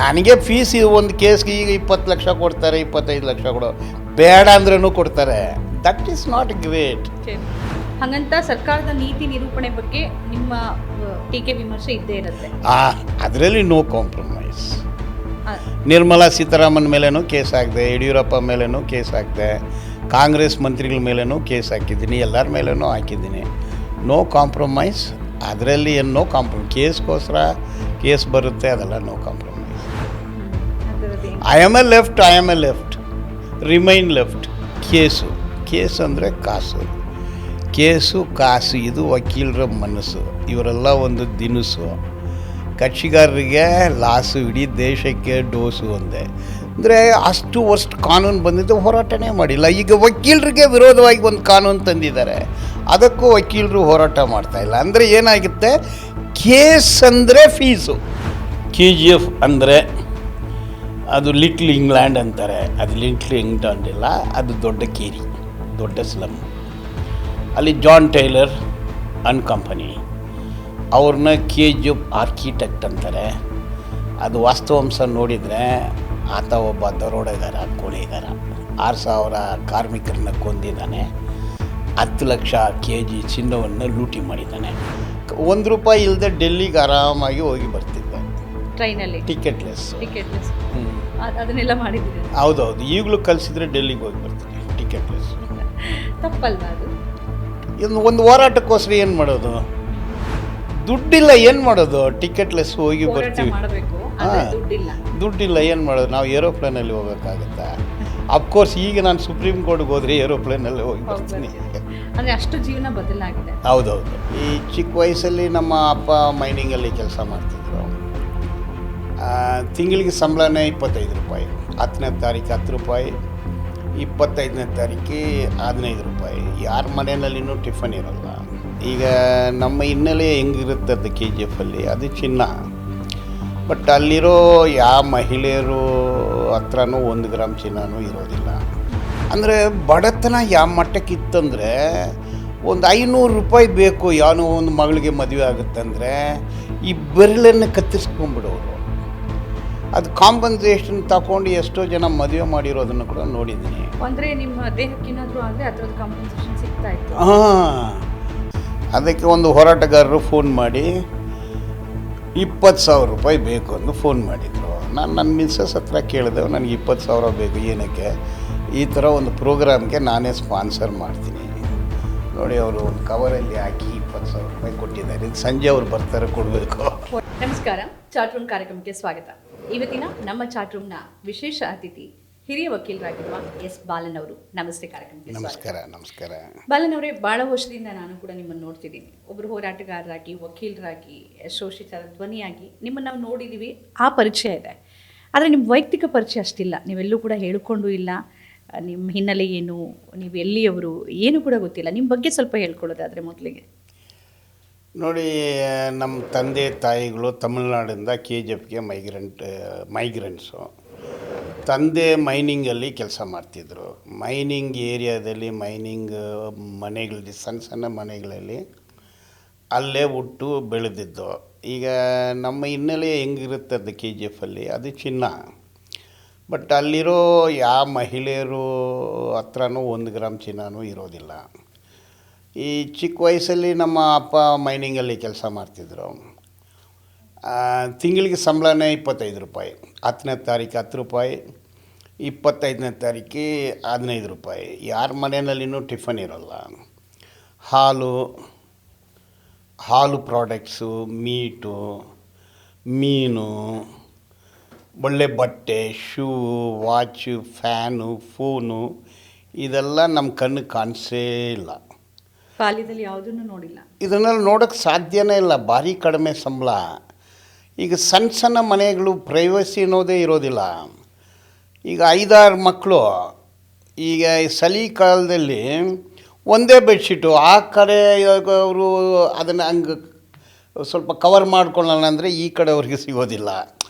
ನನಗೆ ಫೀಸ್ ಒಂದು ಕೇಸ್ಗೆ ಈಗ 20 ಲಕ್ಷ ಕೊಡ್ತಾರೆ, 25 ಲಕ್ಷ ಕೊಡೋ ಬೇಡ ಅಂದ್ರೂ ಕೊಡ್ತಾರೆ. That is not great. ಹಾಗಂತ ಸರ್ಕಾರದ ನೀತಿ ನಿರೂಪಣೆ ಬಗ್ಗೆ ನಿಮ್ಮ ಟೀಕೆ ವಿಮರ್ಶೆ ಇದ್ದೇ ಇರುತ್ತೆ. ಅದರಲ್ಲಿ ನೋ ಕಾಂಪ್ರಮೈಸ್. ನಿರ್ಮಲಾ ಸೀತಾರಾಮನ್ ಮೇಲೇನೂ ಕೇಸ್ ಹಾಕಿದೆ, ಯಡಿಯೂರಪ್ಪ ಮೇಲೇನೂ ಕೇಸ್ ಹಾಕಿದೆ, ಕಾಂಗ್ರೆಸ್ ಮಂತ್ರಿಗಳ ಮೇಲೇನೂ ಕೇಸ್ ಹಾಕಿದ್ದೀನಿ, ಎಲ್ಲರ ಮೇಲೇನೂ ಹಾಕಿದ್ದೀನಿ. No compromise. ಅದರಲ್ಲಿ ಏನು ನೋ ಕಾಂಪ್ರಮೈಸ್. ಕೇಸ್ಗೋಸ್ಕರ ಕೇಸ್ ಬರುತ್ತೆ, ಅದೆಲ್ಲ no compromise. I am a left, remain left. Case ಅಂದರೆ ಕಾಸು, ಇದು ವಕೀಲರ ಮನಸ್ಸು. ಇವರೆಲ್ಲ ಒಂದು ದಿನಸು, ಕಕ್ಷಿಗಾರರಿಗೆ ಲಾಸು, ಇಡೀ ದೇಶಕ್ಕೆ ಡೋಸು ಒಂದೇ. ಅಂದರೆ ಅಷ್ಟು ವರ್ಷ ಕಾನೂನು ಬಂದಿದ್ದು ಹೋರಾಟನೇ ಮಾಡಿಲ್ಲ. ಈಗ ವಕೀಲರಿಗೆ ವಿರೋಧವಾಗಿ ಒಂದು ಕಾನೂನು ತಂದಿದ್ದಾರೆ, ಅದಕ್ಕೂ ವಕೀಲರು ಹೋರಾಟ ಮಾಡ್ತಾಯಿಲ್ಲ. ಅಂದರೆ ಏನಾಗುತ್ತೆ, ಕೇಸ್ ಅಂದರೆ ಫೀಸು. KGF ಅಂದರೆ ಅದು ಲಿಟ್ಲ್ ಇಂಗ್ಲೆಂಡ್ ಅಂತಾರೆ, ಅದು ಲಿಟ್ಲ್ ಇಂಗ್ಲೆಂಡ್ ಇಲ್ಲ, ಅದು ದೊಡ್ಡ ಕೇರಿ, ದೊಡ್ಡ ಸ್ಲಮ್. ಅಲ್ಲಿ ಜಾನ್ ಟೈಲರ್ ಅಂಡ್ ಕಂಪನಿ ಅವ್ರನ್ನ KGF ಆರ್ಕಿಟೆಕ್ಟ್ ಅಂತಾರೆ. ಅದು ವಾಸ್ತವಾಂಶ ನೋಡಿದರೆ ಆತ ಒಬ್ಬ ದರೋಡೆಗಾರ, ಕೊಲೆಗಾರ. 6,000 ಕಾರ್ಮಿಕರನ್ನ ಕೊಂದಿದ್ದಾನೆ, 10 ಲಕ್ಷ kg ಚಿನ್ನವನ್ನು ಲೂಟಿ ಮಾಡಿದ್ದಾನೆ. ₹1 ಇಲ್ಲದೆ ಡೆಲ್ಲಿಗೆ ಆರಾಮಾಗಿ ಹೋಗಿ ಬರ್ತಿದ್ದೆ ಟ್ರೈನಲ್ಲಿ, ಟಿಕೆಟ್ಲೆಸ್. ಅದನ್ನೆಲ್ಲ ಮಾಡಿದ್ದೀರಿ? ಹೌದೌದು. ಈಗಲೂ ಕಲಿಸಿದ್ರೆ ಡೆಲ್ಲಿಗೆ ಹೋಗಿ ಬರ್ತೀನಿ ಟಿಕೆಟ್ಲೆಸ್. ತಪ್ಪಲ್ವಾ ಅದು? ಒಂದು ಹೋರಾಟಕ್ಕೋಸ್ಕರ ಏನು ಮಾಡೋದು? ದುಡ್ಡಿಲ್ಲ, ಏನು ಮಾಡೋದು? ಟಿಕೆಟ್ಲೆಸ್ ಹೋಗಿ ಬರ್ತೀವಿ. ದುಡ್ಡಿಲ್ಲ, ಏನು ಮಾಡೋದು? ನಾವು ಏರೋಪ್ಲೇನಲ್ಲಿ ಹೋಗೋಕ್ಕಾಗತ್ತಾ? ಅಫ್ಕೋರ್ಸ್ ಈಗ ನಾನು ಸುಪ್ರೀಂ ಕೋರ್ಟ್ಗೆ ಹೋದರೆ ಏರೋಪ್ಲೇನಲ್ಲಿ ಹೋಗಿ ಬರ್ತೀನಿ. ಅಂದರೆ ಅಷ್ಟು ಜೀವನ ಬದಲಾಗಿದೆ. ಹೌದೌದು. ಈ ಚಿಕ್ಕ ವಯಸ್ಸಲ್ಲಿ ನಮ್ಮ ಅಪ್ಪ ಮೈನಿಂಗಲ್ಲಿ ಕೆಲಸ ಮಾಡ್ತಿದ್ರು. ತಿಂಗಳಿಗೆ ಸಂಬಳನೇ ₹25. 10ನೇ ತಾರೀಕು ₹10, 25ನೇ ತಾರೀಕು ₹15. ಯಾರ ಮನೆಯಲ್ಲಿನೂ ಟಿಫನ್ ಇರೋಲ್ಲ. ಈಗ ನಮ್ಮ ಹಿನ್ನೆಲೆ ಹೆಂಗಿರುತ್ತದೆ KGFಲ್ಲಿ, ಅದು ಚಿನ್ನ. ಬಟ್ ಅಲ್ಲಿರೋ ಯಾವ ಮಹಿಳೆಯರು ಹತ್ರನೂ 1 ಗ್ರಾಮ್ ಚಿನ್ನನೂ ಇರೋದಿಲ್ಲ. ಅಂದರೆ ಬಡತನ ಯಾವ ಮಟ್ಟಕ್ಕೆ ಇತ್ತಂದರೆ, ಒಂದು ₹500 ಬೇಕು ಯಾವನೋ ಒಂದು ಮಗಳಿಗೆ ಮದುವೆ ಆಗುತ್ತಂದರೆ ಈ ಬೆರಳನ್ನು ಕತ್ತರಿಸ್ಕೊಂಡ್ಬಿಡೋರು. ಅದು ಕಾಂಪನ್ಸೇಷನ್ ತಗೊಂಡು ಎಷ್ಟೋ ಜನ ಮದುವೆ ಮಾಡಿರೋದನ್ನು ಕೂಡ ನೋಡಿದ್ದೀನಿ. ಅಂದರೆ ನಿಮ್ಮ ದೇಹಕ್ಕೇನಾದರೂ ಆದರೆ ಅದರದ್ದು ಕಾಂಪನ್ಸೇಷನ್ ಸಿಗ್ತಾ ಇತ್ತು. ಅದಕ್ಕೆ ಒಂದು ಹೋರಾಟಗಾರರು ಫೋನ್ ಮಾಡಿ ₹20,000 ಬೇಕು ಅಂತ ಫೋನ್ ಮಾಡಿದರು. ನಾನು ನನ್ನ ಮಿಸ್ಸಸ್ ಹತ್ರ ಕೇಳಿದೆ, ನನಗೆ $20,000 ಬೇಕು. ಏನಕ್ಕೆ? ಈ ಥರ ಒಂದು ಪ್ರೋಗ್ರಾಮ್ಗೆ ನಾನೇ ಸ್ಪಾನ್ಸರ್ ಮಾಡ್ತೀನಿ ನೋಡಿ. ಅವರು ಒಂದು ಕವರಲ್ಲಿ ಹಾಕಿ ₹20,000 ಕೊಟ್ಟಿದ್ದಾರೆ. ಸಂಜೆ ಅವ್ರು ಬರ್ತಾರೆ, ಕೊಡಬೇಕು. ನಮಸ್ಕಾರ, ಚಾಟ್ ರೂಮ್ ಕಾರ್ಯಕ್ರಮಕ್ಕೆ ಸ್ವಾಗತ. ಇವತ್ತಿನ ನಮ್ಮ ಚಾಟ್ ರೂಮ್ನ ವಿಶೇಷ ಅತಿಥಿ ಹಿರಿಯ ವಕೀಲರಾಗಿರುವ ಎಸ್ ಬಾಲನ್ ಅವರು. ನಮಸ್ತೆ, ಕಾರ್ಯಕ್ರಮಕ್ಕೆ ನಮಸ್ಕಾರ. ಬಾಲನ್ ಅವರೇ, ಭಾಳ ವರ್ಷದಿಂದ ನಾನು ಕೂಡ ನಿಮ್ಮನ್ನು ನೋಡ್ತಿದ್ದೀನಿ. ಒಬ್ಬರು ಹೋರಾಟಗಾರರಾಗಿ, ವಕೀಲರಾಗಿ, ಶೋಷಿತರ ಧ್ವನಿಯಾಗಿ ನಿಮ್ಮನ್ನು ನಾವು ನೋಡಿದ್ದೀವಿ, ಆ ಪರಿಚಯ ಇದೆ. ಆದರೆ ನಿಮ್ಮ ವೈಯಕ್ತಿಕ ಪರಿಚಯ ಅಷ್ಟಿಲ್ಲ, ನೀವೆಲ್ಲೂ ಕೂಡ ಹೇಳಿಕೊಂಡು ಇಲ್ಲ. ನಿಮ್ಮ ಹಿನ್ನೆಲೆ ಏನು, ನೀವು ಎಲ್ಲಿಯವರು ಏನು ಕೂಡ ಗೊತ್ತಿಲ್ಲ. ನಿಮ್ಮ ಬಗ್ಗೆ ಸ್ವಲ್ಪ ಹೇಳ್ಕೊಳ್ಳೋದಾದರೆ ಮೊದಲಿಗೆ. ನೋಡಿ, ನಮ್ಮ ತಂದೆ ತಾಯಿಗಳು ತಮಿಳ್ನಾಡಿಂದ KGFಗೆ ಮೈಗ್ರೆಂಟ್ಸು. ತಂದೆ ಮೈನಿಂಗಲ್ಲಿ ಕೆಲಸ ಮಾಡ್ತಿದ್ರು. ಮೈನಿಂಗ್ ಏರಿಯಾದಲ್ಲಿ, ಮೈನಿಂಗ್ ಮನೆಗಳಲ್ಲಿ, ಸಣ್ಣ ಮನೆಗಳಲ್ಲಿ ಅಲ್ಲೇ ಹುಟ್ಟು ಬೆಳೆದಿದ್ದು. ಈಗ ನಮ್ಮ ಹಿನ್ನೆಲೆ ಹೆಂಗಿರುತ್ತದೆ KGFಲ್ಲಿ, ಅದು ಚಿನ್ನ. ಬಟ್ ಅಲ್ಲಿರೋ ಯಾವ ಮಹಿಳೆಯರು ಹತ್ರನೂ 1 ಗ್ರಾಮ್ ಚಿನ್ನನೂ ಇರೋದಿಲ್ಲ. ಈ ಚಿಕ್ಕ ವಯಸ್ಸಲ್ಲಿ ನಮ್ಮ ಅಪ್ಪ ಮೈನಿಂಗಲ್ಲಿ ಕೆಲಸ ಮಾಡ್ತಿದ್ರು. ತಿಂಗಳಿಗೆ ಸಂಬಳನೇ ₹25. 10ನೇ ತಾರೀಕು ₹10, 25ನೇ ತಾರೀಕು ₹15. ಯಾರ ಮನೆಯಲ್ಲಿನೂ ಟಿಫನ್ ಇರೋಲ್ಲ. ಹಾಲು ಪ್ರಾಡಕ್ಟ್ಸು, ಮೀಟು, ಮೀನು, ಒಳ್ಳೆ ಬಟ್ಟೆ, ಶೂ, ವಾಚು, ಫ್ಯಾನು, ಫೋನು, ಇದೆಲ್ಲ ನಮ್ಮ ಕಣ್ಣಿಗೆ ಕಾಣಿಸೇ ಇಲ್ಲ. ಬಾಲ್ಯದಲ್ಲಿ ಯಾವುದನ್ನು ನೋಡಿಲ್ಲ. ಇದನ್ನೆಲ್ಲ ನೋಡೋಕ್ಕೆ ಸಾಧ್ಯನೇ ಇಲ್ಲ. ಭಾರಿ ಕಡಿಮೆ ಸಂಬಳ. ಈಗ ಸಣ್ಣ ಮನೆಗಳು, ಪ್ರೈವಸಿ ಅನ್ನೋದೇ ಇರೋದಿಲ್ಲ. ಈಗ 5-6 ಮಕ್ಕಳು. ಈಗ ಚಳಿ ಕಾಲದಲ್ಲಿ ಒಂದೇ ಬೆಡ್ಶೀಟು, ಆ ಕಡೆ ಅವರು ಅದನ್ನು ಹಂಗೆ ಸ್ವಲ್ಪ ಕವರ್ ಮಾಡ್ಕೊಳ್ಳೋಣ ಅಂದರೆ ಈ ಕಡೆ ಅವ್ರಿಗೆ ಸಿಗೋದಿಲ್ಲ.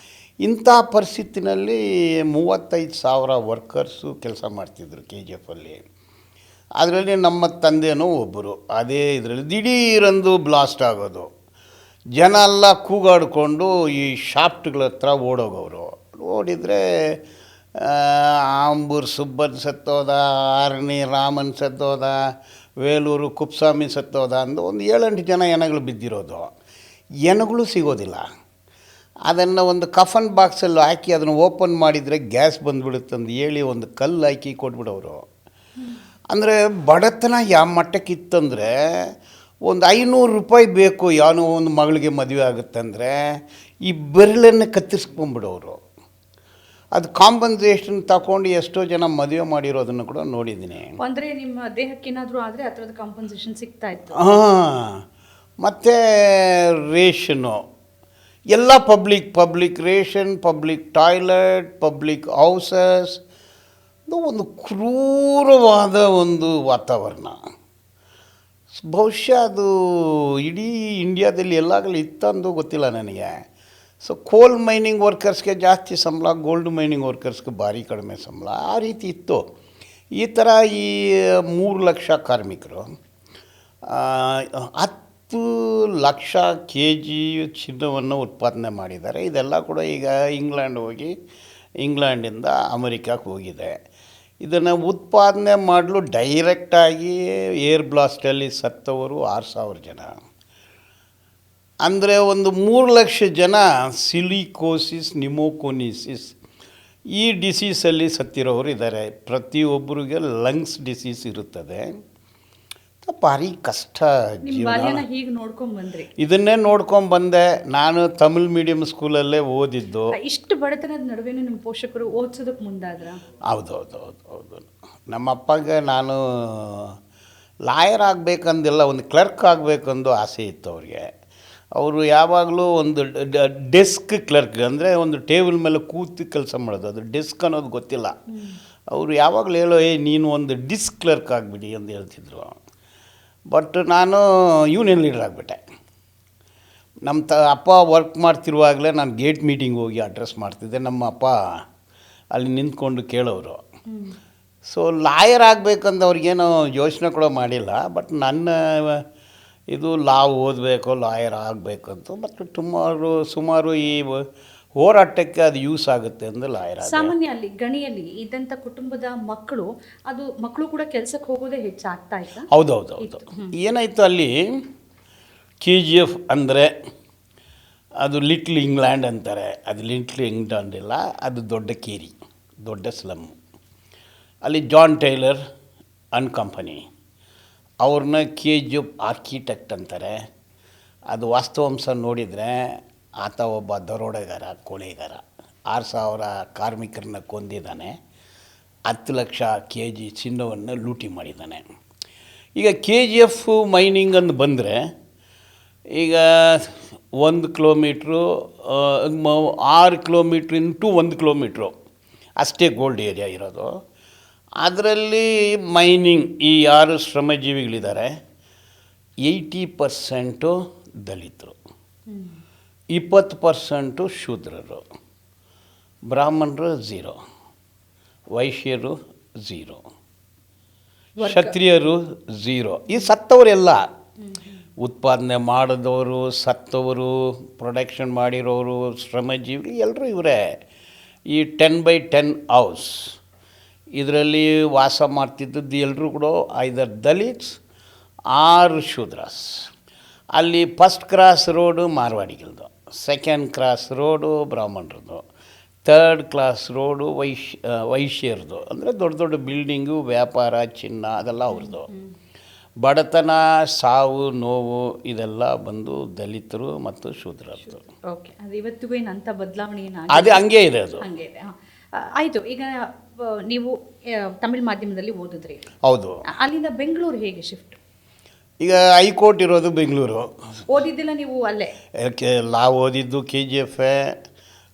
ಇಂಥ ಪರಿಸ್ಥಿತಿನಲ್ಲಿ 35,000 ವರ್ಕರ್ಸು ಕೆಲಸ ಮಾಡ್ತಿದ್ರು KGFಲ್ಲಿ. ಅದರಲ್ಲಿ ನಮ್ಮ ತಂದೆನೂ ಒಬ್ಬರು. ಅದೇ ಇದರಲ್ಲಿ ದಿಢೀರಂದು ಬ್ಲಾಸ್ಟ್ ಆಗೋದು. ಜನ ಎಲ್ಲ ಕೂಗಾಡಿಕೊಂಡು ಈ ಶಾಫ್ಟ್ಗಳ ಹತ್ರ ಓಡೋಗವರು. ಓಡಿದರೆ ಆಂಬೂರು ಸುಬ್ಬನ್ ಸತ್ತೋದ, ಆರ್ನಿ ರಾಮನ್ ಸತ್ತೋದ, ವೇಲೂರು ಕುಪ್ಸ್ವಾಮಿ ಸತ್ತೋದ ಅಂದು ಒಂದು 7-8 ಜನ ಹೆಣಗಳು ಬಿದ್ದಿರೋದು. ಹೆಣಗಳು ಸಿಗೋದಿಲ್ಲ. ಅದನ್ನು ಒಂದು ಕಫನ್ ಬಾಕ್ಸಲ್ಲಿ ಹಾಕಿ ಅದನ್ನು ಓಪನ್ ಮಾಡಿದರೆ ಗ್ಯಾಸ್ ಬಂದುಬಿಡುತ್ತಂದು ಹೇಳಿ ಒಂದು ಕಲ್ಲು ಹಾಕಿ ಕೊಟ್ಬಿಡೋರು. ಅಂದರೆ ಬಡತನ ಯಾವ ಮಟ್ಟಕ್ಕಿತ್ತಂದರೆ ಒಂದು 500 ರೂಪಾಯಿ ಬೇಕು ಯಾವನೋ ಒಂದು ಮಗಳಿಗೆ ಮದುವೆ ಆಗುತ್ತಂದರೆ ಈ ಬೆರಳನ್ನು ಕತ್ತರಿಸ್ಕೊಂಬಿಡೋರು. ಅದು ಕಾಂಪನ್ಸೇಷನ್ ತಗೊಂಡು ಎಷ್ಟೋ ಜನ ಮದುವೆ ಮಾಡಿರೋದನ್ನು ಕೂಡ ನೋಡಿದ್ದೀನಿ. ಅಂದರೆ ನಿಮ್ಮ ದೇಹಕ್ಕೇನಾದರೂ ಆದರೆ ಆ ಥರದ ಕಾಂಪನ್ಸೇಷನ್ ಸಿಗ್ತಾ ಇತ್ತು. ಹಾಂ, ಮತ್ತು ರೇಷನ್ನು ಎಲ್ಲ public ration, public toilet, public houses, ಒಂದು ಕ್ರೂರವಾದ ಒಂದು ವಾತಾವರಣ. ಬಹುಶಃ ಅದು ಇಡೀ ಇಂಡಿಯಾದಲ್ಲಿ ಎಲ್ಲಾಗಲೂ ಇತ್ತಂದು ಗೊತ್ತಿಲ್ಲ ನನಗೆ. ಸೊ ಕೋಲ್ ಮೈನಿಂಗ್ ವರ್ಕರ್ಸ್ಗೆ ಜಾಸ್ತಿ ಸಂಬಳ, ಗೋಲ್ಡ್ ಮೈನಿಂಗ್ ವರ್ಕರ್ಸ್ಗೆ ಭಾರಿ ಕಡಿಮೆ ಸಂಬಳ, ಆ ರೀತಿ ಇತ್ತು. ಈ ಥರ ಈ 3 ಲಕ್ಷ ಕಾರ್ಮಿಕರು 10 ಲಕ್ಷ kg ಚಿನ್ನವನ್ನು ಉತ್ಪಾದನೆ ಮಾಡಿದ್ದಾರೆ. ಇದೆಲ್ಲ ಕೂಡ ಈಗ ಇಂಗ್ಲೆಂಡಿಂದ ಅಮೆರಿಕಕ್ಕೆ ಹೋಗಿದೆ. ಇದನ್ನು ಉತ್ಪಾದನೆ ಮಾಡಲು ಡೈರೆಕ್ಟಾಗಿ ಏರ್ ಬ್ಲಾಸ್ಟಲ್ಲಿ ಸತ್ತವರು 6,000 ಜನ. ಅಂದರೆ ಒಂದು 3 ಲಕ್ಷ ಜನ ಸಿಲಿಕೋಸಿಸ್, ನಿಮೋಕೋನಿಸಿಸ್ ಈ ಡಿಸೀಸಲ್ಲಿ ಸತ್ತಿರೋರು ಇದ್ದಾರೆ. ಪ್ರತಿಯೊಬ್ಬರಿಗೆ ಲಂಗ್ಸ್ ಡಿಸೀಸ್ ಇರುತ್ತದೆ. ಭಾರಿ ಕಷ್ಟ ಜೀವನ. ಹೀಗೆ ನೋಡ್ಕೊಂಡು ಬಂದ್ರಿ? ಇದನ್ನೇ ನೋಡ್ಕೊಂಡು ಬಂದೆ. ನಾನು ತಮಿಳ್ ಮೀಡಿಯಮ್ ಸ್ಕೂಲಲ್ಲೇ ಓದಿದ್ದು. ಇಷ್ಟು ಬಡತನದ ನಡುವೆ ನಿಮ್ಮ ಪೋಷಕರು ಓದಿಸೋದಕ್ಕೆ ಮುಂದಾದ್ರ? ಹೌದು. ನಮ್ಮ ಅಪ್ಪಗೆ ನಾನು ಲಾಯರ್ ಆಗಬೇಕಂದಿಲ್ಲ, ಒಂದು ಕ್ಲರ್ಕ್ ಆಗಬೇಕಂದು ಆಸೆ ಇತ್ತು ಅವ್ರಿಗೆ. ಅವರು ಯಾವಾಗಲೂ ಒಂದು ಡೆಸ್ಕ್ ಕ್ಲರ್ಕ್, ಅಂದರೆ ಒಂದು ಟೇಬಲ್ ಮೇಲೆ ಕೂತು ಕೆಲಸ ಮಾಡೋದು, ಅದು ಡೆಸ್ಕ್ ಅನ್ನೋದು ಗೊತ್ತಿಲ್ಲ. ಅವರು ಯಾವಾಗಲೂ ಹೇಳೋ ನೀನು ಒಂದು ಡಿಸ್ಕ್ ಕ್ಲರ್ಕ್ ಆಗಿಬಿಡಿ ಅಂತ ಹೇಳ್ತಿದ್ರು. ಬಟ್ ನಾನು ಯೂನಿಯನ್ ಲೀಡರ್ ಆಗಿಬಿಟ್ಟೆ. ನಮ್ಮ ಅಪ್ಪ ವರ್ಕ್ ಮಾಡ್ತಿರುವಾಗಲೇ ನಾನು ಗೇಟ್ ಮೀಟಿಂಗ್ ಹೋಗಿ ಅಡ್ರೆಸ್ ಮಾಡ್ತಿದ್ದೆ. ನಮ್ಮ ಅಪ್ಪ ಅಲ್ಲಿ ನಿಂತ್ಕೊಂಡು ಕೇಳೋರು. ಸೊ ಲಾಯರ್ ಆಗಬೇಕಂದು ಅವ್ರಿಗೇನೋ ಯೋಚನೆ ಕೂಡ ಮಾಡಿಲ್ಲ. ಬಟ್ ನನ್ನ ಇದು ಓದಬೇಕು, ಲಾಯರ್ ಆಗಬೇಕಂತ. ಮತ್ತು ಸುಮಾರು ಈ ಹೋರಾಟಕ್ಕೆ ಅದು ಯೂಸ್ ಆಗುತ್ತೆ ಅಂದರೆ ಲಾಯರ್. ಸಾಮಾನ್ಯ ಅಲ್ಲಿ ಗಣಿಯಲ್ಲಿ ಇದ್ದಂಥ ಕುಟುಂಬದ ಮಕ್ಕಳು ಕೂಡ ಕೆಲಸಕ್ಕೆ ಹೋಗೋದೇ ಹೆಚ್ಚಾಗ್ತಾ ಇತ್ತು. ಹೌದು. ಏನಾಯಿತು ಅಲ್ಲಿ KGF ಅಂದರೆ ಅದು ಲಿಟ್ಲ್ ಇಂಗ್ಲೆಂಡ್ ಅಂತಾರೆ. ಅದು ಲಿಟ್ಲ್ ಇಂಗ್ಲೆಂಡ್ ಇಲ್ಲ, ಅದು ದೊಡ್ಡ ಕೇರಿ, ದೊಡ್ಡ ಸ್ಲಮ್ಮು. ಅಲ್ಲಿ ಜಾನ್ ಟೈಲರ್ ಅಂಡ್ ಕಂಪನಿ ಅವ್ರನ್ನ KGF ಆರ್ಕಿಟೆಕ್ಟ್ ಅಂತಾರೆ. ಅದು ವಾಸ್ತವಾಂಶ ನೋಡಿದರೆ ಆತ ಒಬ್ಬ ದರೋಡೆಗಾರ, ಕೊಲೆಗಾರ. 6,000 ಕಾರ್ಮಿಕರನ್ನ ಕೊಂದಿದ್ದಾನೆ. 10 ಲಕ್ಷ kg ಚಿನ್ನವನ್ನು ಲೂಟಿ ಮಾಡಿದ್ದಾನೆ. ಈಗ KGF ಮೈನಿಂಗ್ ಅಂತ ಬಂದರೆ ಈಗ 1 ಕಿಲೋಮೀಟ್ರು 6 ಕಿಲೋಮೀಟ್ರ್ ಇಂಟು 1 ಕಿಲೋಮೀಟ್ರು ಅಷ್ಟೇ ಗೋಲ್ಡ್ ಏರಿಯಾ ಇರೋದು. ಅದರಲ್ಲಿ ಮೈನಿಂಗ್ ಈ ಯಾರು ಶ್ರಮಜೀವಿಗಳಿದ್ದಾರೆ 80% ದಲಿತರು, 20% ಶೂದ್ರರು, ಬ್ರಾಹ್ಮಣರು 0, ವೈಶ್ಯರು 0, ಕ್ಷತ್ರಿಯರು 0. ಈ ಸತ್ತವರೆಲ್ಲ ಉತ್ಪಾದನೆ ಮಾಡಿದವರು, ಸತ್ತವರು, ಪ್ರೊಡಕ್ಷನ್ ಮಾಡಿರೋರು, ಶ್ರಮಜೀವಿ ಎಲ್ಲರೂ ಇವರೇ. ಈ 10x10 ಹೌಸ್ ಇದರಲ್ಲಿ ವಾಸ ಮಾಡ್ತಿದ್ದದ್ದು ಎಲ್ಲರೂ ಕೂಡ ಐದರ್ ದಲಿತ್ಸ್ ಆರ್ ಶೂದ್ರಾಸ್. ಅಲ್ಲಿ ಫಸ್ಟ್ ಕ್ರಾಸ್ ರೋಡು ಮಾರ್ವಾಡಿಗಳದು, ಸೆಕೆಂಡ್ ಕ್ರಾಸ್ ರೋಡು ಬ್ರಾಹ್ಮಣರದು, ಥರ್ಡ್ ಕ್ಲಾಸ್ ರೋಡು ವೈಶ್ಯರದು. ಅಂದರೆ ದೊಡ್ಡ ದೊಡ್ಡ ಬಿಲ್ಡಿಂಗು, ವ್ಯಾಪಾರ, ಚಿನ್ನ ಅದೆಲ್ಲ ಅವ್ರದ್ದು. ಬಡತನ, ಸಾವು, ನೋವು ಇದೆಲ್ಲ ಬಂದು ದಲಿತರು ಮತ್ತು ಶೂದ್ರರದು. ಓಕೆ, ಅದು ಇವತ್ತಿಗೂ ಏನು ಅಂಥ ಬದಲಾವಣೆ ಅದೇ ಹಂಗೆ ಇದೆ, ಅದು ಹಂಗೆ ಇದೆ. ಆಯಿತು, ಈಗ ನೀವು ತಮಿಳ್ ಮಾಧ್ಯಮದಲ್ಲಿ ಓದಿದ್ರಿ. ಹೌದು. ಅಲ್ಲಿಂದ ಬೆಂಗಳೂರು ಹೇಗೆ ಶಿಫ್ಟ್? ಈಗ ಹೈಕೋರ್ಟ್ ಇರೋದು ಬೆಂಗಳೂರು. ಓದಿದ್ದಿಲ್ಲ ನೀವು ಅಲ್ಲೇ? ಲಾ ಓದಿದ್ದು KGF,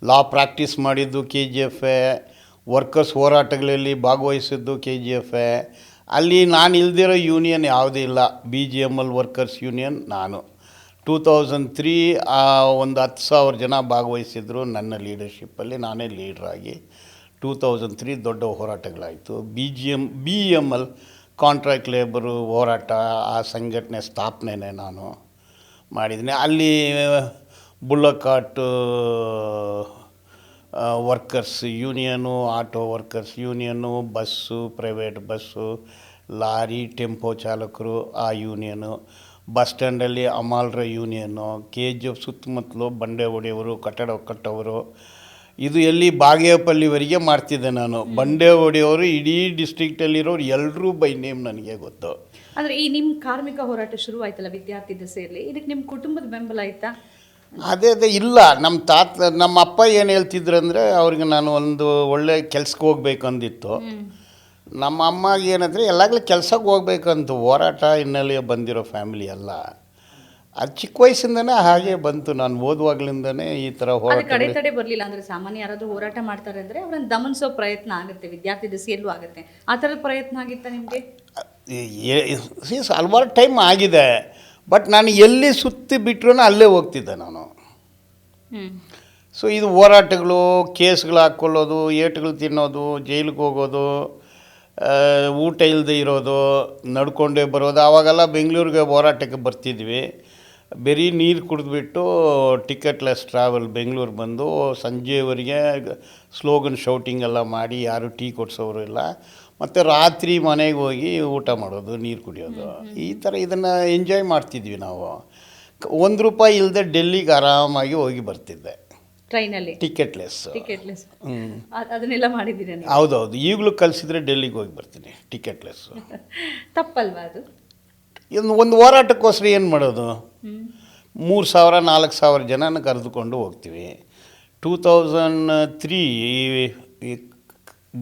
ಲಾ ಪ್ರಾಕ್ಟೀಸ್ ಮಾಡಿದ್ದು KGF, ವರ್ಕರ್ಸ್ ಹೋರಾಟಗಳಲ್ಲಿ ಭಾಗವಹಿಸಿದ್ದು KGF. ಅಲ್ಲಿ ನಾನು ಇಲ್ದಿರೋ ಯೂನಿಯನ್ ಯಾವುದೂ ಇಲ್ಲ. BGML ವರ್ಕರ್ಸ್ ಯೂನಿಯನ್ ನಾನು 2003 ಒಂದು 10,000 ಜನ ಭಾಗವಹಿಸಿದ್ರು ನನ್ನ ಲೀಡರ್ಶಿಪ್ಪಲ್ಲಿ. ನಾನೇ ಲೀಡ್ರಾಗಿ 2003 ದೊಡ್ಡ ಹೋರಾಟಗಳಾಯಿತು. BML ಕಾಂಟ್ರಾಕ್ಟ್ ಲೇಬರು ಹೋರಾಟ, ಆ ಸಂಘಟನೆ ಸ್ಥಾಪನೆನೇ ನಾನು ಮಾಡಿದ್ದೀನಿ. ಅಲ್ಲಿ bullock cart workers union, auto workers union, bus, private bus, lorry, tempo ಚಾಲಕರು ಆ ಯೂನಿಯನು, ಬಸ್ ಸ್ಟ್ಯಾಂಡಲ್ಲಿ ಅಮಾಲ್ರ ಯೂನಿಯನು, KGF ಸುತ್ತಮುತ್ತಲು ಬಂಡೆ ಹೊಡೆಯೋರು, ಕಟ್ಟಡ ಕಟ್ಟೋರು. ಇದು ಎಲ್ಲಿ ಬಾಗೇಪಲ್ಲಿವರೆಗೆ ಮಾಡ್ತಿದ್ದೆ ನಾನು. ಬಂಡೆ ಹೊಡೆಯೋರು ಇಡೀ ಡಿಸ್ಟ್ರಿಕ್ಟಲ್ಲಿರೋರು ಎಲ್ಲರೂ ಬೈ ನೇಮ್ ನನಗೆ ಗೊತ್ತು. ಅಂದರೆ ಈ ನಿಮ್ಮ ಕಾರ್ಮಿಕ ಹೋರಾಟ ಶುರು ಆಯ್ತಲ್ಲ ವಿದ್ಯಾರ್ಥಿ ದೆಸೆಯಲ್ಲಿ, ಇದಕ್ಕೆ ನಿಮ್ಮ ಕುಟುಂಬದ ಬೆಂಬಲ ಆಯ್ತಾ? ಅದೇ ಇಲ್ಲ. ನಮ್ಮ ಅಪ್ಪ ಏನು ಹೇಳ್ತಿದ್ರು ಅಂದರೆ, ಅವ್ರಿಗೆ ನಾನು ಒಂದು ಒಳ್ಳೆ ಕೆಲ್ಸಕ್ಕೆ ಹೋಗ್ಬೇಕು ಅಂದಿತ್ತು. ನಮ್ಮ ಅಮ್ಮಗೆ ಏನಂದರೆ ಎಲ್ಲಾಗಲೂ ಕೆಲ್ಸಕ್ಕೆ ಹೋಗ್ಬೇಕಂತ ಹೋರಾಟ ಹಿನ್ನೆಲೆ ಬಂದಿರೋ ಫ್ಯಾಮಿಲಿ ಅಲ್ಲ. ಅದು ಚಿಕ್ಕ ವಯಸ್ಸಿಂದನೇ ಹಾಗೆ ಬಂತು. ನಾನು ಓದುವಾಗ್ಲಿಂದನೇ ಈ ಥರ ಹೋರಾಟ ಕಡೆ ತಡೆ ಬರಲಿಲ್ಲ. ಅಂದರೆ ಸಾಮಾನ್ಯ ಯಾರಾದರೂ ಹೋರಾಟ ಮಾಡ್ತಾರೆ ಅಂದರೆ ಅವ್ರನ್ನ ದಮನಿಸೋ ಪ್ರಯತ್ನ ಆಗುತ್ತೆ, ವಿದ್ಯಾರ್ಥಿ ದೆಸೆಯಲ್ಲೂ ಆಗುತ್ತೆ. ಆ ಥರದ ಪ್ರಯತ್ನ ಆಗಿತ್ತಾ ನಿಮಗೆ? ಹಲವಾರು ಟೈಮ್ ಆಗಿದೆ. ಬಟ್ ನಾನು ಎಲ್ಲಿ ಸುತ್ತಿ ಬಿಟ್ರೂ ಅಲ್ಲೇ ಹೋಗ್ತಿದ್ದೆ ನಾನು. ಸೊ ಇದು ಹೋರಾಟಗಳು, ಕೇಸ್ಗಳು ಹಾಕ್ಕೊಳ್ಳೋದು, ಏಟುಗಳು ತಿನ್ನೋದು, ಜೈಲಿಗೆ ಹೋಗೋದು, ಊಟ ಇಲ್ಲದೆ ಇರೋದು, ನಡ್ಕೊಂಡೇ ಬರೋದು. ಆವಾಗೆಲ್ಲ ಬೆಂಗಳೂರಿಗೆ ಹೋರಾಟಕ್ಕೆ ಬರ್ತಿದ್ವಿ. ಬರೀ ನೀರು ಕುಡಿದ್ಬಿಟ್ಟು ಟಿಕೆಟ್ಲೆಸ್ ಟ್ರಾವೆಲ್ ಬೆಂಗಳೂರು ಬಂದು ಸಂಜೆವರೆಗೆ ಸ್ಲೋಗನ್ ಶೌಟಿಂಗ್ ಎಲ್ಲ ಮಾಡಿ ಯಾರು ಟೀ ಕೊಡಿಸೋರು ಇಲ್ಲ. ಮತ್ತು ರಾತ್ರಿ ಮನೆಗೆ ಹೋಗಿ ಊಟ ಮಾಡೋದು, ನೀರು ಕುಡಿಯೋದು, ಈ ಥರ ಇದನ್ನು ಎಂಜಾಯ್ ಮಾಡ್ತಿದ್ವಿ ನಾವು. ₹1 ಇಲ್ಲದೆ ಡೆಲ್ಲಿಗೆ ಆರಾಮಾಗಿ ಹೋಗಿ ಬರ್ತಿದ್ದೆ ಟ್ರೈನಲ್ಲಿ, ಟಿಕೆಟ್ಲೆಸ್. ಅದನ್ನೆಲ್ಲ ಮಾಡಿದ್ದೀರಾ? ಹೌದೌದು. ಈಗಲೂ ಕಲಿಸಿದ್ರೆ ಡೆಲ್ಲಿಗೆ ಹೋಗಿ ಬರ್ತೀನಿ ಟಿಕೆಟ್ಲೆಸ್ಸು. ತಪ್ಪಲ್ವಾ ಅದು? ಒಂದು ಹೋರಾಟಕ್ಕೋಸ್ಕರ ಏನು ಮಾಡೋದು? 3,000-4,000 ಜನನ ಕರೆದುಕೊಂಡು ಹೋಗ್ತೀವಿ. 2003 ಈ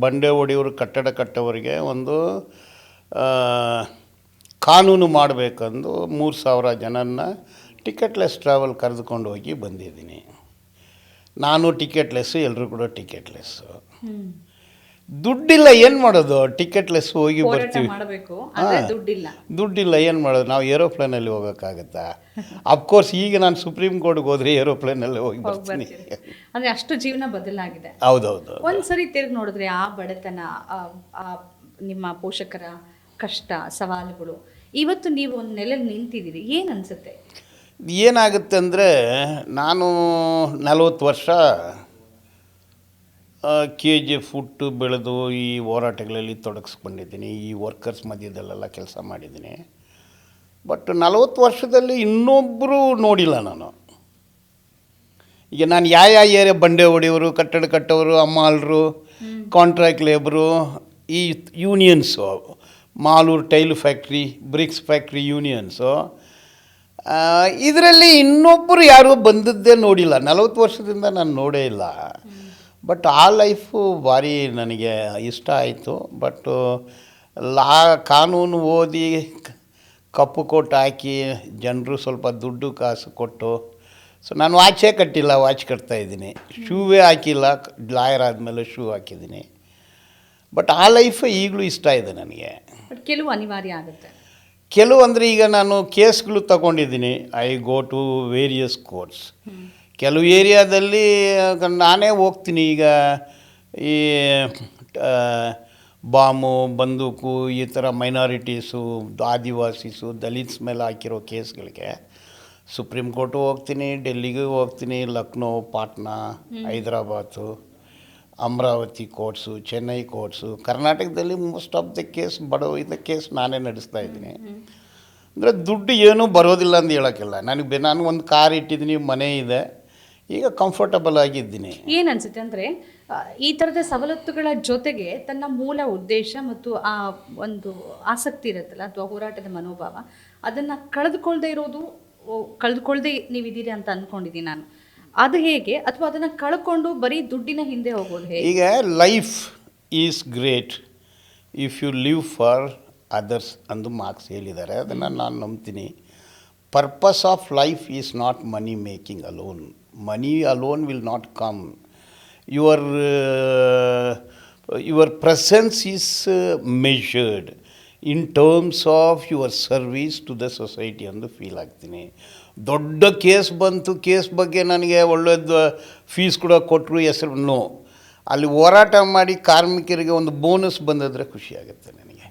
ಬಂಡೆ ಹೊಡೆಯೋರು, ಕಟ್ಟಡ ಕಟ್ಟೋರಿಗೆ ಒಂದು ಕಾನೂನು ಮಾಡಬೇಕಂದು 3,000 ಜನನ ಟಿಕೆಟ್ಲೆಸ್ ಟ್ರಾವೆಲ್ ಕರೆದುಕೊಂಡು ಹೋಗಿ ಬಂದಿದ್ದೀನಿ. ನಾನು ಟಿಕೆಟ್ಲೆಸ್ಸು, ಎಲ್ಲರೂ ಕೂಡ ಟಿಕೆಟ್ಲೆಸ್ಸು. ದುಡ್ಡಿಲ್ಲ, ಏನು ಮಾಡೋದು? ಟಿಕೆಟ್ಲೆಸ್ ಹೋಗಿ ಬರ್ತೀವಿ. ದುಡ್ಡಿಲ್ಲ, ಏನು ಮಾಡೋದು? ನಾವು ಏರೋಪ್ಲೇನಲ್ಲಿ ಹೋಗೋಕ್ಕಾಗತ್ತಾ? ಅಫ್ಕೋರ್ಸ್ ಈಗ ನಾನು ಸುಪ್ರೀಂ ಕೋರ್ಟ್ಗೆ ಹೋದರೆ ಏರೋಪ್ಲೇನಲ್ಲಿ ಹೋಗಿ ಬರ್ತೀನಿ. ಅಂದರೆ ಅಷ್ಟು ಜೀವನ ಬದಲಾಗಿದೆ. ಹೌದೌದು. ಒಂದ್ಸರಿ ತಿರುಗಿ ನೋಡಿದ್ರೆ ಆ ಬಡತನ, ನಿಮ್ಮ ಪೋಷಕರ ಕಷ್ಟ, ಸವಾಲುಗಳು, ಇವತ್ತು ನೀವು ಒಂದು ನೆಲೆಯಲ್ಲಿ ನಿಂತಿದ್ದೀರಿ, ಏನು ಅನಿಸುತ್ತೆ? ಏನಾಗುತ್ತೆ ಅಂದರೆ, ನಾನು 40 ವರ್ಷ KGF ಹುಟ್ಟು ಬೆಳೆದು ಈ ಹೋರಾಟಗಳಲ್ಲಿ ತೊಡಗಿಸ್ಕೊಂಡಿದ್ದೀನಿ. ಈ ವರ್ಕರ್ಸ್ ಮಧ್ಯದಲ್ಲೆಲ್ಲ ಕೆಲಸ ಮಾಡಿದ್ದೀನಿ. ಬಟ್ 40 ವರ್ಷದಲ್ಲಿ ಇನ್ನೊಬ್ಬರು ನೋಡಿಲ್ಲ ನಾನು. ಈಗ ನಾನು ಯಾವ ಏರಿಯಾ ಬಂಡೆ ಹೊಡೆಯೋರು, ಕಟ್ಟಡ ಕಟ್ಟೋರು, ಅಮ್ಮಾಳರು, ಕಾಂಟ್ರಾಕ್ಟ್ ಲೇಬರು, ಈ unions, Malur tile factory, bricks factory unions, ಇದರಲ್ಲಿ ಇನ್ನೊಬ್ಬರು ಯಾರೂ ಬಂದದ್ದೇ ನೋಡಿಲ್ಲ. 40 ವರ್ಷದಿಂದ ನಾನು ನೋಡೇ ಇಲ್ಲ. ಬಟ್ ಆ ಲೈಫು ಭಾರಿ ನನಗೆ ಇಷ್ಟ ಆಯಿತು. ಬಟ್ಟು ಕಾನೂನು ಓದಿ ಕಪ್ಪು ಕೋಟ್ ಹಾಕಿ ಜನರು ಸ್ವಲ್ಪ ದುಡ್ಡು ಕಾಸು ಕೊಟ್ಟು, ಸೊ ನಾನು ವಾಚೇ ಕಟ್ಟಿಲ್ಲ, ವಾಚ್ ಕಟ್ತಾಯಿದ್ದೀನಿ. ಶೂವೇ ಹಾಕಿಲ್ಲ, ಲಾಯರ್ ಆದಮೇಲೆ ಶೂ ಹಾಕಿದ್ದೀನಿ. ಬಟ್ ಆ ಲೈಫ್ ಈಗಲೂ ಇಷ್ಟ ಇದೆ ನನಗೆ. ಬಟ್ ಕೆಲವು ಅನಿವಾರ್ಯ ಆಗುತ್ತೆ. ಕೆಲವು ಅಂದರೆ ಈಗ ನಾನು ಕೇಸ್ಗಳು ತಗೊಂಡಿದ್ದೀನಿ. I go to various courts. ಕೆಲವು ಏರಿಯಾದಲ್ಲಿ ನಾನೇ ಹೋಗ್ತೀನಿ. ಈಗ ಈ ಬಾಂಬು, ಬಂದೂಕು, ಈ ಥರ ಮೈನಾರಿಟೀಸು, ಆದಿವಾಸೀಸು, ದಲಿತ್ಸ್ ಮೇಲೆ ಹಾಕಿರೋ ಕೇಸ್ಗಳಿಗೆ ಸುಪ್ರೀಂ ಕೋರ್ಟು ಹೋಗ್ತೀನಿ, ಡೆಲ್ಲಿಗೂ ಹೋಗ್ತೀನಿ, ಲಕ್ನೋ, ಪಾಟ್ನಾ, ಹೈದರಾಬಾದು, ಅಮರಾವತಿ ಕೋರ್ಟ್ಸು, ಚೆನ್ನೈ ಕೋರ್ಟ್ಸು. ಕರ್ನಾಟಕದಲ್ಲಿ most of the case case ನಾನೇ ನಡೆಸ್ತಾ ಇದ್ದೀನಿ. ಅಂದರೆ ದುಡ್ಡು ಏನೂ ಬರೋದಿಲ್ಲ ಅಂತ ಹೇಳೋಕ್ಕಿಲ್ಲ. ನಾನು ಒಂದು ಕಾರ್ ಇಟ್ಟಿದ್ದೀನಿ, ಮನೆ ಇದೆ, ಈಗ ಕಂಫರ್ಟಬಲ್ ಆಗಿದ್ದೀನಿ. ಏನು ಅನಿಸುತ್ತೆ ಅಂದರೆ, ಈ ಥರದ ಸವಲತ್ತುಗಳ ಜೊತೆಗೆ ತನ್ನ ಮೂಲ ಉದ್ದೇಶ ಮತ್ತು ಆ ಒಂದು ಆಸಕ್ತಿ ಇರುತ್ತಲ್ಲ, ಅಥವಾ ಹೋರಾಟದ ಮನೋಭಾವ, ಅದನ್ನು ಕಳೆದುಕೊಳ್ಳದೆ ನೀವಿದ್ದೀರಿ ಅಂತ ಅಂದ್ಕೊಂಡಿದ್ದೀನಿ ನಾನು. ಅದು ಹೇಗೆ? ಅಥವಾ ಅದನ್ನು ಕಳ್ಕೊಂಡು ಬರೀ ದುಡ್ಡಿನ ಹಿಂದೆ ಹೋಗೋದು ಹೇಗೆ? ಈಗ life is great if you live for others ಅಂದು ಮಾರ್ಕ್ಸ್ ಹೇಳಿದ್ದಾರೆ. ಅದನ್ನು ನಾನು ನಂಬ್ತೀನಿ. Purpose of life is not money making alone. Money alone will not come. Your presence is measured in terms of your service to the society ಎಂದು feel ಆಗ್ತೀನಿ. ದೊಡ್ಡ case ಬಂತು, case ಬಗ್ಗೆ ನನಗೆ ಒಳ್ಳೆಯದು ಫೀಸ್ ಕೂಡ ಕೊಟ್ಟರು, ಹೆಸರು ಅಲ್ಲಿ ಹೋರಾಟ ಮಾಡಿ ಕಾರ್ಮಿಕರಿಗೆ ಒಂದು ಬೋನಸ್ ಬಂದಿದ್ರೆ ಖುಷಿಯಾಗುತ್ತೆ ನನಗೆ.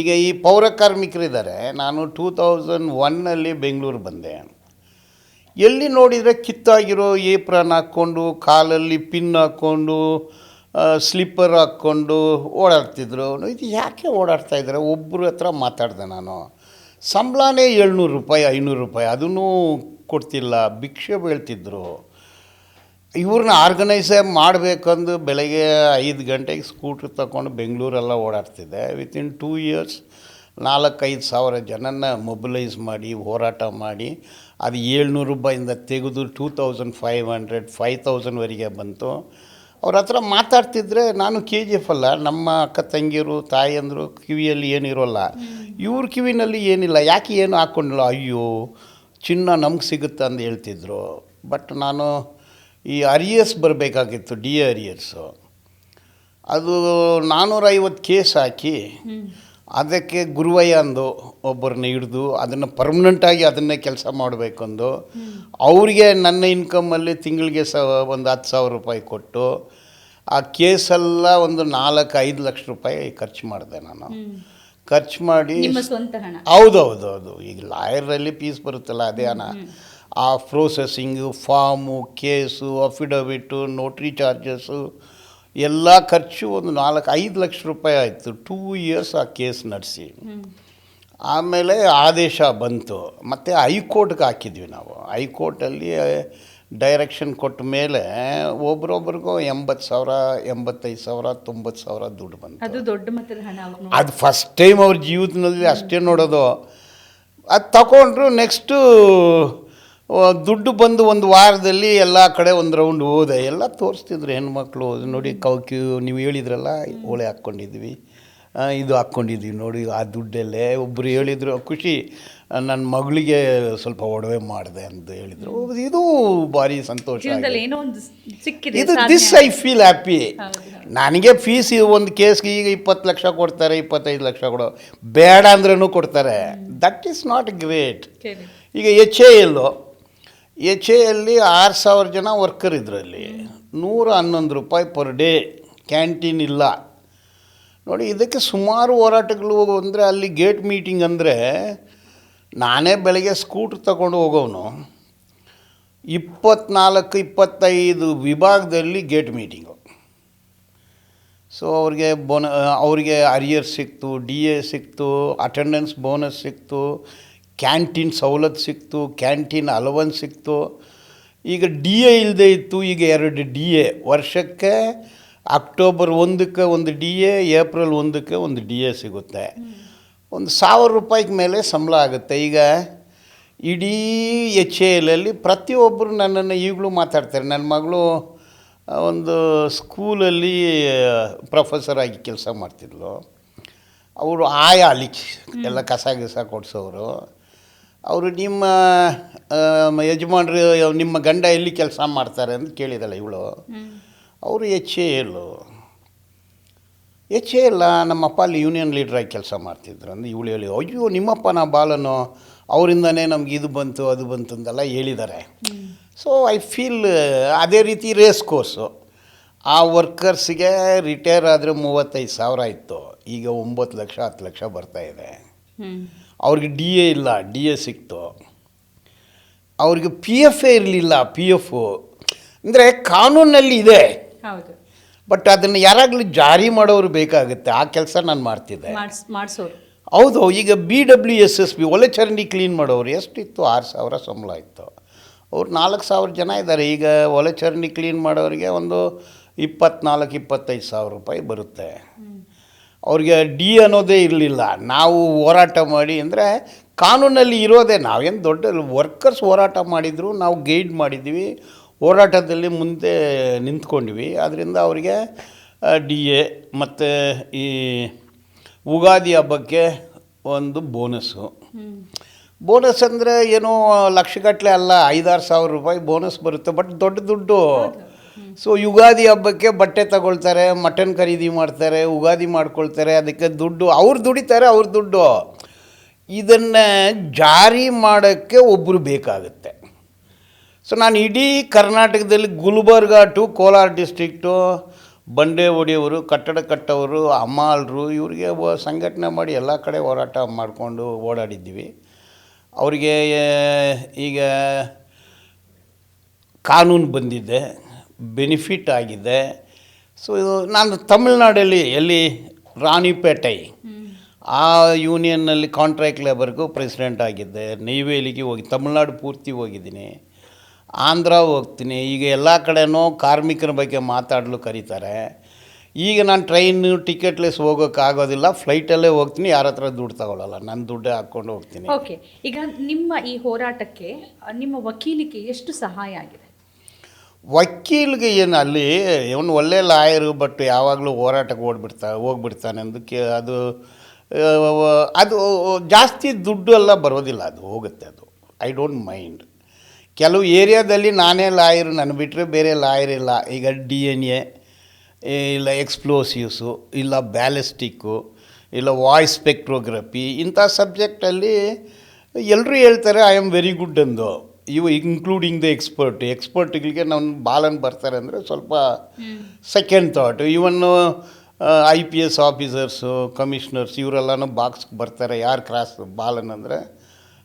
ಈಗ ಈ ಪೌರ ಕಾರ್ಮಿಕರಿದ್ದಾರೆ. ನಾನು 2001 ಬೆಂಗಳೂರು ಬಂದೆ. ಎಲ್ಲಿ ನೋಡಿದರೆ ಕಿತ್ತಾಗಿರೋ ಏಪ್ರನ್ ಹಾಕ್ಕೊಂಡು, ಕಾಲಲ್ಲಿ ಪಿನ್ ಹಾಕ್ಕೊಂಡು, ಸ್ಲಿಪ್ಪರ್ ಹಾಕ್ಕೊಂಡು ಓಡಾಡ್ತಿದ್ರು. ಇದು ಯಾಕೆ ಓಡಾಡ್ತಾ ಇದ್ದಾರೆ? ಒಬ್ಬರ ಹತ್ರ ಮಾತಾಡಿದೆ ನಾನು. ಸಂಬಳನೇ 700 ರೂಪಾಯಿ 500 ರೂಪಾಯಿ, ಅದನ್ನೂ ಕೊಡ್ತಿಲ್ಲ, ಭಿಕ್ಷೆ ಬೀಳ್ತಿದ್ರು. ಇವ್ರನ್ನ ಆರ್ಗನೈಸೇ ಮಾಡಬೇಕಂದು ಬೆಳಗ್ಗೆ 5 ಗಂಟೆಗೆ ಸ್ಕೂಟ್ರ್ ತಗೊಂಡು ಬೆಂಗಳೂರೆಲ್ಲ ಓಡಾಡ್ತಿದ್ದೆ. ವಿತಿನ್ 2 ಇಯರ್ಸ್ 4-5 ಸಾವಿರ ಜನನ ಮೊಬಿಲೈಸ್ ಮಾಡಿ ಹೋರಾಟ ಮಾಡಿ ಅದು 700 ರೂಪಾಯಿಂದ ತೆಗೆದು 2500 5000ವರೆಗೆ ಬಂತು. ಅವ್ರ ಹತ್ರ ಮಾತಾಡ್ತಿದ್ರೆ ನಾನು KGF ಅಲ್ಲ, ನಮ್ಮ ಅಕ್ಕ ತಂಗಿಯರು ತಾಯಿಯಂದರು ಕಿವಿಯಲ್ಲಿ ಏನಿರೋಲ್ಲ, ಇವ್ರ ಕಿವಿನಲ್ಲಿ ಏನಿಲ್ಲ, ಯಾಕೆ ಏನು ಹಾಕ್ಕೊಂಡಿಲ್ಲ, ಅಯ್ಯೋ ಚಿನ್ನ ನಮ್ಗೆ ಸಿಗುತ್ತೆ ಅಂತ ಹೇಳ್ತಿದ್ರು. ಬಟ್ ನಾನು ಈ ಅರಿಯರ್ಸ್ ಬರಬೇಕಾಗಿತ್ತು, DA ಅರಿಯರ್ಸು. ಅದು 450 ಕೇಸ್ ಹಾಕಿ ಅದಕ್ಕೆ ಗುರುವಯ್ಯ ಅಂದು ಒಬ್ಬರನ್ನ ಹಿಡಿದು ಅದನ್ನು ಪರ್ಮನೆಂಟಾಗಿ ಅದನ್ನೇ ಕೆಲಸ ಮಾಡಬೇಕಂದು ಅವ್ರಿಗೆ ನನ್ನ ಇನ್ಕಮಲ್ಲಿ ತಿಂಗಳಿಗೆ ಒಂದು 10,000 ರೂಪಾಯಿ ಕೊಟ್ಟು ಆ ಕೇಸೆಲ್ಲ ಒಂದು 4-5 ಲಕ್ಷ ರೂಪಾಯಿ ಖರ್ಚು ಮಾಡಿದೆ ನಾನು. ಖರ್ಚು ಮಾಡಿ ಹೌದೌದೌದು, ಈಗ ಲಾಯರಲ್ಲಿ ಫೀಸ್ ಬರುತ್ತಲ್ಲ ಅದೇ ಹಣ. ಆ processing, farm, case, ಅಫಿಡವಿಟು, notary charges ಎಲ್ಲ ಖರ್ಚು ಒಂದು 4-5 ಲಕ್ಷ ರೂಪಾಯಿ ಆಯಿತು. 2 ಇಯರ್ಸ್ ಆ ಕೇಸ್ ನಡೆಸಿ ಆಮೇಲೆ ಆದೇಶ ಬಂತು. ಮತ್ತು ಹೈಕೋರ್ಟ್ಗೆ ಹಾಕಿದ್ವಿ ನಾವು. ಹೈಕೋರ್ಟಲ್ಲಿ ಡೈರೆಕ್ಷನ್ ಕೊಟ್ಟ ಮೇಲೆ ಒಬ್ರೊಬ್ರಿಗೂ 80,000 85,000 90,000 ದುಡ್ಡು ಬಂತು. ಅದು ದೊಡ್ಡ ಮೊತ್ತದ ಹಣ. ಅದು ಫಸ್ಟ್ ಟೈಮ್ ಅವ್ರ ಜೀವಿತದಲ್ಲಿ ಅಷ್ಟೇ ನೋಡೋದು. ಅದು ತಗೊಂಡ್ರು. ನೆಕ್ಸ್ಟು ದುಡ್ಡು ಬಂದು ಒಂದು ವಾರದಲ್ಲಿ ಎಲ್ಲ ಕಡೆ ಒಂದು ರೌಂಡ್ ಹೋದೆ. ಎಲ್ಲ ತೋರಿಸ್ತಿದ್ರು ಹೆಣ್ಮಕ್ಳು, ನೋಡಿ ನೀವು ಹೇಳಿದ್ರಲ್ಲ ಓಳೆ ಹಾಕ್ಕೊಂಡಿದ್ವಿ, ಇದು ಹಾಕ್ಕೊಂಡಿದ್ವಿ ನೋಡಿ ಆ ದುಡ್ಡಲ್ಲೇ. ಒಬ್ಬರು ಹೇಳಿದರು, ಖುಷಿ ನನ್ನ ಮಗಳಿಗೆ ಸ್ವಲ್ಪ ಒಡವೆ ಮಾಡಿದೆ ಅಂತ ಹೇಳಿದರು. ಇದು ಭಾರಿ ಸಂತೋಷ. ಇದು ದಿಸ್ ಐ ಫೀಲ್ ಹ್ಯಾಪಿ. ನನಗೆ ಫೀಸ್ ಒಂದು ಕೇಸ್ಗೆ ಈಗ 20 ಲಕ್ಷ ಕೊಡ್ತಾರೆ, 25 ಲಕ್ಷ ಕೊಡೋ, ಬೇಡ ಅಂದ್ರೂ ಕೊಡ್ತಾರೆ. That is not great. ಈಗ HAಯಲ್ಲಿ 6,000 ಜನ ವರ್ಕರ್ ಇದರಲ್ಲಿ 111 ರೂಪಾಯಿ ಪರ್ ಡೇ. ಕ್ಯಾಂಟೀನ್ ಇಲ್ಲ ನೋಡಿ. ಇದಕ್ಕೆ ಸುಮಾರು ಹೋರಾಟಗಳು. ಅಂದರೆ ಅಲ್ಲಿ ಗೇಟ್ ಮೀಟಿಂಗ್ ಅಂದರೆ ನಾನೇ ಬೆಳಗ್ಗೆ ಸ್ಕೂಟ್ರ್ ತಗೊಂಡು ಹೋಗೋನು, 24-25 ವಿಭಾಗದಲ್ಲಿ ಗೇಟ್ ಮೀಟಿಂಗು. ಸೊ ಅವ್ರಿಗೆ ಅರಿಯರ್ ಸಿಕ್ತು, DA ಸಿಕ್ತು, ಅಟೆಂಡೆನ್ಸ್ ಬೋನಸ್ ಸಿಕ್ತು, ಕ್ಯಾಂಟೀನ್ ಸವಲತ್ತು ಸಿಕ್ತು, ಕ್ಯಾಂಟೀನ್ ಅಲವನ್ಸ್ ಸಿಕ್ತು. ಈಗ DA ಇಲ್ಲದೆ ಇತ್ತು, ಈಗ 2 DA. ವರ್ಷಕ್ಕೆ ಅಕ್ಟೋಬರ್ 1ಕ್ಕೆ ಒಂದು DA, ಏಪ್ರಿಲ್ 1ಕ್ಕೆ ಒಂದು DA ಸಿಗುತ್ತೆ. ಒಂದು 1,000 ರೂಪಾಯಿಗೆ ಮೇಲೆ ಸಂಬಳ ಆಗುತ್ತೆ. ಈಗ ಇಡೀ HALಲ್ಲಿ ಪ್ರತಿಯೊಬ್ಬರು ನನ್ನನ್ನು ಈಗಲೂ ಮಾತಾಡ್ತಾರೆ. ನನ್ನ ಮಗಳು ಒಂದು ಸ್ಕೂಲಲ್ಲಿ ಪ್ರೊಫೆಸರಾಗಿ ಕೆಲಸ ಮಾಡ್ತಿದ್ಲು. ಅವರು ಆಯಾ ಅಲ್ಲಿ ಎಲ್ಲ ಕಸ ಕೊಡಿಸೋರು. ಅವರು ನಿಮ್ಮ ಯಜಮಾನ್ರು, ನಿಮ್ಮ ಗಂಡ ಎಲ್ಲಿ ಕೆಲಸ ಮಾಡ್ತಾರೆ ಅಂತ ಕೇಳಿದಲ್ಲ ಇವಳು. ಅವರು HAL ನಮ್ಮಪ್ಪ ಅಲ್ಲಿ ಯೂನಿಯನ್ ಲೀಡ್ರಾಗಿ ಕೆಲಸ ಮಾಡ್ತಿದ್ರು ಅಂದು ಇವಳು ಹೇಳಿ, ಅಯ್ಯೋ ನಿಮ್ಮಪ್ಪ ನಾ ಬಾಲನೋ, ಅವರಿಂದನೇ ನಮ್ಗೆ ಇದು ಬಂತು ಅದು ಬಂತು ಅಂತೆಲ್ಲ ಹೇಳಿದ್ದಾರೆ. ಸೊ ಐ ಫೀಲ್ ಅದೇ ರೀತಿ ರೇಸ್ ಕೋರ್ಸು. ಆ ವರ್ಕರ್ಸಿಗೆ ರಿಟೈರ್ ಆದರೆ 35,000 ಇತ್ತು, ಈಗ 9 ಲಕ್ಷ 10 ಲಕ್ಷ ಬರ್ತಾಯಿದೆ. ಅವ್ರಿಗೆ DA ಇಲ್ಲ, DA ಸಿಕ್ತು. ಅವ್ರಿಗೆ PF ಇರಲಿಲ್ಲ. PF ಅಂದರೆ ಕಾನೂನಲ್ಲಿ ಇದೆ, ಬಟ್ ಅದನ್ನು ಯಾರಾಗಲೂ ಜಾರಿ ಮಾಡೋರು ಬೇಕಾಗುತ್ತೆ. ಆ ಕೆಲಸ ನಾನು ಮಾಡ್ತಿದ್ದೆ, ಮಾಡಿಸೋರು. ಹೌದು. ಈಗ BWSSB ಒಲೆ ಚರಂಡಿ ಕ್ಲೀನ್ ಮಾಡೋರು ಎಷ್ಟಿತ್ತು? 6,000 ಸಂಬಳ ಇತ್ತು. ಅವ್ರು 4,000 ಜನ ಇದ್ದಾರೆ. ಈಗ ಒಲೆ ಚರಂಡಿ ಕ್ಲೀನ್ ಮಾಡೋರಿಗೆ ಒಂದು 24-25,000 ರೂಪಾಯಿ ಬರುತ್ತೆ. ಅವ್ರಿಗೆ D ಅನ್ನೋದೇ ಇರಲಿಲ್ಲ. ನಾವು ಹೋರಾಟ ಮಾಡಿ, ಅಂದರೆ ಕಾನೂನಲ್ಲಿ ಇರೋದೇ, ನಾವೇನು ದೊಡ್ಡ ವರ್ಕರ್ಸ್ ಹೋರಾಟ ಮಾಡಿದರು, ನಾವು ಗೈಡ್ ಮಾಡಿದ್ವಿ, ಹೋರಾಟದಲ್ಲಿ ಮುಂದೆ ನಿಂತ್ಕೊಂಡ್ವಿ. ಅದರಿಂದ ಅವರಿಗೆ DA ಮತ್ತು ಈ ಉಗಾದಿ ಹಬ್ಬಕ್ಕೆ ಒಂದು ಬೋನಸ್ಸು. ಬೋನಸ್ ಅಂದರೆ ಏನೋ ಲಕ್ಷಗಟ್ಟಲೆ ಅಲ್ಲ, 5-6 ಸಾವಿರ ರೂಪಾಯಿ ಬೋನಸ್ ಬರುತ್ತೆ, ಬಟ್ ದೊಡ್ಡ ದುಡ್ಡು. ಸೊ ಯುಗಾದಿ ಹಬ್ಬಕ್ಕೆ ಬಟ್ಟೆ ತಗೊಳ್ತಾರೆ, ಮಟನ್ ಖರೀದಿ ಮಾಡ್ತಾರೆ, ಉಗಾದಿ ಮಾಡ್ಕೊಳ್ತಾರೆ, ಅದಕ್ಕೆ ದುಡ್ಡು ಅವ್ರು ದುಡಿತಾರೆ, ಅವ್ರ ದುಡ್ಡು. ಇದನ್ನು ಜಾರಿ ಮಾಡೋಕ್ಕೆ ಒಬ್ಬರು ಬೇಕಾಗುತ್ತೆ. ಸೊ ನಾನು ಇಡೀ ಕರ್ನಾಟಕದಲ್ಲಿ ಗುಲ್ಬರ್ಗ ಟು ಕೋಲಾರ ಡಿಸ್ಟ್ರಿಕ್ಟು, ಬಂಡೆ ಹೊಡೆಯೋರು, ಕಟ್ಟಡ ಕಟ್ಟೋರು, ಹಮಾಲರು, ಇವ್ರಿಗೆ ಸಂಘಟನೆ ಮಾಡಿ ಎಲ್ಲ ಕಡೆ ಹೋರಾಟ ಮಾಡಿಕೊಂಡು ಓಡಾಡಿದ್ದೀವಿ. ಅವರಿಗೆ ಈಗ ಕಾನೂನು ಬಂದಿದೆ, ಬೆನಿಫಿಟ್ ಆಗಿದೆ. ಸೊ ನಾನು ತಮಿಳ್ನಾಡಲ್ಲಿ ಎಲ್ಲಿ ರಾಣಿಪೇಟೆ ಆ ಯೂನಿಯನ್ನಲ್ಲಿ ಕಾಂಟ್ರಾಕ್ಟ್ ಲೇಬರ್ಗೂ ಪ್ರೆಸಿಡೆಂಟ್ ಆಗಿದ್ದೆ. ನೈವೇಲಿಗೆ ಹೋಗಿ ತಮಿಳ್ನಾಡು ಪೂರ್ತಿ ಹೋಗಿದ್ದೀನಿ, ಆಂಧ್ರ ಹೋಗ್ತೀನಿ. ಈಗ ಎಲ್ಲ ಕಡೆನೂ ಕಾರ್ಮಿಕರ ಬಗ್ಗೆ ಮಾತಾಡಲು ಕರೀತಾರೆ. ಈಗ ನಾನು ಟ್ರೈನು ಟಿಕೆಟ್ಲೆಸ್ ಹೋಗೋಕ್ಕಾಗೋದಿಲ್ಲ, ಫ್ಲೈಟಲ್ಲೇ ಹೋಗ್ತೀನಿ, ಯಾರ ಹತ್ರ ದುಡ್ಡು ತಗೊಳ್ಳಲ್ಲ, ನನ್ನ ದುಡ್ಡೇ ಹಾಕ್ಕೊಂಡು ಹೋಗ್ತೀನಿ. ಓಕೆ, ಈಗ ನಿಮ್ಮ ಈ ಹೋರಾಟಕ್ಕೆ ನಿಮ್ಮ ವಕೀಲಿಗೆ ಎಷ್ಟು ಸಹಾಯ ಆಗಿದೆ? ವಕೀಲಿಗೆ ಏನು, ಅಲ್ಲಿ ಇವನು ಒಳ್ಳೆ ಲಾಯರು, ಬಟ್ ಯಾವಾಗಲೂ ಹೋರಾಟಕ್ಕೆ ಹೋಗ್ಬಿಡ್ತಾನೆ ಅಂದಕ್ಕೆ ಅದು ಜಾಸ್ತಿ ದುಡ್ಡು ಎಲ್ಲ ಬರೋದಿಲ್ಲ, ಅದು ಹೋಗುತ್ತೆ. ಅದು ಐ ಡೋಂಟ್ ಮೈಂಡ್. ಕೆಲವು ಏರಿಯಾದಲ್ಲಿ ನಾನೇ ಲಾಯರು, ನನ್ನ ಬಿಟ್ಟರೆ ಬೇರೆ ಲಾಯರ್ ಇಲ್ಲ. ಈಗ DNA ಇಲ್ಲ ಎಕ್ಸ್ಪ್ಲೋಸಿವ್ಸು, ಇಲ್ಲ ಬ್ಯಾಲಿಸ್ಟಿಕ್ಕು, ಇಲ್ಲ ವಾಯ್ಸ್ ಸ್ಪೆಕ್ಟ್ರೋಗ್ರಫಿ, ಇಂಥ ಸಬ್ಜೆಕ್ಟಲ್ಲಿ ಎಲ್ಲರೂ ಹೇಳ್ತಾರೆ ಐ ಆಮ್ ವೆರಿ ಗುಡ್ ಅಂದು, ಇನ್ಕ್ಲೂಡಿಂಗ್ ದ ಎಕ್ಸ್ಪರ್ಟ್ಗಳಿಗೆ ನಾನು ಬಾಲನ್ ಬರ್ತಾರೆ ಅಂದರೆ ಸ್ವಲ್ಪ ಸೆಕೆಂಡ್ ಥಾಟು. ಇವನ್ನು IPS ಆಫೀಸರ್ಸು, ಕಮಿಷ್ನರ್ಸ್ ಇವರೆಲ್ಲನೂ ಬಾಕ್ಸ್ಗೆ ಬರ್ತಾರೆ, ಯಾರು ಕ್ರಾಸ್ ಬಾಲನ್ ಅಂದರೆ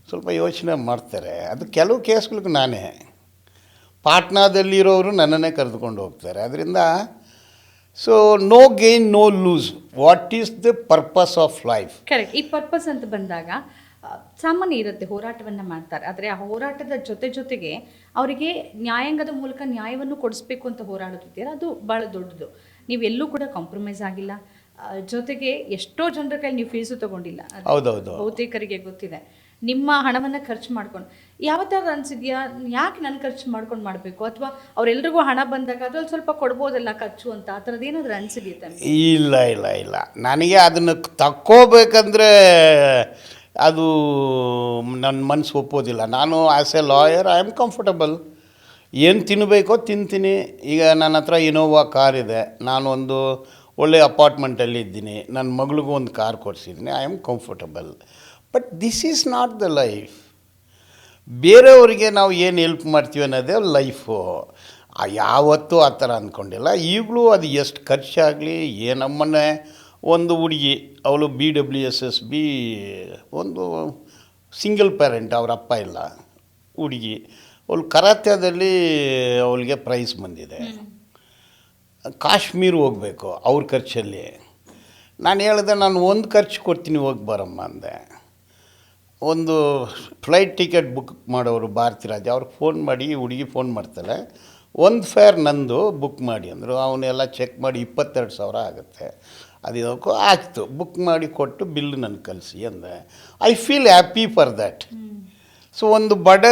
ಸ್ವಲ್ಪ ಯೋಚನೆ ಮಾಡ್ತಾರೆ. ಅದು ಕೆಲವು ಕೇಸ್ಗಳಿಗೆ ನಾನೇ ಪಾಟ್ನಾದಲ್ಲಿರೋರು ನನ್ನನ್ನೇ ಕರೆದುಕೊಂಡು ಹೋಗ್ತಾರೆ. ಅದರಿಂದ so no gain no loss, what is the purpose of life? Correct. ಈ ಪರ್ಪಸ್ ಅಂತ ಬಂದಾಗ ಸಾಮಾನ್ಯ ಇರುತ್ತೆ, ಹೋರಾಟವನ್ನು ಮಾಡ್ತಾರೆ. ಆದರೆ ಆ ಹೋರಾಟದ ಜೊತೆಗೆ ಅವರಿಗೆ ನ್ಯಾಯಾಂಗದ ಮೂಲಕ ನ್ಯಾಯವನ್ನು ಕೊಡಿಸ್ಬೇಕು ಅಂತ ಹೋರಾಡುತ್ತಿದ್ದೀರಾ, ಅದು ಭಾಳ ದೊಡ್ಡದು. ನೀವೆಲ್ಲೂ ಕೂಡ ಕಾಂಪ್ರಮೈಸ್ ಆಗಿಲ್ಲ. ಜೊತೆಗೆ ಎಷ್ಟೋ ಜನರ ಕೈಲಿ ನೀವು ಫೀಸು ತೊಗೊಂಡಿಲ್ಲ, ಹೌದೌದು, ಬಹುತೇಕರಿಗೆ ಗೊತ್ತಿದೆ. ನಿಮ್ಮ ಹಣವನ್ನು ಖರ್ಚು ಮಾಡ್ಕೊಂಡು ಯಾವತ್ತಾದ್ರೂ ಅನಿಸಿದ್ಯಾ ಯಾಕೆ ನಾನು ಖರ್ಚು ಮಾಡ್ಕೊಂಡು ಮಾಡಬೇಕು, ಅಥವಾ ಅವರೆಲ್ರಿಗೂ ಹಣ ಬಂದಾಗ ಅದ್ರಲ್ಲಿ ಸ್ವಲ್ಪ ಕೊಡ್ಬೋದಲ್ಲ ಖರ್ಚು ಅಂತ, ಆ ಥರದ್ದು ಏನಾದರೂ ಅನಿಸಿದೆಯಾ? ಇಲ್ಲ. ನನಗೆ ಅದನ್ನು ತಕ್ಕೋಬೇಕಂದ್ರೆ ಅದು ನನ್ನ ಮನಸ್ಸು ಒಪ್ಪೋದಿಲ್ಲ. ನಾನು as A lawyer I am comfortable. ಏನು ತಿನ್ನಬೇಕೋ ತಿಂತೀನಿ. ಈಗ ನನ್ನ ಹತ್ರ ಇನೋವಾ ಕಾರ್ ಇದೆ, ನಾನು ಒಂದು ಒಳ್ಳೆಯ ಅಪಾರ್ಟ್ಮೆಂಟಲ್ಲಿ ಇದ್ದೀನಿ, ನನ್ನ ಮಗಳಿಗೂ ಒಂದು ಕಾರ್ ಕೊಡಿಸಿದ್ದೀನಿ, I am comfortable. But this is not the life. ಬೇರೆಯವರಿಗೆ ನಾವು ಏನು ಹೆಲ್ಪ್ ಮಾಡ್ತೀವಿ ಅನ್ನೋದೇ ಲೈಫು. ಯಾವತ್ತೂ ಆ ಥರ ಅಂದ್ಕೊಂಡಿಲ್ಲ. ಈಗಲೂ ಅದು ಎಷ್ಟು ಖರ್ಚಾಗಲಿ ನಮ್ಮನ್ನೇ ಒಂದು ಹುಡುಗಿ, ಅವಳು BWSSB, ಒಂದು ಸಿಂಗಲ್ ಪೇರೆಂಟ್, ಅವ್ರ ಅಪ್ಪ ಇಲ್ಲ, ಹುಡುಗಿ, ಅವಳು ಕರಾತ್ಯದಲ್ಲಿ ಅವಳಿಗೆ ಪ್ರೈಸ್ ಬಂದಿದೆ. ಕಾಶ್ಮೀರ ಹೋಗಬೇಕು ಅವ್ರ ಖರ್ಚಲ್ಲಿ. ನಾನು ಹೇಳಿದೆ ನಾನು ಒಂದು ಖರ್ಚು ಕೊಡ್ತೀನಿ, ಹೋಗಿ ಬರಮ್ಮ ಅಂದೆ. ಒಂದು ಫ್ಲೈಟ್ ಟಿಕೆಟ್ ಬುಕ್ ಮಾಡೋರು ಭಾರತಿರಾಜ್, ಅವ್ರಿಗೆ ಫೋನ್ ಮಾಡಿ, ಹುಡುಗಿ ಫೋನ್ ಮಾಡ್ತಾಳೆ, ಒಂದು ಫೇರ್ ನಂದು ಬುಕ್ ಮಾಡಿ ಅಂದರು. ಅವನ್ನೆಲ್ಲ ಚೆಕ್ ಮಾಡಿ 22,000 ಆಗುತ್ತೆ. ಅದಕ್ಕೂ ಆಯಿತು, ಬುಕ್ ಮಾಡಿ ಕೊಟ್ಟು ಬಿಲ್ಲು ನನಗೆ ಕಳಿಸಿ ಅಂದೆ. I feel happy for that. So ಒಂದು ಬಡ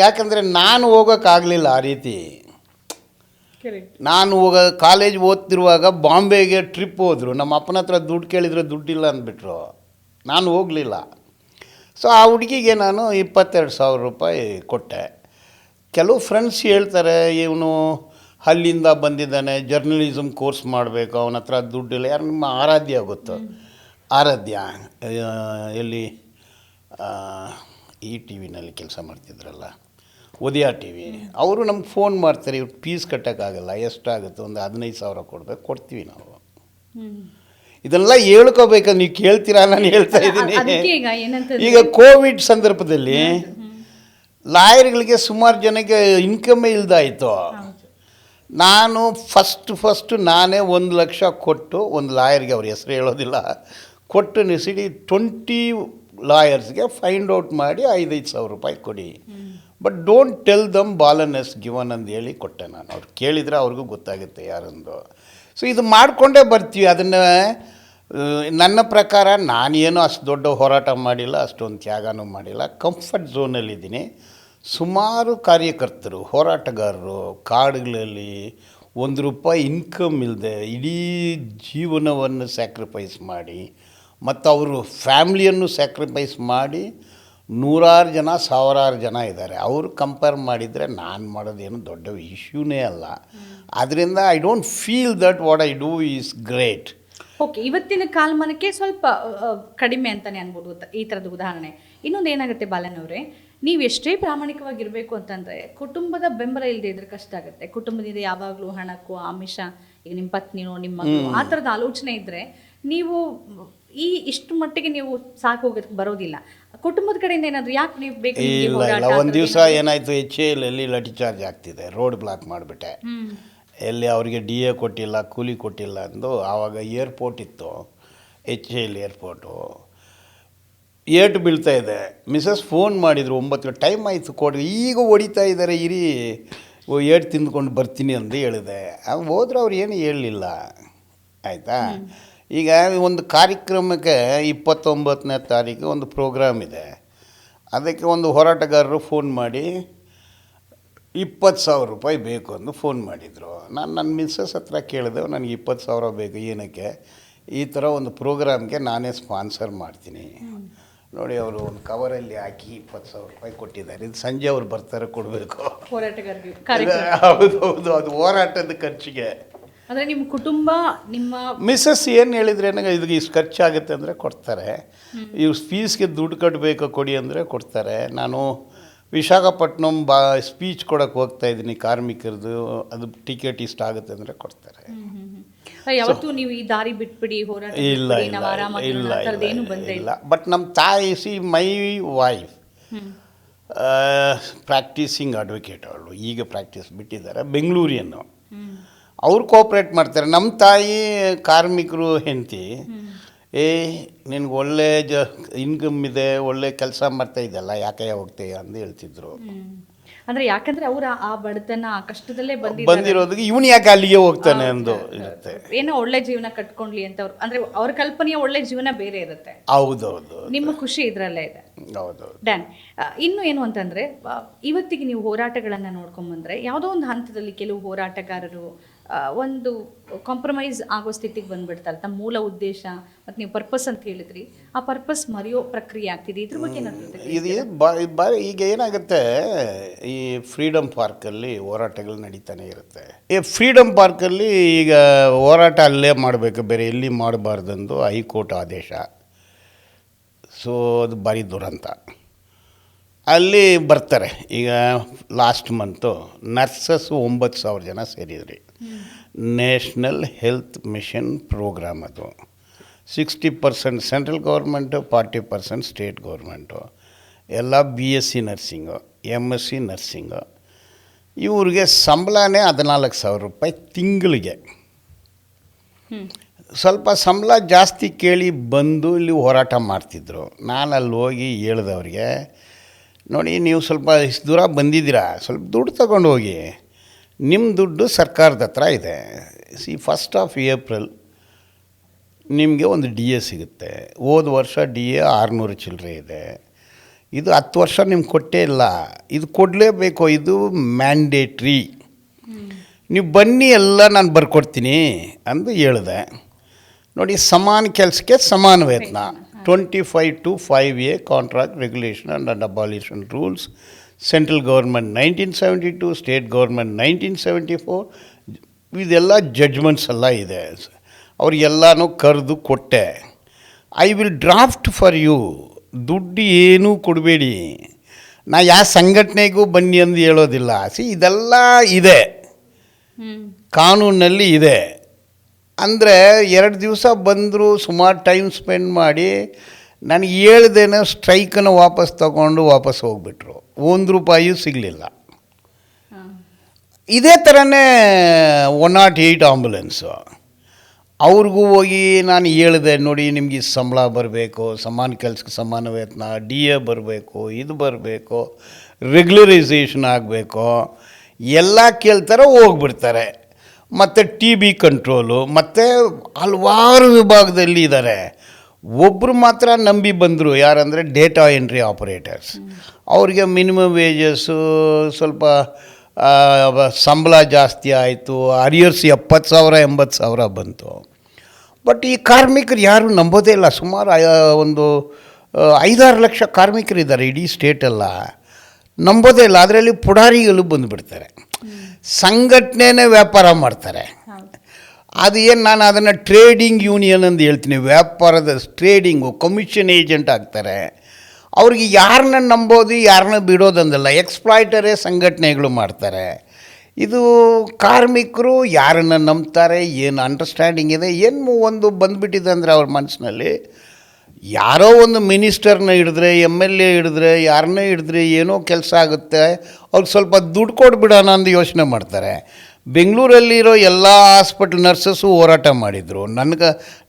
ಯಾಕಂದರೆ ನಾನು ಹೋಗೋಕ್ಕಾಗಲಿಲ್ಲ ಆ ರೀತಿ. ನಾನು ಕಾಲೇಜ್ ಓದ್ತಿರುವಾಗ ಬಾಂಬೆಗೆ ಟ್ರಿಪ್ ಹೋದರು, ನಮ್ಮ ಅಪ್ಪನ ಹತ್ರ ದುಡ್ಡು ಕೇಳಿದರೆ ದುಡ್ಡಿಲ್ಲ ಅಂದ್ಬಿಟ್ರು, ನಾನು ಹೋಗಲಿಲ್ಲ. ಸೊ ಆ ಹುಡುಗಿಗೆ ನಾನು 22,000 ರೂಪಾಯಿ ಕೊಟ್ಟೆ. ಕೆಲವು ಫ್ರೆಂಡ್ಸ್ ಹೇಳ್ತಾರೆ ಇವನು ಅಲ್ಲಿಂದ ಬಂದಿದ್ದಾನೆ, ಜರ್ನಲಿಸಮ್ ಕೋರ್ಸ್ ಮಾಡಬೇಕು, ಅವನ ಹತ್ರ ದುಡ್ಡಿಲ್ಲ. ಯಾರು ನಿಮ್ಮ ಆರಾಧ್ಯ ಗೊತ್ತು, ಆರಾಧ್ಯ ಎಲ್ಲಿ ಈ ಟಿ ವಿನಲ್ಲಿ ಕೆಲಸ ಮಾಡ್ತಿದ್ರಲ್ಲ, ಉದಯ TV, ಅವರು ನಮ್ಗೆ ಫೋನ್ ಮಾಡ್ತಾರೆ, ಇವ್ರು ಫೀಸ್ ಕಟ್ಟೋಕ್ಕಾಗಲ್ಲ, ಎಷ್ಟಾಗುತ್ತೆ, ಒಂದು 15,000 ಕೊಡಬೇಕು, ಕೊಡ್ತೀವಿ ನಾವು. ಇದನ್ನೆಲ್ಲ ಹೇಳ್ಕೋಬೇಕಂದ್ರೆ ನೀವು ಕೇಳ್ತೀರಾ, ನಾನು ಹೇಳ್ತಾ ಇದ್ದೀನಿ. ಈಗ ಕೋವಿಡ್ ಸಂದರ್ಭದಲ್ಲಿ ಲಾಯರ್ಗಳಿಗೆ ಸುಮಾರು ಜನಕ್ಕೆ ಇನ್ಕಮ್ಮೇ ಇಲ್ದಾಯಿತು. ನಾನು ಫಸ್ಟ್ ನಾನೇ 1 ಲಕ್ಷ ಕೊಟ್ಟು ಒಂದು ಲಾಯರ್ಗೆ, ಅವ್ರ ಹೆಸರು ಹೇಳೋದಿಲ್ಲ, ಕೊಟ್ಟು ನಿಸಿಡಿ 20 ಲಾಯರ್ಸ್ಗೆ ಫೈಂಡ್ ಔಟ್ ಮಾಡಿ 5,000 ರೂಪಾಯಿ ಕೊಡಿ, but don't tell them Balan is given ಅಂತ ಹೇಳಿ ಕೊಟ್ಟೆ ನಾನು. ಅವ್ರು ಕೇಳಿದರೆ ಅವ್ರಿಗೂ ಗೊತ್ತಾಗುತ್ತೆ ಯಾರಂದು. ಸೊ ಇದು ಮಾಡಿಕೊಂಡೇ ಬರ್ತೀವಿ. ಅದನ್ನು ನನ್ನ ಪ್ರಕಾರ ನಾನೇನು ಅಷ್ಟು ದೊಡ್ಡ ಹೋರಾಟ ಮಾಡಿಲ್ಲ, ಅಷ್ಟೊಂದು ತ್ಯಾಗನೂ ಮಾಡಿಲ್ಲ, ಕಂಫರ್ಟ್ ಝೋನಲ್ಲಿದ್ದೀನಿ. ಸುಮಾರು ಕಾರ್ಯಕರ್ತರು, ಹೋರಾಟಗಾರರು ಕಾಡುಗಳಲ್ಲಿ ₹1 ಇನ್ಕಮ್ ಇಲ್ಲದೆ ಇಡೀ ಜೀವನವನ್ನು ಸ್ಯಾಕ್ರಿಫೈಸ್ ಮಾಡಿ, ಮತ್ತು ಅವರು ಫ್ಯಾಮ್ಲಿಯನ್ನು ಸ್ಯಾಕ್ರಿಫೈಸ್ ಮಾಡಿ ನೂರಾರು ಜನ, ಸಾವಿರಾರು ಜನ ಇದ್ದಾರೆ. ಅವರು ಕಂಪೇರ್ ಮಾಡಿದರೆ ನಾನು ಮಾಡೋದೇನು ದೊಡ್ಡ ಇಶ್ಯೂನೇ ಅಲ್ಲ. ಅದರಿಂದ I don't feel that what I do is great. Okay, ಇವತ್ತಿನ ಕಾಲಮಾನಕ್ಕೆ ಸ್ವಲ್ಪ ಕಡಿಮೆ ಅಂತಲೇ ಅನ್ಬೋದು ಈ ಥರದ ಉದಾಹರಣೆ. ಇನ್ನೊಂದು ಏನಾಗುತ್ತೆ ಬಾಲನ್ ಅವರೇ, ನೀವು ಎಷ್ಟೇ ಪ್ರಾಮಾಣಿಕವಾಗಿರಬೇಕು ಅಂತಂದರೆ ಕುಟುಂಬದ ಬೆಂಬಲ ಇಲ್ಲದೆ ಇದ್ರೆ ಕಷ್ಟ ಆಗುತ್ತೆ. ಕುಟುಂಬದಿಂದ ಯಾವಾಗಲೂ ಹಣಕ್ಕೂ ಆಮಿಷ, ಈಗ ನಿಮ್ಮ ಪತ್ನಿನೋ ನಿಮ್ಮ ಮಗಳು ಆ ಥರದ ಆಲೋಚನೆ ಇದ್ದರೆ ನೀವು ಇಷ್ಟು ಮಟ್ಟಿಗೆ ನೀವು ಸಾಕು ಹೋಗೋದಕ್ಕೆ ಬರೋದಿಲ್ಲ. ಕುಟುಂಬದ ಕಡೆಯಿಂದ ಏನಾದರೂ ಯಾಕೆ ನೀವು ಬೇಕು ಇಲ್ಲ ಒಂದು ದಿವಸ ಏನಾಯಿತು, HALಲ್ಲಿ ಲಾಠಿ ಚಾರ್ಜ್ ಆಗ್ತಿದೆ, ರೋಡ್ ಬ್ಲಾಕ್ ಮಾಡಿಬಿಟ್ಟೆ. ಎಲ್ಲಿ ಅವರಿಗೆ DA ಕೊಟ್ಟಿಲ್ಲ, ಕೂಲಿ ಕೊಟ್ಟಿಲ್ಲ ಅಂದು. ಆವಾಗ ಏರ್ಪೋರ್ಟ್ ಇತ್ತು, HAL ಏರ್ಪೋರ್ಟು. ಏಟು ಬೀಳ್ತಾ ಇದೆ. ಮಿಸಸ್ ಫೋನ್ ಮಾಡಿದರು, 9 ಟೈಮ್ ಆಯಿತು ಕೊಡಿ, ಈಗ ಹೊಡಿತಾ ಇದ್ದಾರೆ, ಇರಿ ಏಟು ತಿಂದ್ಕೊಂಡು ಬರ್ತೀನಿ ಅಂತ ಹೇಳಿದೆ. ಹೋದ್ರೆ ಅವ್ರು ಏನು ಹೇಳಲಿಲ್ಲ, ಆಯಿತಾ. ಈಗ ಒಂದು ಕಾರ್ಯಕ್ರಮಕ್ಕೆ 29ನೇ ತಾರೀಕು ಒಂದು ಪ್ರೋಗ್ರಾಮ್ ಇದೆ, ಅದಕ್ಕೆ ಒಂದು ಹೋರಾಟಗಾರರು ಫೋನ್ ಮಾಡಿ 20,000 ರೂಪಾಯಿ ಬೇಕು ಅಂದು ಫೋನ್ ಮಾಡಿದರು. ನಾನು ನನ್ನ ಮಿಸ್ಸಸ್ ಹತ್ರ ಕೇಳಿದೆ, ನನಗೆ 20,000 ಬೇಕು, ಏನಕ್ಕೆ? ಈ ಥರ ಒಂದು ಪ್ರೋಗ್ರಾಮ್ಗೆ ನಾನೇ ಸ್ಪಾನ್ಸರ್ ಮಾಡ್ತೀನಿ ನೋಡಿ. ಅವರು ಒಂದು ಕವರಲ್ಲಿ ಹಾಕಿ 20,000 ರೂಪಾಯಿ ಕೊಟ್ಟಿದ್ದಾರೆ. ಇದು ಸಂಜೆ ಅವ್ರು ಬರ್ತಾರೆ, ಕೊಡಬೇಕು. ಹೌದು ಹೌದು, ಅದು ಹೋರಾಟದ ಖರ್ಚಿಗೆ. ಅಂದರೆ ನಿಮ್ಮ ಕುಟುಂಬ, ನಿಮ್ಮ ಮಿಸ್ಸಸ್ ಏನು ಹೇಳಿದ್ರೆ ನನಗೆ ಇದಕ್ಕೆ ಇಷ್ಟು ಖರ್ಚಾಗುತ್ತೆ ಅಂದರೆ ಕೊಡ್ತಾರೆ. ಇವ್ರು ಫೀಸ್ಗೆ ದುಡ್ಡು ಕಟ್ಟಬೇಕು ಕೊಡಿ ಅಂದರೆ ಕೊಡ್ತಾರೆ. ನಾನು ವಿಶಾಖಪಟ್ಟಣಂ ಸ್ಪೀಚ್ ಕೊಡೋಕ್ಕೆ ಹೋಗ್ತಾಯಿದ್ದೀನಿ ಕಾರ್ಮಿಕರದು, ಅದು ಟಿಕೆಟ್ ಇಷ್ಟ ಆಗುತ್ತೆ ಅಂದರೆ ಕೊಡ್ತಾರೆ. ಯಾವತ್ತೂ ನೀವು ಈ ದಾರಿ ಬಿಟ್ಬಿಡಿ ಹೋರಾಟ ಇಲ್ಲ ಬಟ್ ನಮ್ಮ ತಾಯಿ, ಮೈ ವೈಫ್ ಪ್ರಾಕ್ಟೀಸಿಂಗ್ ಅಡ್ವೊಕೇಟ್, ಅವಳು ಈಗ ಪ್ರಾಕ್ಟೀಸ್ ಬಿಟ್ಟಿದ್ದಾರೆ, ಬೆಂಗಳೂರಿಯನ್ನು. ಅವ್ರು ಕೋಪ್ರೇಟ್ ಮಾಡ್ತಾರೆ. ನಮ್ಮ ತಾಯಿ ಕಾರ್ಮಿಕರು ಹೆಂಡತಿ, ನಿನಗೆ ಒಳ್ಳೆ ಇನ್ಕಮ್ ಇದೆ, ಒಳ್ಳೆ ಕೆಲಸ ಮಾಡ್ತಾ ಇದೆಯಲ್ಲ, ಯಾಕೆ ಹೋಗ್ತೀಯ ಅಂತ ಹೇಳ್ತಿದ್ರು. ಅಂದರೆ ಯಾಕಂದರೆ ಅವರು ಆ ಬಡತನ ಆ ಕಷ್ಟದಲ್ಲೇ ಬಂದಿರೋದಕ್ಕೆ ಇವನು ಯಾಕೆ ಅಲ್ಲಿಗೆ ಹೋಗ್ತಾನೆ ಅಂದು ಇರುತ್ತೆ. ಏನೋ ಒಳ್ಳೆ ಜೀವನ ಕಟ್ಕೊಂಡ್ಲಿ ಅಂತ ಅವ್ರು, ಅಂದರೆ ಅವ್ರ ಕಲ್ಪನೆಯ ಒಳ್ಳೆ ಜೀವನ ಬೇರೆ ಇರುತ್ತೆ. ಹೌದೌದು, ನಿಮ್ಮ ಖುಷಿ ಇದರಲ್ಲೇ ಇದೆ. ಹೌದು ಡ್ಯಾನ್, ಇನ್ನು ಏನು ಅಂತಂದರೆ ಇವತ್ತಿಗೆ ನೀವು ಹೋರಾಟಗಳನ್ನು ನೋಡ್ಕೊಂಬಂದರೆ ಯಾವುದೋ ಒಂದು ಹಂತದಲ್ಲಿ ಕೆಲವು ಹೋರಾಟಗಾರರು ಒಂದು ಕಾಂಪ್ರಮೈಸ್ ಆಗೋ ಸ್ಥಿತಿಗೆ ಬಂದುಬಿಡ್ತಾರೆ. ತಮ್ಮ ಮೂಲ ಉದ್ದೇಶ ಮತ್ತು ನೀವು ಪರ್ಪಸ್ ಅಂತ ಹೇಳಿದ್ರಿ, ಆ ಪರ್ಪಸ್ ಮರೆಯೋ ಪ್ರಕ್ರಿಯೆ ಆಗ್ತಿದೆ. ಇದ್ರ ಬಗ್ಗೆ ಇದು ಈಗ ಏನಾಗುತ್ತೆ, ಈ ಫ್ರೀಡಮ್ ಪಾರ್ಕಲ್ಲಿ ಹೋರಾಟಗಳು ನಡೀತಾನೆ ಇರುತ್ತೆ. ಈ ಫ್ರೀಡಮ್ ಪಾರ್ಕಲ್ಲಿ ಈಗ ಹೋರಾಟ ಅಲ್ಲೇ ಮಾಡಬೇಕು, ಬೇರೆ ಎಲ್ಲಿ ಮಾಡಬಾರ್ದಂದು ಹೈಕೋರ್ಟ್ ಆದೇಶ. ಸೊ ಅದು ಭಾರಿ ದುರಂತ. ಅಲ್ಲಿ ಬರ್ತಾರೆ. ಈಗ ಲಾಸ್ಟ್ ಮಂತು ನರ್ಸಸ್ಸು 9,000 ಜನ ಸೇರಿದ್ರಿ. ನ್ಯಾಷನಲ್ ಹೆಲ್ತ್ ಮಿಷನ್ ಪ್ರೋಗ್ರಾಮ್ ಅದು. 60% ಸೆಂಟ್ರಲ್ ಗೌರ್ಮೆಂಟು, 40% ಸ್ಟೇಟ್ ಗೌರ್ಮೆಂಟು. ಎಲ್ಲ BSc ನರ್ಸಿಂಗು, MSc ನರ್ಸಿಂಗು. ಇವ್ರಿಗೆ ಸಂಬಳನೇ 14,000 ರೂಪಾಯಿ ತಿಂಗಳಿಗೆ. ಸ್ವಲ್ಪ ಸಂಬಳ ಜಾಸ್ತಿ ಕೇಳಿ ಬಂದು ಇಲ್ಲಿ ಹೋರಾಟ ಮಾಡ್ತಿದ್ರು. ನಾನು ಅಲ್ಲಿ ಹೋಗಿ ಹೇಳಿದವ್ರಿಗೆ, ನೋಡಿ ನೀವು ಸ್ವಲ್ಪ ಇಷ್ಟು ದೂರ ಬಂದಿದ್ದೀರಾ, ಸ್ವಲ್ಪ ದುಡ್ಡು ತಗೊಂಡು ಹೋಗಿ, ನಿಮ್ಮ ದುಡ್ಡು ಸರ್ಕಾರದ ಹತ್ರ ಇದೆ. 1 ಏಪ್ರಿಲ್ ನಿಮಗೆ ಒಂದು DA ಸಿಗುತ್ತೆ. ಹೋದ ವರ್ಷ DA 600 ಚಿಲ್ಲರೆ ಇದೆ. ಇದು 10 ವರ್ಷ ನಿಮ್ಗೆ ಕೊಟ್ಟೇ ಇಲ್ಲ, ಇದು ಕೊಡಲೇಬೇಕು, ಇದು ಮ್ಯಾಂಡೇಟ್ರಿ. ನೀವು ಬನ್ನಿ, ಎಲ್ಲ ನಾನು ಬರ್ಕೊಡ್ತೀನಿ ಅಂದು ಹೇಳಿದೆ. ನೋಡಿ, ಸಮಾನ ಕೆಲಸಕ್ಕೆ ಸಮಾನ ವೇತನ. 25 to 5A contract regulation and abolition rules. Central government 1972, state government 1974. ಇದೆಲ್ಲ ಜಡ್ಜ್ಮೆಂಟ್ಸ್ ಎಲ್ಲ ಇದೆ. ಅವ್ರಿಗೆಲ್ಲನೂ ಕರೆದು ಕೊಟ್ಟೆ. I will draft for you. ದುಡ್ಡು ಏನೂ ಕೊಡಬೇಡಿ, ನಾ ಯಾವ ಸಂಘಟನೆಗೂ ಬನ್ನಿ ಅಂದು ಹೇಳೋದಿಲ್ಲ. ಇದೆಲ್ಲ ಇದೆ, ಕಾನೂನಲ್ಲಿ ಇದೆ. ಅಂದರೆ 2 ದಿವಸ ಬಂದರು, ಸುಮಾರು ಟೈಮ್ ಸ್ಪೆಂಡ್ ಮಾಡಿ ನನಗೆ ಹೇಳ್ದೇನೆ ಸ್ಟ್ರೈಕನ್ನು ವಾಪಸ್ ತಗೊಂಡು ವಾಪಸ್ ಹೋಗ್ಬಿಟ್ರು. 1 ರೂಪಾಯಿಯೂ ಸಿಗಲಿಲ್ಲ. ಇದೇ ಥರನೇ 108 ಆಂಬುಲೆನ್ಸು. ಅವ್ರಿಗೂ ಹೋಗಿ ನಾನು ಹೇಳಿದೆ, ನೋಡಿ ನಿಮಗೆ ಸಂಬಳ ಬರಬೇಕು, ಸಮಾನ ಕೆಲಸಕ್ಕೆ ಸಮಾನ ವೇತನ, DA ಬರಬೇಕು, ಇದು ಬರಬೇಕು, ರೆಗ್ಯುಲರೈಸೇಷನ್ ಆಗಬೇಕು, ಎಲ್ಲ ಕೇಳ್ತಾರೆ, ಹೋಗ್ಬಿಡ್ತಾರೆ. ಮತ್ತು TB ಕಂಟ್ರೋಲು, ಮತ್ತು ಹಲವಾರು ವಿಭಾಗದಲ್ಲಿ ಇದ್ದಾರೆ. ಒಬ್ಬರು ಮಾತ್ರ ನಂಬಿ ಬಂದರು, ಯಾರಂದರೆ ಡೇಟಾ ಎಂಟ್ರಿ ಆಪರೇಟರ್ಸ್. ಅವ್ರಿಗೆ ಮಿನಿಮಮ್ ವೇಜಸ್ಸು ಸ್ವಲ್ಪ ಸಂಬಳ ಜಾಸ್ತಿ ಆಯಿತು. ಅರಿಯರ್ಸ್ 70,000 80,000 ಬಂತು. ಬಟ್ ಈ ಕಾರ್ಮಿಕರು ಯಾರೂ ನಂಬೋದೇ ಇಲ್ಲ. ಸುಮಾರು ಒಂದು 5-6 ಲಕ್ಷ ಕಾರ್ಮಿಕರಿದ್ದಾರೆ ಇಡೀ ಸ್ಟೇಟೆಲ್ಲ, ನಂಬೋದೇ ಇಲ್ಲ. ಅದರಲ್ಲಿ ಪುಡಾರಿಗಳು ಬಂದುಬಿಡ್ತಾರೆ, ಸಂಘಟನೆನೇ ವ್ಯಾಪಾರ ಮಾಡ್ತಾರೆ. ಅದು ಏನು, ನಾನು ಅದನ್ನು ಟ್ರೇಡಿಂಗ್ ಯೂನಿಯನ್ ಅಂತ ಹೇಳ್ತೀನಿ. ವ್ಯಾಪಾರದ ಟ್ರೇಡಿಂಗು, ಕಮಿಷನ್ ಏಜೆಂಟ್ ಆಗ್ತಾರೆ. ಅವ್ರಿಗೆ ಯಾರನ್ನ ನಂಬೋದು ಯಾರನ್ನ ಬಿಡೋದಂದಲ್ಲ, ಎಕ್ಸ್ಪ್ಲಾಯ್ಟರೇ ಸಂಘಟನೆಗಳು ಮಾಡ್ತಾರೆ. ಇದು ಕಾರ್ಮಿಕರು ಯಾರನ್ನು ನಂಬ್ತಾರೆ, ಏನು ಅಂಡರ್ಸ್ಟ್ಯಾಂಡಿಂಗ್ ಇದೆ, ಏನು ಒಂದು ಬಂದುಬಿಟ್ಟಿದೆ ಅಂದರೆ ಅವ್ರ ಮನಸ್ಸಿನಲ್ಲಿ ಯಾರೋ ಒಂದು ಮಿನಿಸ್ಟರ್ನ ಹಿಡಿದ್ರೆ, MLA ಹಿಡಿದ್ರೆ, ಯಾರನ್ನೇ ಹಿಡಿದ್ರೆ ಏನೋ ಕೆಲಸ ಆಗುತ್ತೆ, ಅವ್ರಿಗೆ ಸ್ವಲ್ಪ ದುಡ್ಡು ಕೊಟ್ಬಿಡೋಣ ಅಂತ ಯೋಚನೆ ಮಾಡ್ತಾರೆ. ಬೆಂಗಳೂರಲ್ಲಿರೋ ಎಲ್ಲ ಹಾಸ್ಪಿಟ್ಲ್ ನರ್ಸಸ್ಸು ಹೋರಾಟ ಮಾಡಿದರು.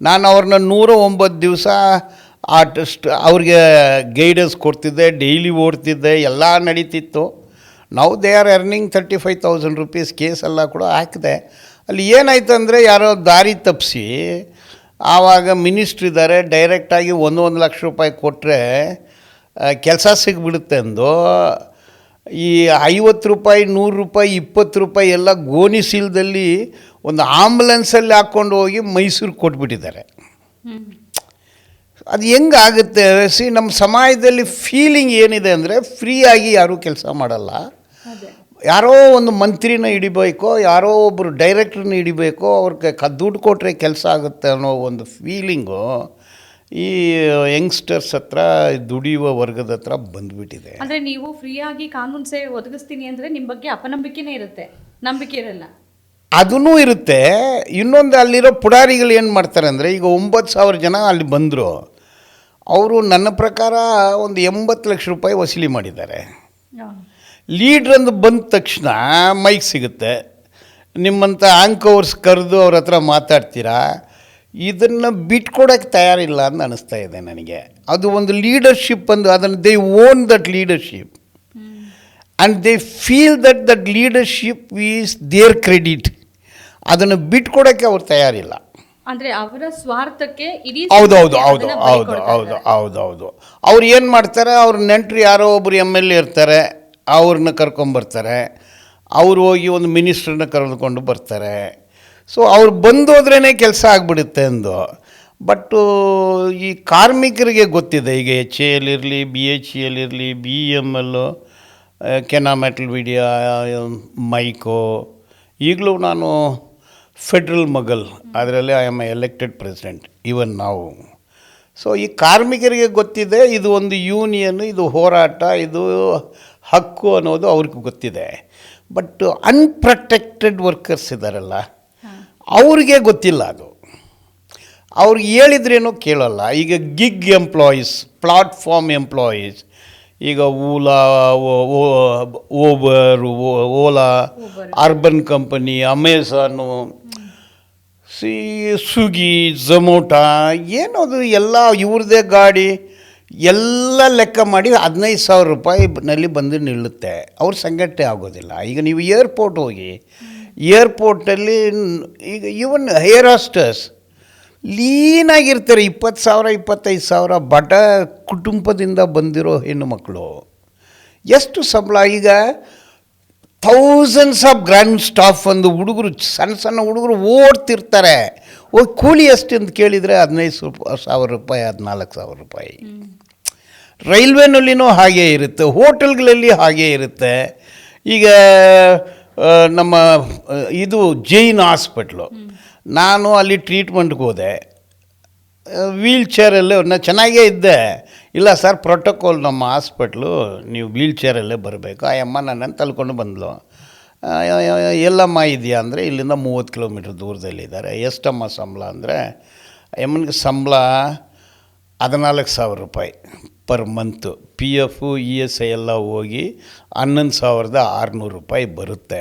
ನಾನು ಅವ್ರನ್ನ 109 ದಿವಸ ಆ ಟೆಸ್ಟ್ ಅವ್ರಿಗೆ ಗೈಡೆನ್ಸ್ ಕೊಡ್ತಿದ್ದೆ, ಡೈಲಿ ಓಡ್ತಿದ್ದೆ, ಎಲ್ಲ ನಡೀತಿತ್ತು. ನಾವು ದೇ ಆರ್ ಅರ್ನಿಂಗ್ 35,000 ರೂಪೀಸ್ ಕೇಸೆಲ್ಲ ಕೂಡ ಹಾಕಿದೆ. ಅಲ್ಲಿ ಏನಾಯ್ತು ಅಂದರೆ ಯಾರೋ ದಾರಿ ತಪ್ಪಿಸಿ ಆವಾಗ ಮಿನಿಸ್ಟ್ರಿದ್ದಾರೆ, ಡೈರೆಕ್ಟಾಗಿ 1 ಲಕ್ಷ ರೂಪಾಯಿ ಕೊಟ್ಟರೆ ಕೆಲಸ ಸಿಗ್ಬಿಡುತ್ತೆ ಅಂದು ಈ 50 ರೂಪಾಯಿ, 100 ರೂಪಾಯಿ, 20 ರೂಪಾಯಿ ಎಲ್ಲ ಗೋಣಿಚೀಲದಲ್ಲಿ ಒಂದು ಆಂಬುಲೆನ್ಸಲ್ಲಿ ಹಾಕ್ಕೊಂಡು ಹೋಗಿ ಮೈಸೂರಿಗೆ ಕೊಟ್ಬಿಟ್ಟಿದ್ದಾರೆ. ಅದು ಹೆಂಗಾಗುತ್ತೆ ನಮ್ಮ ಸಮಾಜದಲ್ಲಿ ಫೀಲಿಂಗ್ ಏನಿದೆ ಅಂದರೆ ಫ್ರೀಯಾಗಿ ಯಾರೂ ಕೆಲಸ ಮಾಡಲ್ಲ. ಯಾರೋ ಒಂದು ಮಂತ್ರಿನ ಹಿಡಿಬೇಕೋ, ಯಾರೋ ಒಬ್ಬರು ಡೈರೆಕ್ಟ್ರನ್ನ ಹಿಡಿಬೇಕೋ, ಅವ್ರಿಗೆ ದುಡ್ಡು ಕೊಟ್ಟರೆ ಕೆಲಸ ಆಗುತ್ತೆ ಅನ್ನೋ ಒಂದು ಫೀಲಿಂಗು ಈ ಯಂಗ್ಸ್ಟರ್ಸ್ ಹತ್ರ, ದುಡಿಯುವ ವರ್ಗದ ಹತ್ರ ಬಂದುಬಿಟ್ಟಿದೆ. ಅಂದರೆ ನೀವು ಫ್ರೀಯಾಗಿ ಕಾನೂನು ಸೇವೆ ಒದಗಿಸ್ತೀನಿ ಅಂದರೆ ನಿಮ್ಮ ಬಗ್ಗೆ ಅಪನಂಬಿಕೆನೇ ಇರುತ್ತೆ, ನಂಬಿಕೆ ಇರಲ್ಲ. ಅದೂ ಇರುತ್ತೆ. ಇನ್ನೊಂದು ಅಲ್ಲಿರೋ ಪುಡಾರಿಗಳು ಏನು ಮಾಡ್ತಾರೆ ಅಂದರೆ, ಈಗ 9,000 ಜನ ಅಲ್ಲಿ ಬಂದರು, ಅವರು ನನ್ನ ಪ್ರಕಾರ ಒಂದು 80 ಲಕ್ಷ ರೂಪಾಯಿ ವಸೂಲಿ ಮಾಡಿದ್ದಾರೆ. ಲೀಡ್ರಂದು ಬಂದ ತಕ್ಷಣ ಮೈಕ್ ಸಿಗುತ್ತೆ, ನಿಮ್ಮಂಥ ಆಂಕರ್ಸ್ ಕರೆದು ಅವ್ರ ಹತ್ರ ಮಾತಾಡ್ತೀರಾ. ಇದನ್ನು ಬಿಟ್ಕೊಡೋಕ್ಕೆ ತಯಾರಿಲ್ಲ ಅಂತ ಅನ್ನಿಸ್ತಾ ಇದೆ ನನಗೆ. ಅದು ಒಂದು ಲೀಡರ್ಶಿಪ್ ಅಂದು ಅದನ್ನು they own that leadership and they feel that leadership is their credit. ಅದನ್ನು ಬಿಟ್ಕೊಡೋಕ್ಕೆ ಅವ್ರು ತಯಾರಿಲ್ಲ. ಅಂದರೆ ಅವರ ಸ್ವಾರ್ಥಕ್ಕೆ ಇಡೀ ಹೌದೌದು ಅವ್ರು ಏನು ಮಾಡ್ತಾರೆ, ಅವ್ರ ನೆಂಟರು ಯಾರೋ ಒಬ್ಬರು MLA ಇರ್ತಾರೆ, ಅವ್ರನ್ನ ಕರ್ಕೊಂಬರ್ತಾರೆ, ಅವ್ರು ಹೋಗಿ ಒಂದು ಮಿನಿಸ್ಟ್ರನ್ನ ಕರೆದುಕೊಂಡು ಬರ್ತಾರೆ. ಸೊ ಅವ್ರು ಬಂದೋದ್ರೇ ಕೆಲಸ ಆಗಿಬಿಡುತ್ತೆ ಅಂದು. ಬಟ್ಟು ಈ ಕಾರ್ಮಿಕರಿಗೆ ಗೊತ್ತಿದೆ, ಈಗ HAL ಇರಲಿ, BHEL ಇರಲಿ, BEML, ಕೆನಾಮೆಟಲ್ ವಿಡಿಯಾ, ಮೈಕೋ, ಈಗಲೂ ನಾನು ಫೆಡ್ರಲ್ ಮಗಲ್, ಅದರಲ್ಲಿ ಐ ಆಮ್ ಎಲೆಕ್ಟೆಡ್ ಪ್ರೆಸಿಡೆಂಟ್ ಇವನ್ ನಾವು. ಸೊ ಈ ಕಾರ್ಮಿಕರಿಗೆ ಗೊತ್ತಿದೆ, ಇದು ಒಂದು ಯೂನಿಯನ್, ಇದು ಹೋರಾಟ, ಇದು ಹಕ್ಕು ಅನ್ನೋದು ಅವ್ರಿಗೆ ಗೊತ್ತಿದೆ. ಬಟ್ ಅನ್ಪ್ರೊಟೆಕ್ಟೆಡ್ ವರ್ಕರ್ಸ್ ಇದ್ದಾರಲ್ಲ, ಅವ್ರಿಗೆ ಗೊತ್ತಿಲ್ಲ ಅದು. ಅವ್ರಿಗೆ ಹೇಳಿದ್ರೇನೋ ಕೇಳೋಲ್ಲ. ಈಗ ಗಿಗ್ ಎಂಪ್ಲಾಯೀಸ್, ಪ್ಲಾಟ್ಫಾರ್ಮ್ ಎಂಪ್ಲಾಯೀಸ್, ಈಗ Ola, urban company, Amazon, Swiggy, Zomato, ಏನದು ಎಲ್ಲ ಇವ್ರದ್ದೇ ಗಾಡಿ ಎಲ್ಲ ಲೆಕ್ಕ ಮಾಡಿ 15,000 ರೂಪಾಯಿನಲ್ಲಿ ಬಂದು ನಿಲ್ಲುತ್ತೆ. ಅವ್ರ ಸಂಘಟನೆ ಆಗೋದಿಲ್ಲ. ಈಗ ನೀವು ಏರ್ಪೋರ್ಟ್ ಹೋಗಿ, ಏರ್ಪೋರ್ಟಲ್ಲಿ ಈಗ ಇವನ್ ಹೇರ್ ಹಾಸ್ಟರ್ಸ್ ಲೀನಾಗಿರ್ತಾರೆ, 20,000 25,000 ಬಡ ಕುಟುಂಬದಿಂದ ಬಂದಿರೋ ಹೆಣ್ಣು ಮಕ್ಕಳು. ಎಷ್ಟು ಸಂಬಳ? ಈಗ ಥೌಸಂಡ್ಸ್ ಆಫ್ ಗ್ರ್ಯಾಂಡ್ ಸ್ಟಾಫ್ ಒಂದು ಹುಡುಗರು, ಸಣ್ಣ ಸಣ್ಣ ಹುಡುಗರು ಓಡ್ತಿರ್ತಾರೆ. ಹೋಗಿ ಕೂಲಿ ಎಷ್ಟು ಅಂತ ಕೇಳಿದರೆ 15,000 ರೂಪಾಯಿ, 14,000 ರೂಪಾಯಿ. ರೈಲ್ವೆನಲ್ಲಿನೂ ಹಾಗೇ ಇರುತ್ತೆ, ಹೋಟೆಲ್ಗಳಲ್ಲಿ ಹಾಗೇ ಇರುತ್ತೆ. ಈಗ ನಮ್ಮ ಇದು ಜೈನ್ ಹಾಸ್ಪಿಟ್ಲು, ನಾನು ಅಲ್ಲಿ ಟ್ರೀಟ್ಮೆಂಟ್ಗೆ ಹೋದೆ, ವೀಲ್ ಚೇರಲ್ಲೇ ಚೆನ್ನಾಗೇ ಇದ್ದೆ. ಇಲ್ಲ ಸರ್, ಪ್ರೋಟೋಕಾಲ್ ನಮ್ಮ ಹಾಸ್ಪಿಟ್ಲು, ನೀವು ವೀಲ್ ಚೇರಲ್ಲೇ ಬರಬೇಕು. ಆ ಅಮ್ಮ ನನ್ನನ್ನು ತಳ್ಕೊಂಡು ಬಂದಳು. ಎಲ್ಲಮ್ಮ ಇದೆಯಾ ಅಂದರೆ, ಇಲ್ಲಿಂದ 30 ಕಿಲೋಮೀಟ್ರ್ ದೂರದಲ್ಲಿದ್ದಾರೆ. ಎಷ್ಟಮ್ಮ ಸಂಬಳ ಅಂದರೆ, ಅಮ್ಮನಿಗೆ ಸಂಬಳ 14,000 ರೂಪಾಯಿ ಪರ್ ಮಂತು, PF ESI ಎಲ್ಲ ಹೋಗಿ 11,600 ರೂಪಾಯಿ ಬರುತ್ತೆ.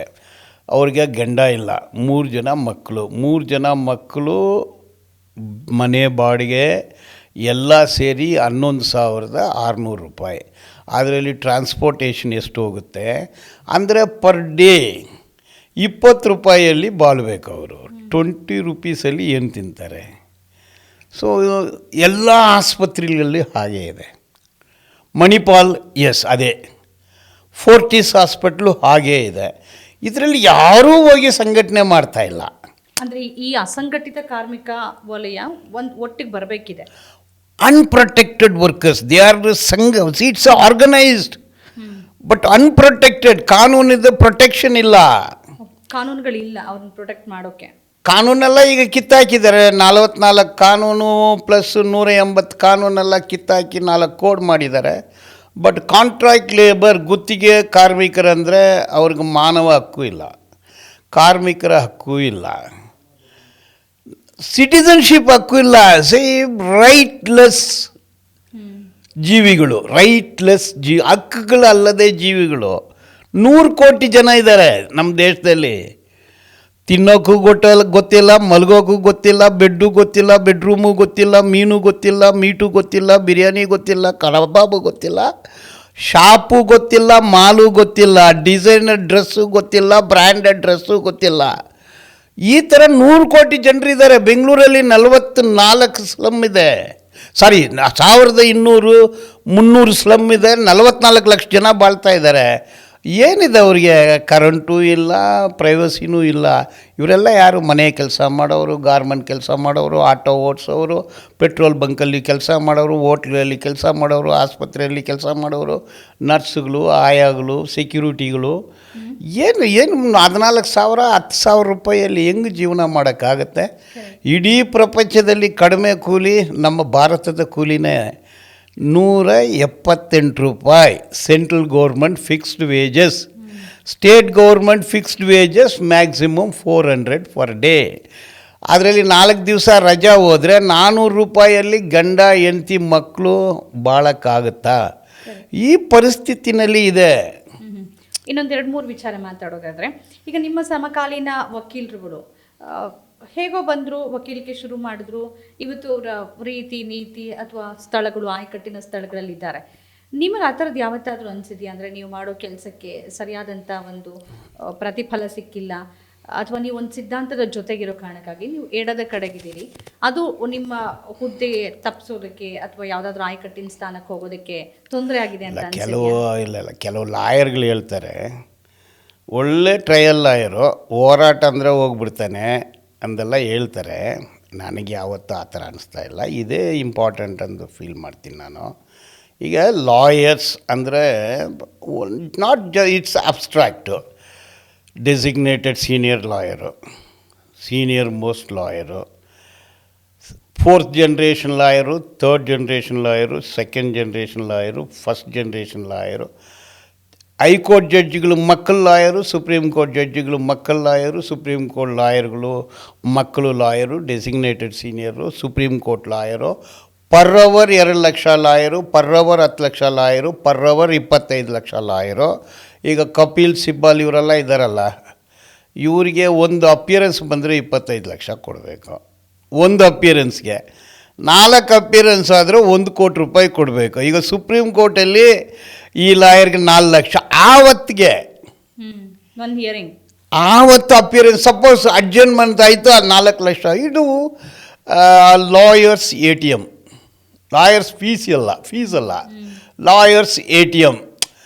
ಅವ್ರಿಗೆ ಗಂಡ ಇಲ್ಲ, 3 ಜನ ಮಕ್ಕಳು, ಮನೆ ಬಾಡಿಗೆ ಎಲ್ಲ ಸೇರಿ 11,600 ರೂಪಾಯಿ. ಅದರಲ್ಲಿ ಟ್ರಾನ್ಸ್ಪೋರ್ಟೇಷನ್ ಎಷ್ಟು ಹೋಗುತ್ತೆ ಅಂದರೆ ಪರ್ ಡೇ 20 ರೂಪಾಯಿಯಲ್ಲಿ ಬಾಳ್ಬೇಕು ಅವರು. 20 ರೂಪೀಸಲ್ಲಿ ಏನು ತಿಂತಾರೆ? ಸೊ ಎಲ್ಲ ಆಸ್ಪತ್ರೆಗಳಲ್ಲಿ ಹಾಗೇ ಇದೆ. ಮಣಿಪಾಲ್ ಅದೇ, ಫೋರ್ಟಿಸ್ ಹಾಸ್ಪಿಟ್ಲು ಹಾಗೇ ಇದೆ. ಇದರಲ್ಲಿ ಯಾರೂ ಹೋಗಿ ಸಂಘಟನೆ ಮಾಡ್ತಾಯಿಲ್ಲ. ಅಂದರೆ ಈ ಅಸಂಘಟಿತ ಕಾರ್ಮಿಕ ವಲಯ ಒಟ್ಟಿಗೆ ಬರಬೇಕಿದೆ. Unprotected workers, they are its organised but unprotected. ಕಾನೂನಿದ ಪ್ರೊಟೆಕ್ಷನ್ ಇಲ್ಲ, ಕಾನೂನುಗಳಿಲ್ಲ ಅವ್ರನ್ನ ಪ್ರೊಟೆಕ್ಟ್ ಮಾಡೋಕ್ಕೆ. ಕಾನೂನೆಲ್ಲ ಈಗ ಕಿತ್ತಾಕಿದ್ದಾರೆ. 44 ಕಾನೂನು ಪ್ಲಸ್ 180 ಕಾನೂನೆಲ್ಲ ಕಿತ್ತಾಕಿ 4 ಕೋಡ್ ಮಾಡಿದ್ದಾರೆ. ಬಟ್ ಕಾಂಟ್ರಾಕ್ಟ್ ಲೇಬರ್, ಗುತ್ತಿಗೆ ಕಾರ್ಮಿಕರಂದರೆ ಅವ್ರಿಗೆ ಮಾನವ ಹಕ್ಕು ಇಲ್ಲ, ಕಾರ್ಮಿಕರ ಹಕ್ಕು ಇಲ್ಲ, ಸಿಟಿಸನ್ಶಿಪ್ ಹಕ್ಕು ಇಲ್ಲ. ರೈಟ್ಲೆಸ್ ಜೀವಿಗಳು, ರೈಟ್ಲೆಸ್ ಹಕ್ಕುಗಳಲ್ಲದೆ ಜೀವಿಗಳು 100 ಕೋಟಿ ಜನ ಇದ್ದಾರೆ ನಮ್ಮ ದೇಶದಲ್ಲಿ. ತಿನ್ನೋಕ್ಕೂ ಗೊತ್ತಿಲ್ಲ, ಮಲಗೋಕ್ಕೂ ಗೊತ್ತಿಲ್ಲ, ಬೆಡ್ಡು ಗೊತ್ತಿಲ್ಲ, ಬೆಡ್ರೂಮು ಗೊತ್ತಿಲ್ಲ, ಮೀನು ಗೊತ್ತಿಲ್ಲ, ಮೀಟು ಗೊತ್ತಿಲ್ಲ, ಬಿರಿಯಾನಿ ಗೊತ್ತಿಲ್ಲ, ಕಬಾಬು ಗೊತ್ತಿಲ್ಲ, ಶಾಪು ಗೊತ್ತಿಲ್ಲ, ಮಾಲು ಗೊತ್ತಿಲ್ಲ, ಡಿಸೈನರ್ ಡ್ರೆಸ್ಸು ಗೊತ್ತಿಲ್ಲ, ಬ್ರ್ಯಾಂಡೆಡ್ ಡ್ರೆಸ್ಸು ಗೊತ್ತಿಲ್ಲ. ಈ ಥರ 100 ಕೋಟಿ ಜನರಿದ್ದಾರೆ. ಬೆಂಗಳೂರಲ್ಲಿ 44 ಸ್ಲಮ್ ಇದೆ, 1200 300 ಸ್ಲಮ್ ಇದೆ, 44 ಲಕ್ಷ ಜನ ಬಾಳ್ತಾ ಇದ್ದಾರೆ. ಏನಿದೆ ಅವ್ರಿಗೆ? ಕರೆಂಟು ಇಲ್ಲ, ಪ್ರೈವಸಿನೂ ಇಲ್ಲ. ಇವರೆಲ್ಲ ಯಾರು? ಮನೆ ಕೆಲಸ ಮಾಡೋರು, ಗಾರ್ಮೆಂಟ್ ಕೆಲಸ ಮಾಡೋರು, ಆಟೋ ಓಡಿಸೋರು, ಪೆಟ್ರೋಲ್ ಬಂಕಲ್ಲಿ ಕೆಲಸ ಮಾಡೋರು, ಹೋಟ್ಲಲ್ಲಿ ಕೆಲಸ ಮಾಡೋರು, ಆಸ್ಪತ್ರೆಯಲ್ಲಿ ಕೆಲಸ ಮಾಡೋರು, ನರ್ಸ್ಗಳು, ಆಯಾಗಳು, ಸೆಕ್ಯೂರಿಟಿಗಳು. ಏನು 14,000 10,000 ರೂಪಾಯಿಯಲ್ಲಿ ಹೆಂಗೆ ಜೀವನ ಮಾಡೋಕ್ಕಾಗತ್ತೆ? ಇಡೀ ಪ್ರಪಂಚದಲ್ಲಿ ಕಡಿಮೆ ಕೂಲಿ ನಮ್ಮ ಭಾರತದ ಕೂಲಿನೇ 178 ರೂಪಾಯಿ. Central government fixed wages, state government fixed wages maximum 400 per day. ಅದರಲ್ಲಿ 4 ದಿವಸ ರಜಾ ಹೋದರೆ 400 ರೂಪಾಯಲ್ಲಿ ಗಂಡ ಹೆಂಡತಿ ಮಕ್ಕಳು ಬಾಳಕ್ಕಾಗುತ್ತಾ? ಈ ಪರಿಸ್ಥಿತಿನಲ್ಲಿ ಇದೆ. ಇನ್ನೊಂದು 2-3 ವಿಚಾರ ಮಾತಾಡೋದಾದರೆ, ಈಗ ನಿಮ್ಮ ಸಮಕಾಲೀನ ವಕೀಲರುಗಳು ಹೇಗೋ ಬಂದರು, ವಕೀಲಿಕೆ ಶುರು ಮಾಡಿದ್ರು, ಇವತ್ತು ಅವರ ರೀತಿ ನೀತಿ ಅಥವಾ ಸ್ಥಳಗಳು, ಆಯಕಟ್ಟಿನ ಸ್ಥಳಗಳಲ್ಲಿದ್ದಾರೆ. ನಿಮಗೆ ಆ ಥರದ್ದು ಯಾವತ್ತಾದರೂ ಅನಿಸಿದೆಯಾ? ಅಂದರೆ ನೀವು ಮಾಡೋ ಕೆಲಸಕ್ಕೆ ಸರಿಯಾದಂಥ ಒಂದು ಪ್ರತಿಫಲ ಸಿಕ್ಕಿಲ್ಲ, ಅಥವಾ ನೀವು ಒಂದು ಸಿದ್ಧಾಂತದ ಜೊತೆಗಿರೋ ಕಾರಣಕ್ಕಾಗಿ ನೀವು ಎಡದ ಕಡೆಗಿದ್ದೀರಿ, ಅದು ನಿಮ್ಮ ಹುದ್ದೆ ತಪ್ಪಿಸೋದಕ್ಕೆ ಅಥವಾ ಯಾವುದಾದ್ರೂ ಆಯಕಟ್ಟಿನ ಸ್ಥಾನಕ್ಕೆ ಹೋಗೋದಕ್ಕೆ ತೊಂದರೆ ಆಗಿದೆ ಅಂತ ಕೆಲವು ಲಾಯರ್ಗಳು ಹೇಳ್ತಾರೆ, ಒಳ್ಳೆ ಟ್ರಯಲ್ ಲಾಯರು, ಹೋರಾಟ ಅಂದರೆ ಹೋಗ್ಬಿಡ್ತಾನೆ ಅಂದೆಲ್ಲ ಹೇಳ್ತಾರೆ. ನನಗೆ ಯಾವತ್ತೂ ಆ ಥರ ಅನ್ನಿಸ್ತಾ ಇಲ್ಲ. ಇದೇ ಇಂಪಾರ್ಟೆಂಟ್ ಅಂತ ಫೀಲ್ ಮಾಡ್ತೀನಿ ನಾನು. ಈಗ ಲಾಯರ್ಸ್ ಅಂದರೆ it's abstract. Designated senior lawyer, senior most lawyer, 4th generation lawyer, 3rd generation lawyer, 2nd generation lawyer, 1st generation lawyer, high court ಜಡ್ಜಿಗಳು ಮಕ್ಕಳು ಲಾಯರು, ಸುಪ್ರೀಂ ಕೋರ್ಟ್ ಜಡ್ಜಿಗಳು ಮಕ್ಕಳು ಲಾಯರು, ಸುಪ್ರೀಂ ಕೋರ್ಟ್ ಲಾಯರ್ಗಳು ಮಕ್ಕಳು lawyer, designated senior, supreme court lawyer, per hour 2 lakh lawyer, per hour 10 lakh lawyer, per hour 25 lakh lawyer. ಈಗ ಕಪಿಲ್ ಸಿಬ್ಬಲ್ ಇವರೆಲ್ಲ ಇದ್ದಾರಲ್ಲ, ಇವರಿಗೆ ಒಂದು ಅಪಿಯರೆನ್ಸ್ ಬಂದರೆ 25 ಲಕ್ಷ ಕೊಡಬೇಕು. ಒಂದು ಅಪಿಯರೆನ್ಸ್ಗೆ 4 ಅಪಿಯರೆನ್ಸ್ ಆದರೆ 1 ಕೋಟಿ ರೂಪಾಯಿ ಕೊಡಬೇಕು. ಈಗ ಸುಪ್ರೀಂ ಕೋರ್ಟಲ್ಲಿ ಈ ಲಾಯರ್ಗೆ 4 ಲಕ್ಷ ಆವತ್ತಿಗೆ, ಒಂದು ಹಿಯರಿಂಗ್ ಆವತ್ತು ಅಪಿಯರೆನ್ಸ್. ಸಪೋಸ್ ಅಡ್ಜರ್ನ್ಮೆಂಟ್ ಆಯಿತು, ಅದು 4 ಲಕ್ಷ. ಇದು ಲಾಯರ್ಸ್ ATM, ಲಾಯರ್ಸ್ ಫೀಸ್ ಅಲ್ಲ, ಲಾಯರ್ಸ್ ATM.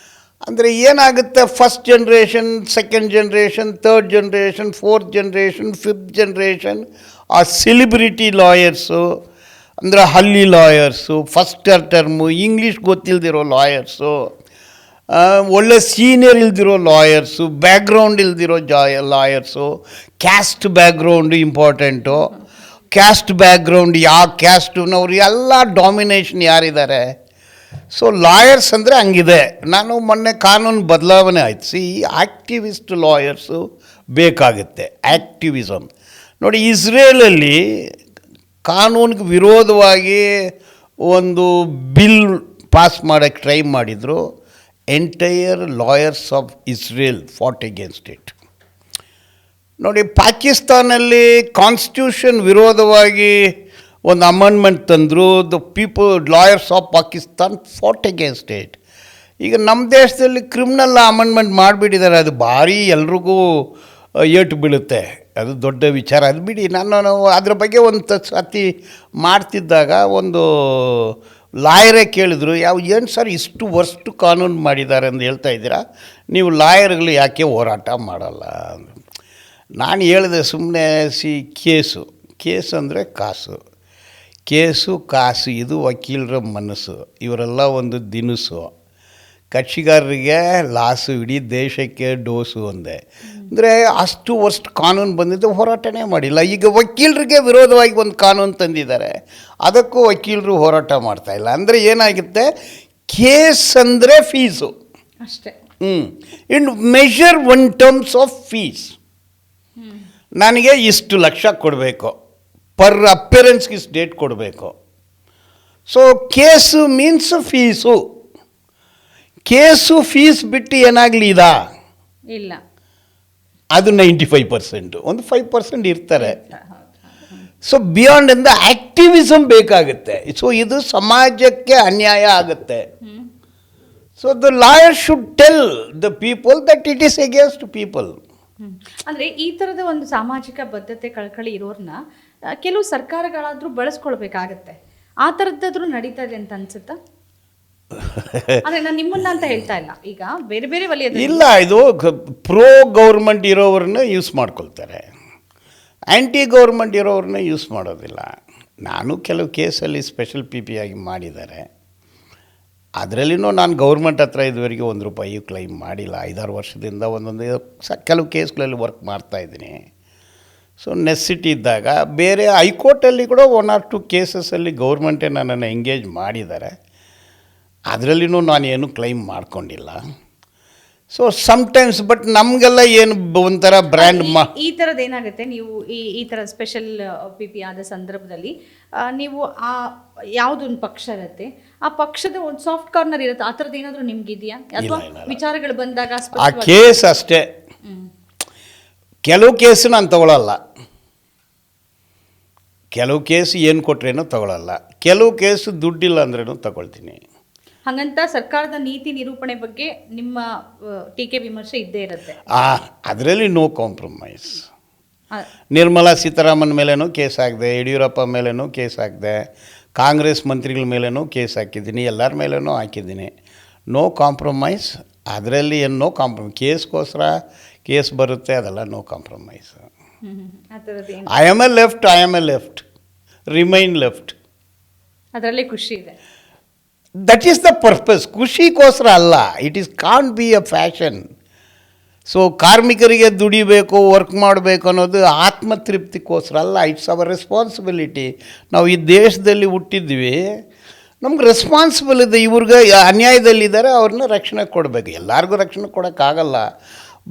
ಅಂದರೆ ಏನಾಗುತ್ತೆ? 1st generation, 2nd generation, 3rd generation, 4th generation, 5th generation ಆ ಸೆಲಿಬ್ರಿಟಿ ಲಾಯರ್ಸು, ಅಂದರೆ ಹಳ್ಳಿ ಲಾಯರ್ಸು, ಫಸ್ಟ್ ಟರ್ಮು, ಇಂಗ್ಲೀಷ್ ಗೊತ್ತಿಲ್ದಿರೋ ಲಾಯರ್ಸು, ಒಳ್ಳೆ ಸೀನಿಯರ್ ಇಲ್ದಿರೋ ಲಾಯರ್ಸು, ಬ್ಯಾಕ್ಗ್ರೌಂಡ್ ಇಲ್ದಿರೋ lawyers, caste background important. Caste background ಯಾವ ಕ್ಯಾಸ್ಟುನವ್ರು ಎಲ್ಲ ಡಾಮಿನೇಷನ್ ಯಾರಿದ್ದಾರೆ? ಸೊ ಲಾಯರ್ಸ್ ಅಂದರೆ ಹಂಗಿದೆ. ನಾನು ಮೊನ್ನೆ ಕಾನೂನು ಬದಲಾವಣೆ ಆಯ್ತು. ಆ್ಯಕ್ಟಿವಿಸ್ಟ್ ಲಾಯರ್ಸು ಬೇಕಾಗುತ್ತೆ, ಆ್ಯಕ್ಟಿವಿಸಮ್. ನೋಡಿ, ಇಸ್ರೇಲಲ್ಲಿ ಕಾನೂನಿಗೆ ವಿರೋಧವಾಗಿ ಒಂದು ಬಿಲ್ ಪಾಸ್ ಮಾಡೋಕ್ಕೆ ಟ್ರೈ ಮಾಡಿದರು. Entire lawyers of Israel Ghat against it. ನೋಡಿ, ಪಾಕಿಸ್ತಾನಲ್ಲಿ ಕಾನ್ಸ್ಟಿಟ್ಯೂಷನ್ ವಿರೋಧವಾಗಿ ಒಂದು ಅಮೆಂಡ್ಮೆಂಟ್ ತಂದರು. Lawyers of Pakistan Ghat against it. ಈಗ ನಮ್ಮ ದೇಶದಲ್ಲಿ ಕ್ರಿಮಿನಲ್ ಅಮೆಂಡ್ಮೆಂಟ್ ಮಾಡಿಬಿಟ್ಟಿದ್ದಾರೆ. ಅದು ಭಾರಿ ಎಲ್ರಿಗೂ ಏಟು ಬೀಳುತ್ತೆ, ಅದು ದೊಡ್ಡ ವಿಚಾರ. ಅದು ಬಿಡಿ, ನಾನು ಅದ್ರ ಬಗ್ಗೆ ಒಂದು ಸತಿ ಮಾಡ್ತಿದ್ದಾಗ ಒಂದು ಲಾಯರೇ ಕೇಳಿದ್ರು, ಏನು ಸರ್ ಇಷ್ಟು ವರ್ಸ್ಟ್ ಕಾನೂನು ಮಾಡಿದ್ದಾರೆ ಅಂತ ಹೇಳ್ತಾ ಇದ್ದೀರಾ, ನೀವು ಲಾಯರ್ಗಳು ಯಾಕೆ ಹೋರಾಟ ಮಾಡಲ್ಲ? ನಾನು ಹೇಳಿದೆ, ಸುಮ್ಮನೆ ಕೇಸು ಅಂದರೆ ಕಾಸು, ಇದು ವಕೀಲರ ಮನಸ್ಸು. ಇವರೆಲ್ಲ ಒಂದು ದಿನಸು. ಕಕ್ಷಿಗಾರರಿಗೆ ಲಾಸು, ಇಡೀ ದೇಶಕ್ಕೆ ಡೋಸು ಒಂದೇ. ಅಂದರೆ ಅಷ್ಟು ವರ್ಷ ಕಾನೂನು ಬಂದಿದ್ದು ಹೋರಾಟನೇ ಮಾಡಿಲ್ಲ. ಈಗ ವಕೀಲರಿಗೆ ವಿರೋಧವಾಗಿ ಒಂದು ಕಾನೂನು ತಂದಿದ್ದಾರೆ, ಅದಕ್ಕೂ ವಕೀಲರು ಹೋರಾಟ ಮಾಡ್ತಾಯಿಲ್ಲ. ಅಂದರೆ ಏನಾಗುತ್ತೆ, ಕೇಸ್ ಅಂದರೆ ಫೀಸು ಅಷ್ಟೇ. In measure on terms of fees. ನನಗೆ ಇಷ್ಟು ಲಕ್ಷ ಕೊಡಬೇಕು, ಪರ್ ಅಪಿಯರೆನ್ಸ್ಗೆ ಇಷ್ಟು ಡೇಟ್ ಕೊಡಬೇಕು. So case means fees. Case fees ಬಿಟ್ಟು ಏನಾಗಲಿ ಇಲ್ಲ, ಅದು 95%, ಒಂದು 5% ಇರ್ತಾರೆ. ಸೊ ಬಿಯಾಂಡ್ ಇಂದ ಆಕ್ಟಿವಿಸಮ್ ಬೇಕಾಗುತ್ತೆ. ಸೊ ಇದು ಸಮಾಜಕ್ಕೆ ಅನ್ಯಾಯ ಆಗುತ್ತೆ. So the lawyer should tell the people that it is against people. ಅಂದರೆ ಈ ಥರದ ಒಂದು ಸಾಮಾಜಿಕ ಬದ್ಧತೆ ಕಳಕಳಿ ಇರೋರನ್ನ ಕೆಲವು ಸರ್ಕಾರಗಳಾದರೂ ಬಳಸ್ಕೊಳ್ಬೇಕಾಗತ್ತೆ. ಆ ಥರದ್ದಾದ್ರೂ ನಡೀತಾ ಇದೆ ಅಂತ ಅನ್ಸುತ್ತಾ? ಅಂದರೆ ನಾನು ನಿಮ್ಮನ್ನ ಅಂತ ಹೇಳ್ತಾ ಇಲ್ಲ, ಈಗ ಬೇರೆ ಬೇರೆ ವಲಯದ ಇಲ್ಲ, ಇದು ಪ್ರೋ ಗೌರ್ಮೆಂಟ್ ಇರೋವ್ರನ್ನ ಯೂಸ್ ಮಾಡ್ಕೊಳ್ತಾರೆ, ಆ್ಯಂಟಿ ಗೌರ್ಮೆಂಟ್ ಇರೋವ್ರನ್ನ ಯೂಸ್ ಮಾಡೋದಿಲ್ಲ. ನಾನು ಕೆಲವು ಕೇಸಲ್ಲಿ ಸ್ಪೆಷಲ್ ಪಿ ಆಗಿ ಮಾಡಿದ್ದಾರೆ. ಅದರಲ್ಲಿನೂ ನಾನು ಗೌರ್ಮೆಂಟ್ ಹತ್ರ ಇದುವರೆಗೆ ₹1 ಕ್ಲೈಮ್ ಮಾಡಿಲ್ಲ. 5-6 ವರ್ಷದಿಂದ ಒಂದೊಂದು ಕೆಲವು ಕೇಸ್ಗಳಲ್ಲಿ ವರ್ಕ್ ಮಾಡ್ತಾಯಿದ್ದೀನಿ. ಸೊ ನೆಸಿಟಿ ಇದ್ದಾಗ ಬೇರೆ ಹೈಕೋರ್ಟಲ್ಲಿ ಕೂಡ 1 or 2 ಕೇಸಸ್ಸಲ್ಲಿ ಗೌರ್ಮೆಂಟೇ ನನ್ನನ್ನು ಎಂಗೇಜ್ ಮಾಡಿದ್ದಾರೆ. ಅದರಲ್ಲಿನೂ ನಾನು ಏನು ಕ್ಲೈಮ್ ಮಾಡ್ಕೊಂಡಿಲ್ಲ. ಸೊ ಸಮ್ಟೈಮ್ಸ್ ಬಟ್ ನಮಗೆಲ್ಲ ಏನು ಒಂಥರ ಬ್ರ್ಯಾಂಡ್ ಈ ಥರದ್ದು ಏನಾಗುತ್ತೆ, ನೀವು ಈ ಥರ ಸ್ಪೆಷಲ್ ಪಿ ಆದ ಸಂದರ್ಭದಲ್ಲಿ ನೀವು ಆ ಯಾವುದೊಂದು ಪಕ್ಷ ಇರುತ್ತೆ, ಆ ಪಕ್ಷದ ಒಂದು ಸಾಫ್ಟ್ ಕಾರ್ನರ್ ಇರುತ್ತೆ, ಆ ಥರದ್ದು ಏನಾದರೂ ನಿಮ್ಗಿದೆಯಾ? ಅಥವಾ ವಿಚಾರಗಳು ಬಂದಾಗ ಆ ಕೇಸ್ ಅಷ್ಟೇ. ಕೆಲವು ಕೇಸು ನಾನು ತಗೊಳ್ಳಲ್ಲ, ಕೆಲವು ಕೇಸು ಏನು ಕೊಟ್ರೇನೂ ತಗೊಳ್ಳಲ್ಲ, ಕೆಲವು ಕೇಸು ದುಡ್ಡಿಲ್ಲ ಅಂದ್ರೇನು ತಗೊಳ್ತೀನಿ. ಹಾಗಂತ ಸರ್ಕಾರದ ನೀತಿ ನಿರೂಪಣೆ ಬಗ್ಗೆ ನಿಮ್ಮ ಟೀಕೆ ವಿಮರ್ಶೆ ಇದ್ದೇ ಇರುತ್ತೆ. ಅದರಲ್ಲಿ ನೋ ಕಾಂಪ್ರಮೈಸ್. ನಿರ್ಮಲಾ ಸೀತಾರಾಮನ್ ಮೇಲೇನೂ ಕೇಸ್ ಹಾಕಿದೆ, ಯಡಿಯೂರಪ್ಪ ಮೇಲೇನೂ ಕೇಸ್ ಹಾಕಿದೆ, ಕಾಂಗ್ರೆಸ್ ಮಂತ್ರಿಗಳ ಮೇಲೇನೂ ಕೇಸ್ ಹಾಕಿದ್ದೀನಿ, ಎಲ್ಲರ ಮೇಲೇನೂ ಹಾಕಿದ್ದೀನಿ. No compromise. ಅದರಲ್ಲಿ ಏನು ನೋ ಕಾಂಪ್ರಮೈಸ್. ಕೇಸ್ಗೋಸ್ಕರ ಕೇಸ್ ಬರುತ್ತೆ, ಅದೆಲ್ಲ no compromise. I am a left, remain left. ಅದರಲ್ಲೇ ಖುಷಿ ಇದೆ. That is the purpose. ಖುಷಿಗೋಸ್ಕರ ಅಲ್ಲ, it is can't be a fashion. So ಕಾರ್ಮಿಕರಿಗೆ ದುಡಿಬೇಕು, ವರ್ಕ್ ಮಾಡಬೇಕು ಅನ್ನೋದು ಆತ್ಮತೃಪ್ತಿಗೋಸ್ಕರ ಅಲ್ಲ, ಇಟ್ಸ್ ಅವರ್ ರೆಸ್ಪಾನ್ಸಿಬಿಲಿಟಿ. ನಾವು ಈ ದೇಶದಲ್ಲಿ ಹುಟ್ಟಿದ್ವಿ, ನಮ್ಗೆ ರೆಸ್ಪಾನ್ಸಿಬಲ್ ಇದೆ. ಇವ್ರಿಗೆ ಅನ್ಯಾಯದಲ್ಲಿದ್ದಾರೆ, ಅವ್ರನ್ನ ರಕ್ಷಣೆ ಕೊಡಬೇಕು. ಎಲ್ಲರಿಗೂ ರಕ್ಷಣೆ ಕೊಡೋಕ್ಕಾಗಲ್ಲ.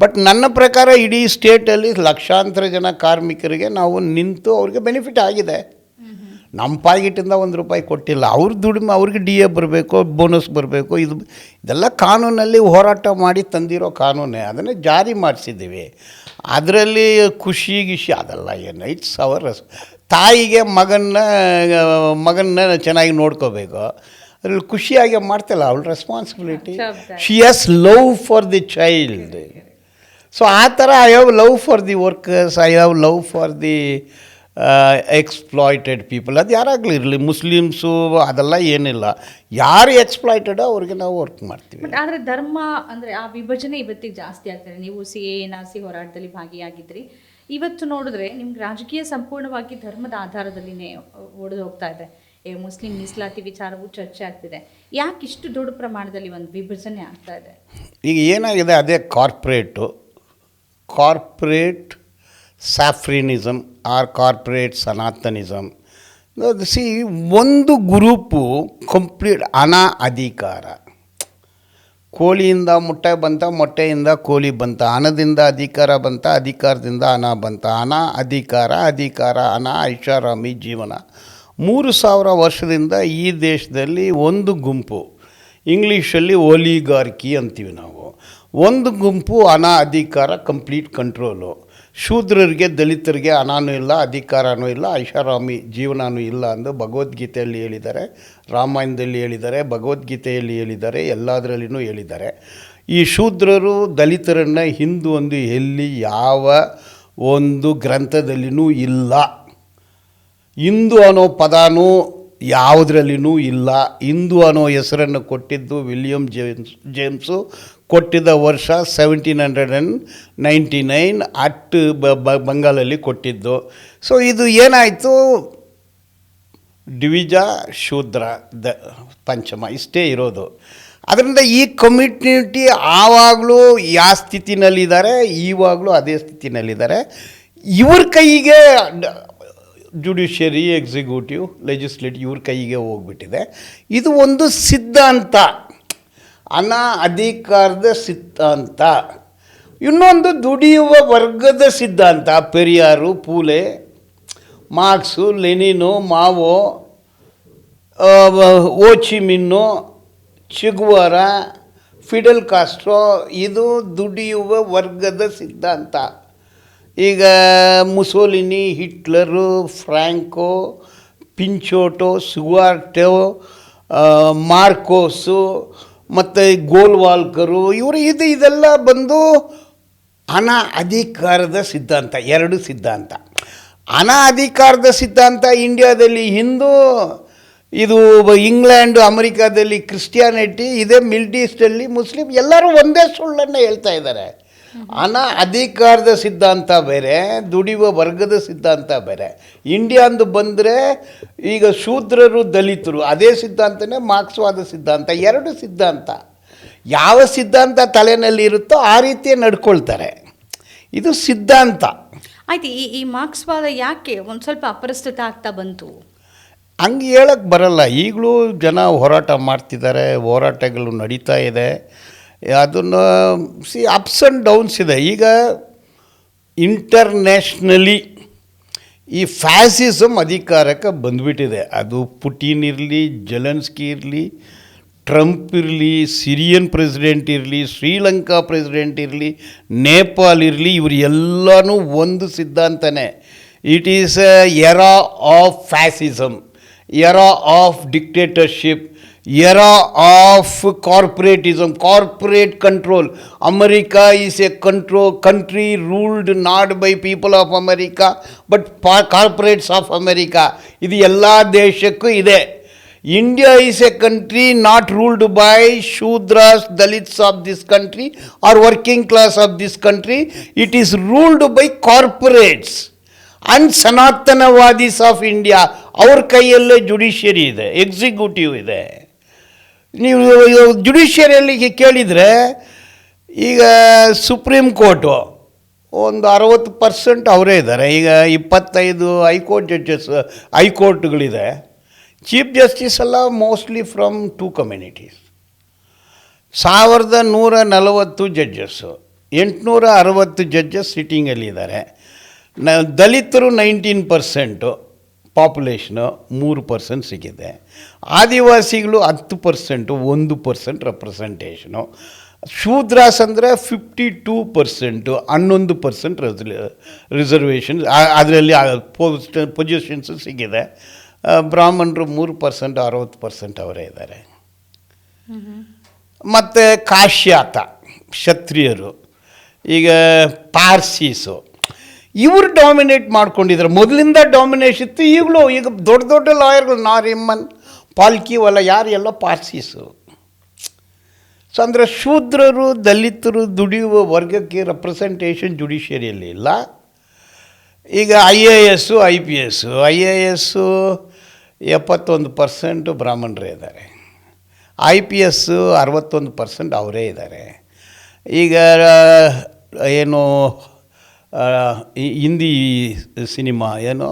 ಬಟ್ ನನ್ನ ಪ್ರಕಾರ ಇಡೀ ಸ್ಟೇಟಲ್ಲಿ ಲಕ್ಷಾಂತರ ಜನ ಕಾರ್ಮಿಕರಿಗೆ ನಾವು ನಿಂತು ಅವ್ರಿಗೆ ಬೆನಿಫಿಟ್ ಆಗಿದೆ. ನಮ್ಮ ಪಾಕೆಟಿಂದ ₹1 ಕೊಟ್ಟಿಲ್ಲ, ಅವ್ರ ದುಡಿಮೆ ಅವ್ರಿಗೆ DA ಬರಬೇಕು, ಬೋನಸ್ ಬರಬೇಕು. ಇದೆಲ್ಲ ಕಾನೂನಲ್ಲಿ ಹೋರಾಟ ಮಾಡಿ ತಂದಿರೋ ಕಾನೂನೇ, ಅದನ್ನು ಜಾರಿ ಮಾಡಿಸಿದ್ದೀವಿ. ಅದರಲ್ಲಿ ಖುಷಿ ಅದೆಲ್ಲ ಏನು, ಇಟ್ಸ್ ಅವರ್. ತಾಯಿಗೆ ಮಗನ್ನ ಚೆನ್ನಾಗಿ ನೋಡ್ಕೋಬೇಕು, ಅದರಲ್ಲಿ ಖುಷಿಯಾಗಿ ಮಾಡ್ತಿಲ್ಲ, ಅವಳ responsibility. She has love for the child. So ಆ ಥರ I have love for the workers, I have love for the exploited people. ಅದು ಯಾರಾಗಲಿ ಇರಲಿ, ಮುಸ್ಲಿಮ್ಸು ಅದೆಲ್ಲ ಏನಿಲ್ಲ, ಯಾರು ಎಕ್ಸ್ಪ್ಲಾಯ್ಟೆಡೋ ಅವ್ರಿಗೆ ನಾವು ವರ್ಕ್ ಮಾಡ್ತೀವಿ. ಬಟ್ ಆದರೆ ಧರ್ಮ ಅಂದರೆ ಆ ವಿಭಜನೆ ಇವತ್ತಿಗೆ ಜಾಸ್ತಿ ಆಗ್ತದೆ. ನೀವು CA ಹೋರಾಟದಲ್ಲಿ ಭಾಗಿಯಾಗಿದ್ರಿ. ಇವತ್ತು ನೋಡಿದ್ರೆ ನಿಮ್ಗೆ ರಾಜಕೀಯ ಸಂಪೂರ್ಣವಾಗಿ ಧರ್ಮದ ಆಧಾರದಲ್ಲಿನೇ ಒಡೆದು ಹೋಗ್ತಾ ಇದೆ. ಮುಸ್ಲಿಂ ಮೀಸಲಾತಿ ವಿಚಾರವೂ ಚರ್ಚೆ ಆಗ್ತಿದೆ. ಯಾಕೆ ಇಷ್ಟು ದೊಡ್ಡ ಪ್ರಮಾಣದಲ್ಲಿ ಒಂದು ವಿಭಜನೆ ಆಗ್ತಾ ಇದೆ? ಈಗ ಏನಾಗಿದೆ, ಅದೇ ಕಾರ್ಪೊರೇಟ್ ಸ್ಯಾಫ್ರಿನಿಸಮ್ ಆರ್ ಕಾರ್ಪೊರೇಟ್ ಸನಾತನಿಸಮ್. ಒಂದು ಗ್ರೂಪು ಕಂಪ್ಲೀಟ್ ಅಧಿಕಾರ. ಕೋಳಿಯಿಂದ ಮೊಟ್ಟೆ ಬಂತ, ಮೊಟ್ಟೆಯಿಂದ ಕೋಳಿ ಬಂತ, ಹಣದಿಂದ ಅಧಿಕಾರ ಬಂತ, ಅಧಿಕಾರದಿಂದ ಹಣ ಬಂತ. ಅಧಿಕಾರ, ಹಣ, ಐಷಾರಾಮಿ ಜೀವನ. 3000 ವರ್ಷದಿಂದ ಈ ದೇಶದಲ್ಲಿ ಒಂದು ಗುಂಪು, ಇಂಗ್ಲೀಷಲ್ಲಿ ಒಲಿಗಾರ್ಕಿ ಅಂತೀವಿ ನಾವು, ಒಂದು ಗುಂಪು ಹಣ, ಅಧಿಕಾರ, ಕಂಪ್ಲೀಟ್ ಕಂಟ್ರೋಲು. ಶೂದ್ರರಿಗೆ, ದಲಿತರಿಗೆ ಹಣನೂ ಇಲ್ಲ, ಅಧಿಕಾರನೂ ಇಲ್ಲ, ಐಷಾರಾಮಿ ಜೀವನವೂ ಇಲ್ಲ ಎಂದು ಭಗವದ್ಗೀತೆಯಲ್ಲಿ ಹೇಳಿದ್ದಾರೆ, ರಾಮಾಯಣದಲ್ಲಿ ಹೇಳಿದ್ದಾರೆ, ಭಗವದ್ಗೀತೆಯಲ್ಲಿ ಹೇಳಿದ್ದಾರೆ, ಎಲ್ಲದರಲ್ಲಿನೂ ಹೇಳಿದ್ದಾರೆ. ಈ ಶೂದ್ರರು ದಲಿತರನ್ನು ಹಿಂದೂ ಒಂದು ಎಲ್ಲಿ ಯಾವ ಒಂದು ಗ್ರಂಥದಲ್ಲಿನೂ ಇಲ್ಲ. ಹಿಂದೂ ಅನ್ನೋ ಪದನೂ ಯಾವುದರಲ್ಲಿನೂ ಇಲ್ಲ. ಹಿಂದೂ ಅನ್ನೋ ಹೆಸರನ್ನು ಕೊಟ್ಟಿದ್ದು ವಿಲಿಯಂ ಜೇಮ್ಸು ಕೊಟ್ಟಿದ್ದ ವರ್ಷ 1799 ಅಟ್ ಬಂಗಾಲಲ್ಲಿ ಕೊಟ್ಟಿದ್ದು. ಸೊ ಇದು ಏನಾಯಿತು, ದ್ವಿಜ, ಶೂದ್ರ, ಪಂಚಮ ಇಷ್ಟೇ ಇರೋದು. ಅದರಿಂದ ಈ ಕಮ್ಯುನಿಟಿ ಆವಾಗಲೂ ಯಾವ ಸ್ಥಿತಿನಲ್ಲಿದ್ದಾರೆ, ಈವಾಗಲೂ ಅದೇ ಸ್ಥಿತಿನಲ್ಲಿದ್ದಾರೆ. ಇವ್ರ ಕೈಗೆ ಜುಡಿಷಿಯರಿ, ಎಕ್ಸಿಕ್ಯೂಟಿವ್, ಲೆಜಿಸ್ಲೇಟಿವ್ ಇವ್ರ ಕೈಗೆ ಹೋಗ್ಬಿಟ್ಟಿದೆ. ಇದು ಒಂದು ಸಿದ್ಧಾಂತ, ಅಧಿಕಾರದ ಸಿದ್ಧಾಂತ. ಇನ್ನೊಂದು ದುಡಿಯುವ ವರ್ಗದ ಸಿದ್ಧಾಂತ. ಪೆರಿಯಾರು, ಪೂಲೆ, ಮಾರ್ಕ್ಸು, ಲೆನಿನು, ಮಾವೋ, ಓಚಿಮಿನ್ನು, ಚಿಗುವಾರ, ಫಿಡೆಲ್ ಕಾಸ್ಟ್ರೋ, ಇದು ದುಡಿಯುವ ವರ್ಗದ ಸಿದ್ಧಾಂತ. ಈಗ ಮುಸೋಲಿನಿ, ಹಿಟ್ಲರು, ಫ್ರ್ಯಾಂಕೋ, ಪಿಂಚೋಟೋ, ಸುವಾರ್ಟೋ, ಮಾರ್ಕೋಸು ಮತ್ತು ಗೋಲ್ವಾಲ್ಕರು, ಇವರು ಇದೆಲ್ಲ ಬಂದು ಅಧಿಕಾರದ ಸಿದ್ಧಾಂತ. ಎರಡು ಸಿದ್ಧಾಂತ. ಅಧಿಕಾರದ ಸಿದ್ಧಾಂತ ಇಂಡಿಯಾದಲ್ಲಿ ಹಿಂದೂ, ಇದು ಇಂಗ್ಲೆಂಡು, ಅಮೆರಿಕಾದಲ್ಲಿ ಕ್ರಿಸ್ಟಿಯಾನಿಟಿ ಇದೆ, ಮಿಡ್ಲ್ ಈಸ್ಟಲ್ಲಿ ಮುಸ್ಲಿಂ, ಎಲ್ಲರೂ ಒಂದೇ ಸುಳ್ಳನ್ನು ಹೇಳ್ತಾ ಇದ್ದಾರೆ. ಅಧಿಕಾರದ ಸಿದ್ಧಾಂತ ಬೇರೆ, ದುಡಿಯುವ ವರ್ಗದ ಸಿದ್ಧಾಂತ ಬೇರೆ. ಇಂಡಿಯಾದ್ದು ಬಂದರೆ ಈಗ ಶೂದ್ರರು, ದಲಿತರು, ಅದೇ ಸಿದ್ಧಾಂತನೇ ಮಾರ್ಕ್ಸ್ವಾದ ಸಿದ್ಧಾಂತ. ಎರಡು ಸಿದ್ಧಾಂತ. ಯಾವ ಸಿದ್ಧಾಂತ ತಲೆಯಲ್ಲಿ ಇರುತ್ತೋ ಆ ರೀತಿಯೇ ನಡ್ಕೊಳ್ತಾರೆ. ಇದು ಸಿದ್ಧಾಂತ. ಆಯ್ತು, ಈ ಮಾರ್ಕ್ಸ್ವಾದ ಯಾಕೆ ಒಂದು ಸ್ವಲ್ಪ ಅಪರಿಷ್ಕೃತ ಆಗ್ತಾ ಬಂತು? ಹಂಗೆ ಹೇಳಕ್ಕೆ ಬರಲ್ಲ. ಈಗಲೂ ಜನ ಹೋರಾಟ ಮಾಡ್ತಿದ್ದಾರೆ, ಹೋರಾಟಗಳು ನಡೀತಾ ಇದೆ. ಅದನ್ನು ಅಪ್ಸ್ ಆ್ಯಂಡ್ ಡೌನ್ಸ್ ಇದೆ. ಈಗ ಇಂಟರ್ನ್ಯಾಷ್ನಲಿ ಈ ಫ್ಯಾಸಿಸಮ್ ಅಧಿಕಾರಕ್ಕೆ ಬಂದುಬಿಟ್ಟಿದೆ. ಅದು ಪುಟಿನ್ ಇರಲಿ, ಜೆಲೆನ್ಸ್ಕಿ ಇರಲಿ, ಟ್ರಂಪ್ ಇರಲಿ, ಸಿರಿಯನ್ ಪ್ರೆಸಿಡೆಂಟ್ ಇರಲಿ, ಶ್ರೀಲಂಕಾ ಪ್ರೆಸಿಡೆಂಟ್ ಇರಲಿ, ನೇಪಾಲ್ ಇರಲಿ, ಇವರು ಎಲ್ಲನೂ ಒಂದು ಸಿದ್ಧಾಂತನೇ. It is a era of fascism, era of dictatorship, era of corporatism, corporate control. America is a country ruled not by people of America but corporates of America. ಇದು ಎಲ್ಲ ದೇಶಕ್ಕೂ ಇದೆ. India is a country not ruled by Shudras, Dalits of this country or working class of this country. It is ruled by corporates and Sanatanawadis of India. ಅವ್ರ ಕೈಯಲ್ಲೇ judiciary ಇದೆ, executive ಇದೆ. ನೀವು ಜುಡಿಷಿಯರಿಯಲ್ಲಿ ಕೇಳಿದರೆ ಈಗ ಸುಪ್ರೀಂ ಕೋರ್ಟು ಒಂದು 60% ಅವರೇ ಇದ್ದಾರೆ. ಈಗ 25 ಹೈಕೋರ್ಟ್ ಜಡ್ಜಸ್, ಹೈಕೋರ್ಟ್ಗಳಿದೆ. ಚೀಫ್ ಜಸ್ಟಿಸ್ ಎಲ್ಲ mostly from 2 communities. 1140 judges, 860 judges ಸಿಟ್ಟಿಂಗಲ್ಲಿದ್ದಾರೆ. ದಲಿತರು 19% ಪಾಪ್ಯುಲೇಷನು, 3% ಸಿಕ್ಕಿದೆ. ಆದಿವಾಸಿಗಳು 10%, 1% ರೆಪ್ರೆಸೆಂಟೇಷನು. ಶೂದ್ರಾಸ್ ಅಂದರೆ 52%, 11% ರಿಸರ್ವೇಷನ್, ಅದರಲ್ಲಿ ಪೊಸಿಷನ್ಸು ಸಿಕ್ಕಿದೆ. ಬ್ರಾಹ್ಮಣರು 3%, 60% ಅವರೇ ಇದ್ದಾರೆ. ಮತ್ತು ಕಾಶ್ಯಾತ, ಕ್ಷತ್ರಿಯರು, ಈಗ ಪಾರ್ಸೀಸು, ಇವರು ಡಾಮಿನೇಟ್ ಮಾಡ್ಕೊಂಡಿದ್ದಾರೆ. ಮೊದಲಿಂದ ಡಾಮಿನೇಷನ್ ಇತ್ತು, ಈಗಲೂ. ಈಗ ದೊಡ್ಡ ದೊಡ್ಡ ಲಾಯರ್ಗಳು, ನಾರಿಮನ್, ಪಾಲ್ಕಿವಾಲ, ಯಾರೆಲ್ಲ ಪಾರ್ಸೀಸು. ಸೊ ಅಂದರೆ ಶೂದ್ರರು, ದಲಿತರು, ದುಡಿಯುವ ವರ್ಗಕ್ಕೆ ರೆಪ್ರೆಸೆಂಟೇಷನ್ ಜುಡಿಷಿಯರಿಯಲ್ಲಿ ಇಲ್ಲ. ಈಗ IAS, IPS. IAS 71% ಬ್ರಾಹ್ಮಣರೇ ಇದ್ದಾರೆ. IPS 61% ಅವರೇ ಇದ್ದಾರೆ. ಈಗ ಏನು ಹಿಂದಿ ಸಿನಿಮಾ ಏನು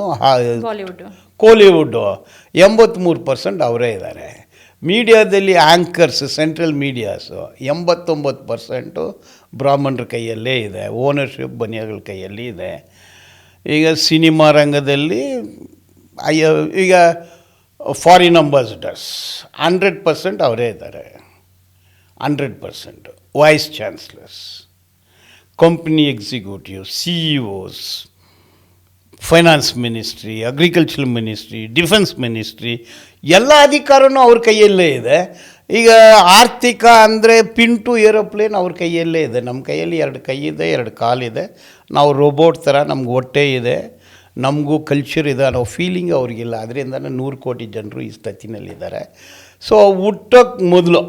ಕೋಲಿವುಡ್ಡು 83% ಅವರೇ ಇದ್ದಾರೆ. ಮೀಡಿಯಾದಲ್ಲಿ ಆ್ಯಂಕರ್ಸ್, ಸೆಂಟ್ರಲ್ ಮೀಡಿಯಾಸು 89% ಬ್ರಾಹ್ಮಣರ ಕೈಯಲ್ಲೇ ಇದೆ. ಓನರ್ಶಿಪ್ ಬನಿಯಾಗಳ ಕೈಯಲ್ಲಿ ಇದೆ. ಈಗ ಸಿನಿಮಾ ರಂಗದಲ್ಲಿ ಈಗ ಫಾರಿನ್ ಅಂಬಾಸಿಡರ್ಸ್ 100% ಅವರೇ ಇದ್ದಾರೆ. 100% vice chancellors, company executive, CEOs, finance ministry, agriculture ministry, defence ministry, ಎಲ್ಲ ಅಧಿಕಾರನೂ ಅವ್ರ ಕೈಯಲ್ಲೇ ಇದೆ. ಈಗ ಆರ್ಥಿಕ ಅಂದರೆ ಪಿಂಟು ಏರೋಪ್ಲೇನ್ ಅವ್ರ ಕೈಯಲ್ಲೇ ಇದೆ. ನಮ್ಮ ಕೈಯಲ್ಲಿ 2 ಕೈ ಇದೆ, 2 ಕಾಲಿದೆ. ನಾವು ರೋಬೋಟ್ ಥರ, ನಮ್ಗೆ ಹೊಟ್ಟೆ ಇದೆ, ನಮಗೂ ಕಲ್ಚರ್ ಇದೆ ಅನ್ನೋ ಫೀಲಿಂಗ್ ಅವ್ರಿಗಿಲ್ಲ. ಅದರಿಂದನೇ 100 ಕೋಟಿ ಜನರು ಈ ಸ್ಥಿತಿನಲ್ಲಿದ್ದಾರೆ. ಸೊ ಹುಟ್ಟೋಕ್ಕೆ ಮೊದಲು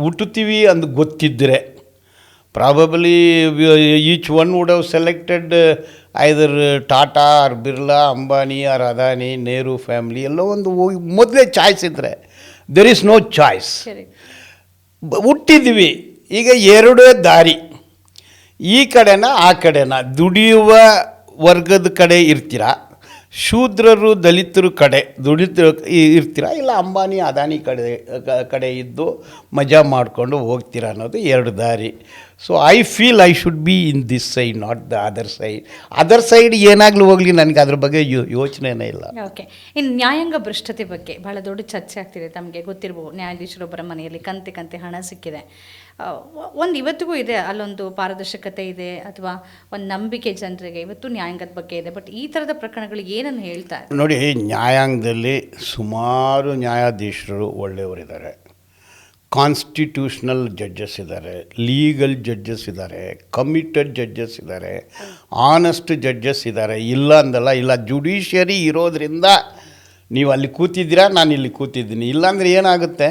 ಹುಟ್ಟುತ್ತೀವಿ ಅಂದು ಗೊತ್ತಿದ್ದರೆ probably each one would have selected either Tata or Birla, Ambani or Adani, Nehru family, ಎಲ್ಲೋ ಒಂದು ಹೋಗಿ ಮೊದಲೇ ಚಾಯ್ಸ್ ಇದ್ದರೆ. There is no choice. ಹುಟ್ಟಿದ್ವಿ. ಈಗ ಎರಡೇ ದಾರಿ, ಈ ಕಡೆನ ಆ ಕಡೆನ. ದುಡಿಯುವ ವರ್ಗದ ಕಡೆ ಇರ್ತೀರ, ಶೂದ್ರರು ದಲಿತರ ಕಡೆ ಇರ್ತೀರ, ಇಲ್ಲ ಅಂಬಾನಿ ಅದಾನಿ ಕಡೆ ಇದ್ದು ಮಜಾ ಮಾಡಿಕೊಂಡು ಹೋಗ್ತೀರ ಅನ್ನೋದು ಎರಡು ದಾರಿ. So I feel I should be in this side, not the other side ಏನಾಗಲೂ ಹೋಗಲಿ, ನನಗೆ ಅದ್ರ ಬಗ್ಗೆ ಯೋಚನೆನೇ ಇಲ್ಲ. ಓಕೆ, ಇನ್ನು ನ್ಯಾಯಾಂಗ ಭ್ರಷ್ಟತೆ ಬಗ್ಗೆ ಭಾಳ ದೊಡ್ಡ ಚರ್ಚೆ ಆಗ್ತಿದೆ. ತಮಗೆ ಗೊತ್ತಿರ್ಬೋದು, ನ್ಯಾಯಾಧೀಶರೊಬ್ಬರ ಮನೆಯಲ್ಲಿ ಕಂತೆ ಹಣ ಸಿಕ್ಕಿದೆ. ಒಂದು ಇವತ್ತಿಗೂ ಇದೆ, ಅಲ್ಲೊಂದು ಪಾರದರ್ಶಕತೆ ಇದೆ ಅಥವಾ ಒಂದು ನಂಬಿಕೆ ಜನರಿಗೆ ಇವತ್ತು ನ್ಯಾಯಾಂಗದ ಬಗ್ಗೆ ಇದೆ. ಬಟ್ ಈ ಥರದ ಪ್ರಕರಣಗಳಿಗೆ ಏನನ್ನು ಹೇಳ್ತಾರೆ ನೋಡಿ, ನ್ಯಾಯಾಂಗದಲ್ಲಿ ಸುಮಾರು ನ್ಯಾಯಾಧೀಶರು ಒಳ್ಳೆಯವರಿದ್ದಾರೆ, ಕಾನ್ಸ್ಟಿಟ್ಯೂಷನಲ್ ಜಡ್ಜಸ್ ಇದ್ದಾರೆ, ಲೀಗಲ್ ಜಡ್ಜಸ್ ಇದ್ದಾರೆ, ಕಮಿಟೆಡ್ ಜಡ್ಜಸ್ ಇದ್ದಾರೆ, ಆನೆಸ್ಟ್ ಜಡ್ಜಸ್ ಇದ್ದಾರೆ. ಇಲ್ಲ ಅಂದಲ್ಲ, ಇಲ್ಲ. ಜುಡಿಷಿಯರಿ ಇರೋದ್ರಿಂದ ನೀವು ಅಲ್ಲಿ ಕೂತಿದ್ದೀರಾ, ನಾನು ಇಲ್ಲಿ ಕೂತಿದ್ದೀನಿ. ಇಲ್ಲಾಂದರೆ ಏನಾಗುತ್ತೆ?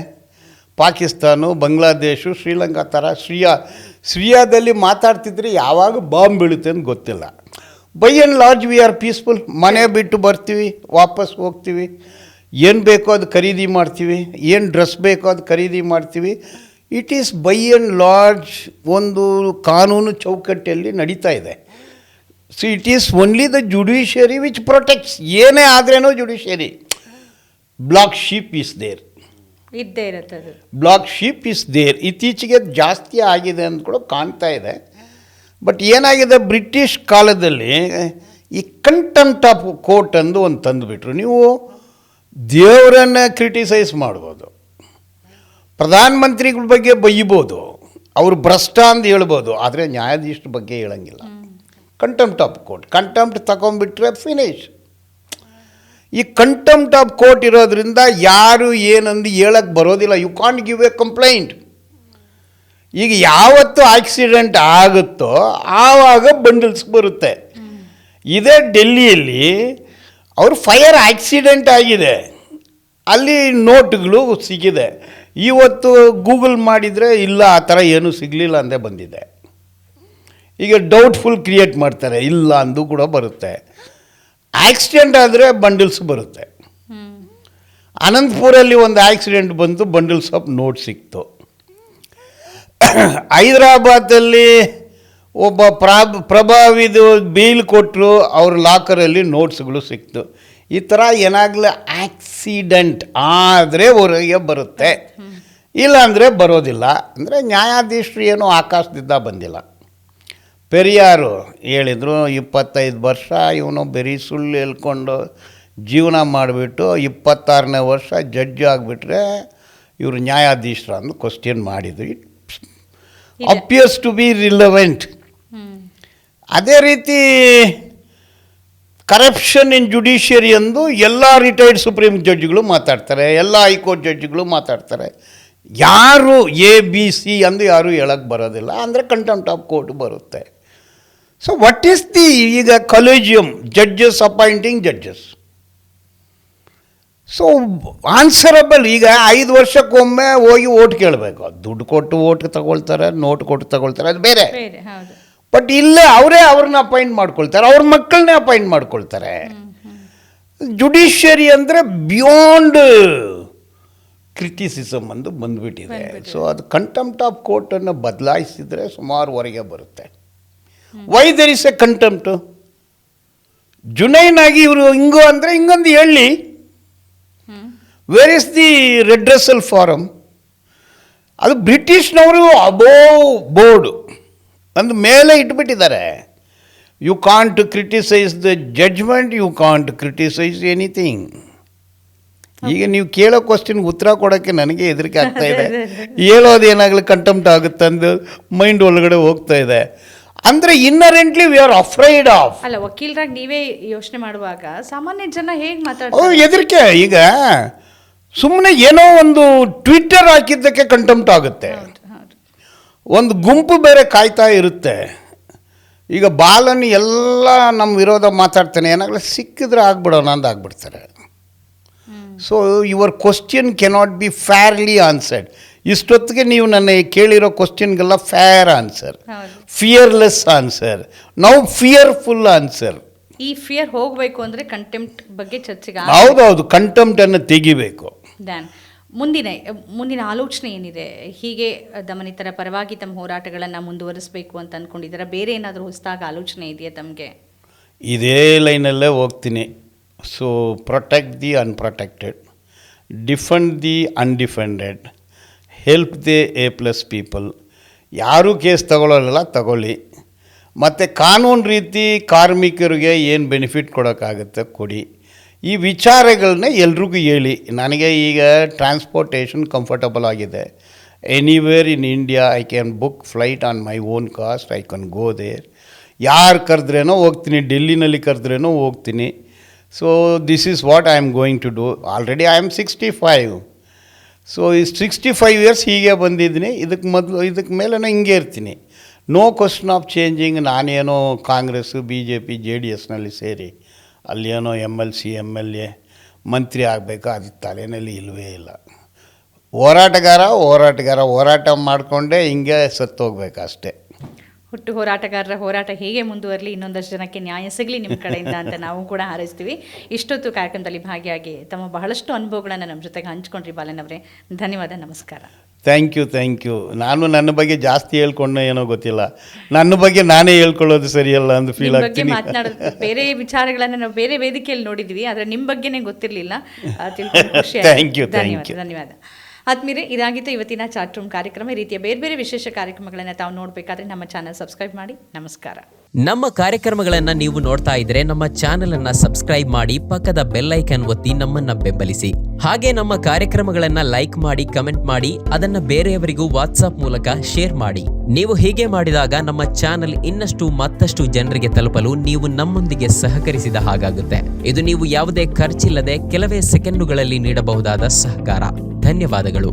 ಪಾಕಿಸ್ತಾನ, ಬಾಂಗ್ಲಾದೇಶು, ಶ್ರೀಲಂಕಾ ಥರ ಸಿರಿಯಾದಲ್ಲಿ ಮಾತಾಡ್ತಿದ್ರೆ ಯಾವಾಗ ಬಾಂಬ್ ಬೀಳುತ್ತೆ ಅಂತ ಗೊತ್ತಿಲ್ಲ. By and large we are peaceful. ಮನೆ ಬಿಟ್ಟು ಬರ್ತೀವಿ, ವಾಪಸ್ ಹೋಗ್ತೀವಿ, ಏನು ಬೇಕೋ ಅದು ಖರೀದಿ ಮಾಡ್ತೀವಿ, ಏನು ಡ್ರೆಸ್ ಬೇಕೋ ಅದು ಖರೀದಿ ಮಾಡ್ತೀವಿ. It is by and large ಒಂದು ಕಾನೂನು ಚೌಕಟ್ಟಲ್ಲಿ ನಡೀತಾ ಇದೆ. So it is only the judiciary which protects. ಏನೇ ಆದ್ರೇನೋ judiciary. Black sheep is there, ಇದ್ದೇ ಇರುತ್ತೆ ಅದು. Black sheep is there. ಇತ್ತೀಚೆಗೆ ಜಾಸ್ತಿ ಆಗಿದೆ ಅಂತ ಕೂಡ ಕಾಣ್ತಾ ಇದೆ. ಬಟ್ ಏನಾಗಿದೆ, ಬ್ರಿಟಿಷ್ ಕಾಲದಲ್ಲಿ ಈ ಕಂಟೆಂಪ್ಟ್ ಆಫ್ ಕೋರ್ಟ್ ಅಂದು ಒಂದು ತಂದುಬಿಟ್ರು. ನೀವು ದೇವರನ್ನು ಕ್ರಿಟಿಸೈಸ್ ಮಾಡ್ಬೋದು, ಪ್ರಧಾನಮಂತ್ರಿಗಳ ಬಗ್ಗೆ ಬೈಬೋದು, ಅವರು ಭ್ರಷ್ಟ ಅಂತ ಹೇಳ್ಬೋದು, ಆದರೆ ನ್ಯಾಯಾಧೀಶರ ಬಗ್ಗೆ ಹೇಳಂಗಿಲ್ಲ. ಕಂಟೆಂಪ್ಟ್ ಆಫ್ ಕೋರ್ಟ್, ಕಂಟೆಂಪ್ಟ್ ತಗೊಂಡ್ಬಿಟ್ರೆ ಫಿನಿಶ್. ಈ ಕಂಟೆಂಪ್ಟ್ ಆಫ್ ಕೋರ್ಟ್ ಇರೋದ್ರಿಂದ ಯಾರು ಏನಂದು ಹೇಳಕ್ಕೆ ಬರೋದಿಲ್ಲ. You can't give a complaint. ಈಗ ಯಾವತ್ತು ಆಕ್ಸಿಡೆಂಟ್ ಆಗುತ್ತೋ ಆವಾಗ ಬಂಡಲ್ಸ್ ಬರುತ್ತೆ. ಇದೇ ಡೆಲ್ಲಿಯಲ್ಲಿ ಅವರು ಫೈರ್ ಆಕ್ಸಿಡೆಂಟ್ ಆಗಿದೆ, ಅಲ್ಲಿ ನೋಟ್ಗಳು ಸಿಗಿದೆ. ಇವತ್ತು ಗೂಗಲ್ ಮಾಡಿದರೆ ಇಲ್ಲ, ಆ ಥರ ಏನೂ ಸಿಗಲಿಲ್ಲ ಅಂದೇ ಬಂದಿದೆ. ಈಗ ಡೌಟ್ಫುಲ್ ಕ್ರಿಯೇಟ್ ಮಾಡ್ತಾರೆ, ಇಲ್ಲ ಅಂದು ಕೂಡ ಬರುತ್ತೆ. ಆಕ್ಸಿಡೆಂಟ್ ಆದರೆ ಬಂಡಲ್ಸ್ ಬರುತ್ತೆ. ಅನಂತಪುರಲ್ಲಿ ಒಂದು ಆಕ್ಸಿಡೆಂಟ್ ಬಂತು, ಬಂಡಲ್ಸ್ ಆಫ್ ನೋಟ್ ಸಿಕ್ತು. ಹೈದರಾಬಾದಲ್ಲಿ ಒಬ್ಬ ಪ್ರಭಾವಿದು ಬೇಲ್ ಕೊಟ್ಟರು, ಅವ್ರ ಲಾಕರಲ್ಲಿ ನೋಟ್ಸ್ಗಳು ಸಿಕ್ತು. ಈ ಥರ ಏನಾಗಲೇ ಆಕ್ಸಿಡೆಂಟ್ ಆದರೆ ಹೊರಗೆ ಬರುತ್ತೆ, ಇಲ್ಲಾಂದರೆ ಬರೋದಿಲ್ಲ. ಅಂದರೆ ನ್ಯಾಯಾಧೀಶರು ಏನೋ ಆಕಾಶದಿಂದ ಬಂದಿಲ್ಲ. ಪೆರಿಯಾರು ಹೇಳಿದರು, 25 ವರ್ಷ ಇವನು ಬರೀ ಸುಳ್ಳು ಹೇಳ್ಕೊಂಡು ಜೀವನ ಮಾಡಿಬಿಟ್ಟು 26ನೇ ವರ್ಷ ಜಡ್ಜ್ ಆಗಿಬಿಟ್ರೆ ಇವರು ನ್ಯಾಯಾಧೀಶರು ಅಂದು ಕ್ವಶನ್ ಮಾಡಿದ್ರು. It appears to be relevant. ಅದೇ ರೀತಿ ಕರಪ್ಷನ್ ಇನ್ ಜುಡಿಷಿಯರಿ ಅಂದು ಎಲ್ಲ ರಿಟೈರ್ಡ್ ಸುಪ್ರೀಂ ಜಡ್ಜ್ಗಳು ಮಾತಾಡ್ತಾರೆ, ಎಲ್ಲ ಹೈಕೋರ್ಟ್ ಜಡ್ಜ್ಗಳು ಮಾತಾಡ್ತಾರೆ. ಯಾರು ABC ಅಂದು ಯಾರೂ ಹೇಳಕ್ಕೆ ಬರೋದಿಲ್ಲ. ಅಂದರೆ ಕಂಟೆಂಪ್ಟ್ ಆಫ್ ಕೋರ್ಟ್ ಬರುತ್ತೆ. ಸೊ ವಾಟ್ ಈಸ್ ದಿ ಈಗ collegium judges appointing judges. So answerable. ಈಗ 5 ವರ್ಷಕ್ಕೊಮ್ಮೆ ಹೋಗಿ ಓಟ್ ಕೇಳಬೇಕು. ದುಡ್ಡು ಕೊಟ್ಟು ಓಟ್ ತಗೊಳ್ತಾರೆ, ನೋಟ್ ಕೊಟ್ಟು ತಗೊಳ್ತಾರೆ, ಅದು ಬೇರೆ. ಬಟ್ ಇಲ್ಲೇ ಅವರೇ ಅವ್ರನ್ನ ಅಪಾಯಿಂಟ್ ಮಾಡ್ಕೊಳ್ತಾರೆ, ಅವ್ರ ಮಕ್ಕಳನ್ನೇ ಅಪಾಯಿಂಟ್ ಮಾಡ್ಕೊಳ್ತಾರೆ. ಜುಡಿಷಿಯರಿ ಅಂದರೆ ಬಿಯಾಂಡ್ ಕ್ರಿಟಿಸಿಸಮ್ ಅಂದು ಬಂದುಬಿಟ್ಟಿದೆ. ಸೊ ಅದು ಕಂಟೆಂಪ್ಟ್ ಆಫ್ ಕೋರ್ಟನ್ನು ಬದಲಾಯಿಸಿದರೆ ಸುಮಾರು ಹೊರಗೆ ಬರುತ್ತೆ. Why there is a contempt? ಜುನೈನಾಗಿ ಇವರು ಹಿಂಗು ಅಂದರೆ ಹಿಂಗೊಂದು ಹೇಳಿ, where is the redressal forum? ಅದು ಬ್ರಿಟಿಷ್ನವರು ಅಬೋವ್ ಬೋರ್ಡ್ ಅಂದ ಮೇಲೆ ಇಟ್ಬಿಟ್ಟಿದ್ದಾರೆ. You can't criticise the judgment, you can't criticise anything. ಈಗ ನೀವು ಕೇಳೋ ಕ್ವಶನ್ಗೆ ಉತ್ತರ ಕೊಡೋಕ್ಕೆ ನನಗೆ ಹೆದರಿಕೆ ಆಗ್ತಾ ಇದೆ. ಹೇಳೋದೇನಾಗಲಿ ಕಂಟೆಂಪ್ಟ್ ಆಗುತ್ತಂದು ಮೈಂಡ್ ಒಳಗಡೆ ಹೋಗ್ತಾ ಇದೆ. ಅಂದರೆ ಇನ್ನರೆಂಟ್ಲಿ ವಿ ಆರ್ ಅಫ್ರೈಡ್ ಆಫ್. ಅಲ್ಲ, ವಕೀಲರಾಗಿ ನೀವೇ ಯೋಚನೆ ಮಾಡುವಾಗ ಸಾಮಾನ್ಯ ಜನ ಹೇಗೆ ಮಾತಾಡ್ತಾರೆ? ಹೆದರಿಕೆ. ಈಗ ಸುಮ್ಮನೆ ಏನೋ ಒಂದು ಟ್ವಿಟ್ಟರ್ ಹಾಕಿದ್ದಕ್ಕೆ ಕಂಟೆಂಪ್ಟ್ ಆಗುತ್ತೆ. ಒಂದು ಗುಂಪು ಬೇರೆ ಕಾಯ್ತಾ ಇರುತ್ತೆ. ಈಗ ಬಾಲನ್ ಎಲ್ಲ ನಮ್ಮ ವಿರೋಧ ಮಾತಾಡ್ತಾನೆ, ಏನಾಗಲಿ ಸಿಕ್ಕಿದ್ರೆ ಆಗ್ಬಿಡೋಣ ಅಂತ ಆಗ್ಬಿಡ್ತಾರೆ. So your question cannot be fairly answered. ಇಷ್ಟೊತ್ತಿಗೆ ನೀವು ನನ್ನ ಕೇಳಿರೋ ಕ್ವಶನ್ಗೆಲ್ಲ ಫೇರ್ ಆನ್ಸರ್, ಫಿಯರ್ಲೆಸ್ ಆನ್ಸರ್, ನಾವು ಫಿಯರ್ಫುಲ್ ಆನ್ಸರ್. ಈ ಫಿಯರ್ ಹೋಗಬೇಕು ಅಂದರೆ ಕಂಟೆಂಪ್ಟ್ ಬಗ್ಗೆ ಚರ್ಚೆಗೆ ಹೌದೌದು, ಕಂಟೆಂಪ್ಟನ್ನು ತೆಗಿಬೇಕು. ಮುಂದಿನ ಆಲೋಚನೆ ಏನಿದೆ? ಹೀಗೆ ದಮನಿತರ ಪರವಾಗಿ ತಮ್ಮ ಹೋರಾಟಗಳನ್ನು ಮುಂದುವರಿಸಬೇಕು ಅಂತ ಅಂದ್ಕೊಂಡಿದ್ದೀರಾ? ಬೇರೆ ಏನಾದರೂ ಹೊಸದಾಗಿ ಆಲೋಚನೆ ಇದೆಯಾ ತಮಗೆ? ಇದೇ ಲೈನಲ್ಲೇ ಹೋಗ್ತೀನಿ. So protect the unprotected, defend the undefended, help the A+ people. ಯಾರೂ ಕೇಸ್ ತಗೊಳ್ಳೋಲ್ಲ, ತಗೊಳ್ಳಿ. ಮತ್ತು ಕಾನೂನು ರೀತಿ ಕಾರ್ಮಿಕರಿಗೆ ಏನು ಬೆನಿಫಿಟ್ ಕೊಡೋಕ್ಕಾಗುತ್ತೆ ಕೊಡಿ. ಈ ವಿಚಾರಗಳನ್ನ ಎಲ್ರಿಗೂ ಹೇಳಿ. ನನಗೆ ಈಗ ಟ್ರಾನ್ಸ್ಪೋರ್ಟೇಷನ್ ಕಂಫರ್ಟಬಲ್ ಆಗಿದೆ. Anywhere in India I can book flight on my own cost, I can go there. ಯಾರು ಕರೆದ್ರೇನೋ ಹೋಗ್ತೀನಿ, ಡೆಲ್ಲಿನಲ್ಲಿ ಕರೆದ್ರೇನೋ ಹೋಗ್ತೀನಿ. So this is what I am going to do. Already I am 65. So ಈ 65 ಇಯರ್ಸ್ ಹೀಗೆ ಬಂದಿದ್ದೀನಿ. ಇದಕ್ಕೆ ಮೇಲೆ ಹಿಂಗೆ ಇರ್ತೀನಿ. No question of changing. ನಾನೇನೋ ಕಾಂಗ್ರೆಸ್ಸು BJP JDSನಲ್ಲಿ ಸೇರಿ ಅಲ್ಲೇನೋ MLC MLA ಮಂತ್ರಿ ಆಗಬೇಕಾ, ಅದು ತಲೆಯಲ್ಲಿ ಇಲ್ಲವೇ ಇಲ್ಲ. ಹೋರಾಟ ಮಾಡಿಕೊಂಡೇ ಹಿಂಗೆ ಸತ್ತೋಗ್ಬೇಕು ಅಷ್ಟೇ. ಹುಟ್ಟು ಹೋರಾಟಗಾರರ ಹೋರಾಟ ಹೇಗೆ ಮುಂದುವರಲಿ, ಇನ್ನೊಂದಷ್ಟು ಜನಕ್ಕೆ ನ್ಯಾಯ ಸಿಗಲಿ ನಿಮ್ಮ ಕಡೆಯಿಂದ ಅಂತ ನಾವು ಕೂಡ ಹಾರೈಸ್ತೀವಿ. ಇಷ್ಟೊತ್ತು ಕಾರ್ಯಕ್ರಮದಲ್ಲಿ ಭಾಗಿಯಾಗಿ ತಮ್ಮ ಬಹಳಷ್ಟು ಅನುಭವಗಳನ್ನು ನಮ್ಮ ಜೊತೆಗೆ ಹಂಚ್ಕೊಂಡ್ರಿ ಬಾಲನ್ ಅವರೇ. ಧನ್ಯವಾದ, ನಮಸ್ಕಾರ. Thank you. ನಾನು ನನ್ನ ಬಗ್ಗೆ ಜಾಸ್ತಿ ಹೇಳ್ಕೊಂಡೆ ಏನೋ ಗೊತ್ತಿಲ್ಲ. ನನ್ನ ಬಗ್ಗೆ ನಾನೇ ಹೇಳ್ಕೊಳ್ಳೋದು ಸರಿಯಲ್ಲ ಅಂತ ಫೀಲ್ ಆಗ್ತೀನಿ. ಮಾತನಾಡೋದು ಬೇರೆ ವಿಚಾರಗಳನ್ನು ನಾವು ಬೇರೆ ವೇದಿಕೆಯಲ್ಲಿ ನೋಡಿದ್ವಿ, ಆದರೆ ನಿಮ್ಮ ಬಗ್ಗೆನೇ ಗೊತ್ತಿರಲಿಲ್ಲ. Thank you. ಧನ್ಯವಾದ. ಆದ್ಮೇಲೆ ಇದಾಗಿತ್ತು ಇವತ್ತಿನ ಚಾಟ್ ರೂಮ್ ಕಾರ್ಯಕ್ರಮ. ಈ ರೀತಿಯ ಬೇರೆ ಬೇರೆ ವಿಶೇಷ ಕಾರ್ಯಕ್ರಮಗಳನ್ನು ತಾವು ನೋಡಬೇಕಾದ್ರೆ ನಮ್ಮ ಚಾನಲ್ ಸಬ್ಸ್ಕ್ರೈಬ್ ಮಾಡಿ. ನಮಸ್ಕಾರ. ನಮ್ಮ ಕಾರ್ಯಕ್ರಮಗಳನ್ನು ನೀವು ನೋಡ್ತಾ ಇದ್ರೆ ನಮ್ಮ ಚಾನೆಲ್ ಅನ್ನ ಸಬ್ಸ್ಕ್ರೈಬ್ ಮಾಡಿ, ಪಕ್ಕದ ಬೆಲ್ ಐಕನ್ ಒತ್ತಿ ನಮ್ಮನ್ನ ಬೆಂಬಲಿಸಿ. ಹಾಗೆ ನಮ್ಮ ಕಾರ್ಯಕ್ರಮಗಳನ್ನ ಲೈಕ್ ಮಾಡಿ, ಕಮೆಂಟ್ ಮಾಡಿ, ಅದನ್ನ ಬೇರೆಯವರಿಗೂ ವಾಟ್ಸ್ಆಪ್ ಮೂಲಕ ಶೇರ್ ಮಾಡಿ. ನೀವು ಹೀಗೆ ಮಾಡಿದಾಗ ನಮ್ಮ ಚಾನೆಲ್ ಮತ್ತಷ್ಟು ಜನರಿಗೆ ತಲುಪಲು ನೀವು ನಮ್ಮೊಂದಿಗೆ ಸಹಕರಿಸಿದ ಹಾಗಾಗುತ್ತೆ. ಇದು ನೀವು ಯಾವುದೇ ಖರ್ಚಿಲ್ಲದೆ ಕೆಲವೇ ಸೆಕೆಂಡುಗಳಲ್ಲಿ ನೀಡಬಹುದಾದ ಸಹಕಾರ. ಧನ್ಯವಾದಗಳು.